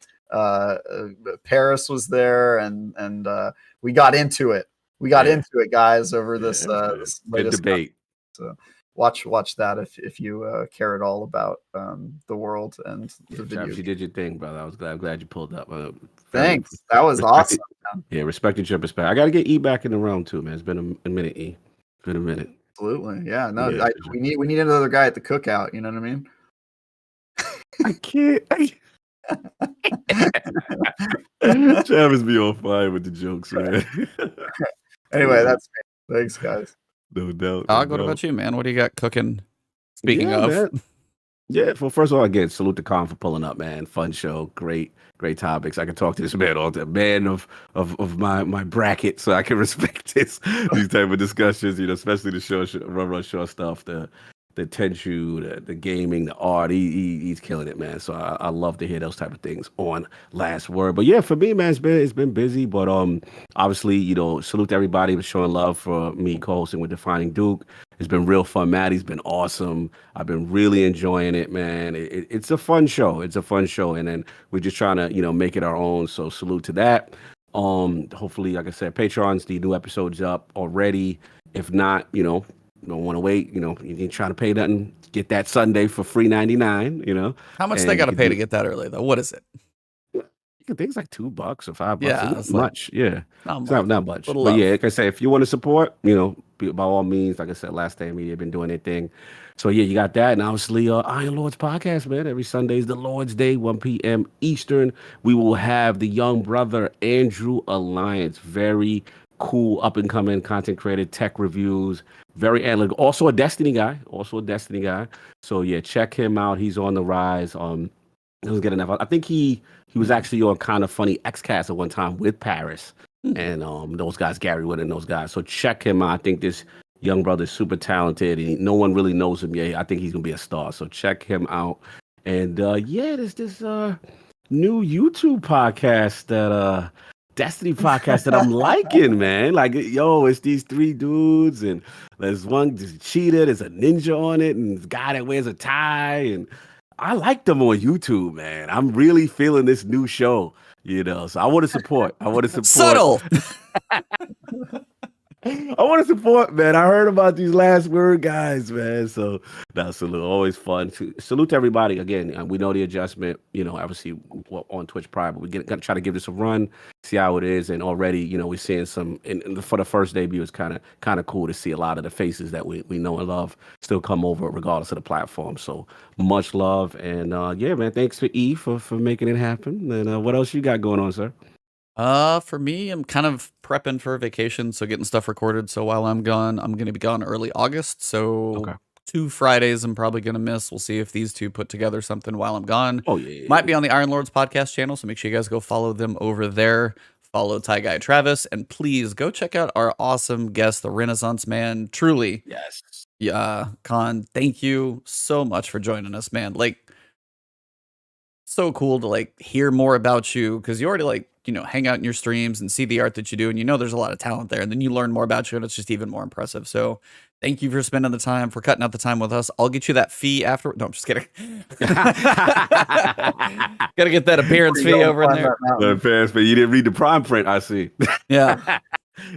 Paris was there, and we got into it. We got into it, guys, over this latest debate. So watch that if you care at all about the world and the video. You did your thing, brother. I'm glad you pulled up. Thanks. That was awesome. Yeah, respected your perspective. I got to get E back in the realm too, man. It's been a minute, E. It's been a minute. Absolutely. Yeah. No, Yeah, we need another guy at the cookout. You know what I mean? I can't. Travis be on fire with the jokes, man. Anyway, that's me. Thanks, guys. No doubt. Dog, what about you, man? What do you got cooking? Speaking of. Man. Yeah, well, first of all, again, salute to Khan for pulling up, man. Fun show, great topics. I can talk to this man all the man of my bracket, so I can respect these type of discussions. You know, especially the run short stuff, the Ticuu, the gaming, the art. He's killing it, man. So I love to hear those type of things on Last Word. But yeah, for me, man, it's been busy. But obviously, you know, salute to everybody for showing love for me co-hosting with Defining Duke. It's been real fun. Maddie's been awesome. I've been really enjoying it, man. It's a fun show. It's a fun show, and then we're just trying to, you know, make it our own. So salute to that. Hopefully, like I said, Patreon's the new episode's up already. If not, you know, don't want to wait. You know, you ain't trying to pay nothing. Get that Sunday for free $99. You know, how much they got to pay to get that early though? What is it? I think it's like $2 or $5. Yeah, it's not much. Yeah, not much. But yeah, like I say, if you want to support, you know, by all means, like I said, Last Day Media been doing their thing. So yeah, you got that, and obviously Iron Lords podcast, man. Every Sunday is the Lord's Day, 1 p.m. Eastern. We will have the young brother Andrew Alliance, very cool up and coming content creator, tech reviews, very analytical. Also a Destiny guy. So yeah, check him out. He's on the rise. Doesn't get enough. I think he was actually on Kind of Funny XCast at one time with Paris and those guys, Gary Wood and those guys. So check him out. I think this young brother is super talented, and no one really knows him yet. I think he's gonna be a star. So check him out. And yeah, there's this new YouTube podcast that Destiny podcast that I'm liking, man. Like, yo, it's these three dudes, and there's a cheetah, there's a ninja on it, and this guy that wears a tie, and I like them on YouTube, man. I'm really feeling this new show, you know. So I want to support. Subtle. I want to support, man. I heard about these Last Word guys, man. So that's always fun. Salute to everybody again. We know the adjustment, you know, obviously on Twitch prior, but we're gonna try to give this a run, see how it is. And already, you know, we're seeing some. For the first debut, it's kind of cool to see a lot of the faces that we know and love still come over, regardless of the platform. So much love, and yeah, man. Thanks for E for making it happen. And what else you got going on, sir? For me, I'm kind of prepping for a vacation, so getting stuff recorded. So while I'm gone, I'm going to be gone early August. So 2 Fridays I'm probably going to miss. We'll see if these two put together something while I'm gone. Oh, yeah. Might be on the Iron Lords podcast channel, so make sure you guys go follow them over there. Follow Ty Guy Travis, and please go check out our awesome guest, the Renaissance Man. Truly, Yes. yeah, Khan, thank you so much for joining us, man. Like, so cool to like hear more about you, because you already like, you know, hang out in your streams and see the art that you do, and you know there's a lot of talent there, and then you learn more about you, and it's just even more impressive. So thank you for spending the time, for cutting out the time with us. I'll get you that fee after. No, I'm just kidding. Gotta get that appearance fee over in there. The appearance fee. You didn't read the prime print, I see. Yeah.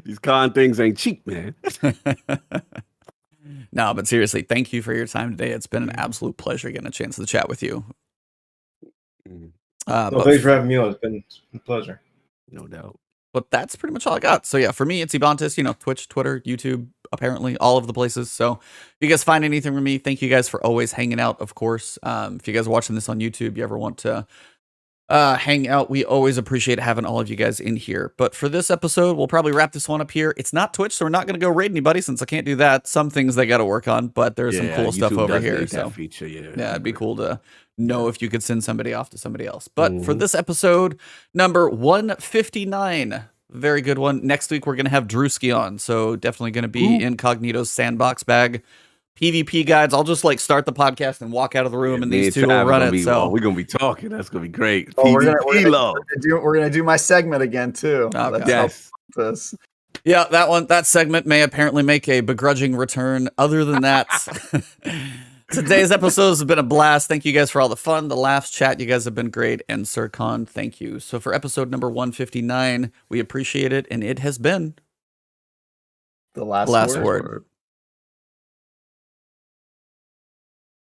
These con things ain't cheap, man. No, but seriously, thank you for your time today. It's been an absolute pleasure getting a chance to chat with you. Thanks for having me on. It's been a pleasure. No doubt. But that's pretty much all I got. So yeah, for me, it's Ebontis, you know, Twitch, Twitter, YouTube, apparently all of the places. So if you guys find anything from me, thank you guys for always hanging out, of course. If you guys are watching this on YouTube, you ever want to hang out, we always appreciate having all of you guys in here. But for this episode, we'll probably wrap this one up here. It's not Twitch, so we're not going to go raid anybody since I can't do that. Some things they got to work on, but there's some cool stuff over here. So feature, yeah, it'd be cool to know if you could send somebody off to somebody else. But for this episode, number 159, very good one. Next week, we're going to have Drewski on, so definitely going to be Incognito's sandbox bag. PvP guides. I'll just like start the podcast and walk out of the room, and these two will run it. So we're gonna be talking. That's gonna be great. Oh, we're gonna do my segment again too. Okay. Yes. Yeah, that segment may apparently make a begrudging return. Other than that, today's episode has been a blast. Thank you guys for all the fun, the laughs, chat. You guys have been great. And Sir Khan, thank you. So for episode number 159, we appreciate it. And it has been the last word.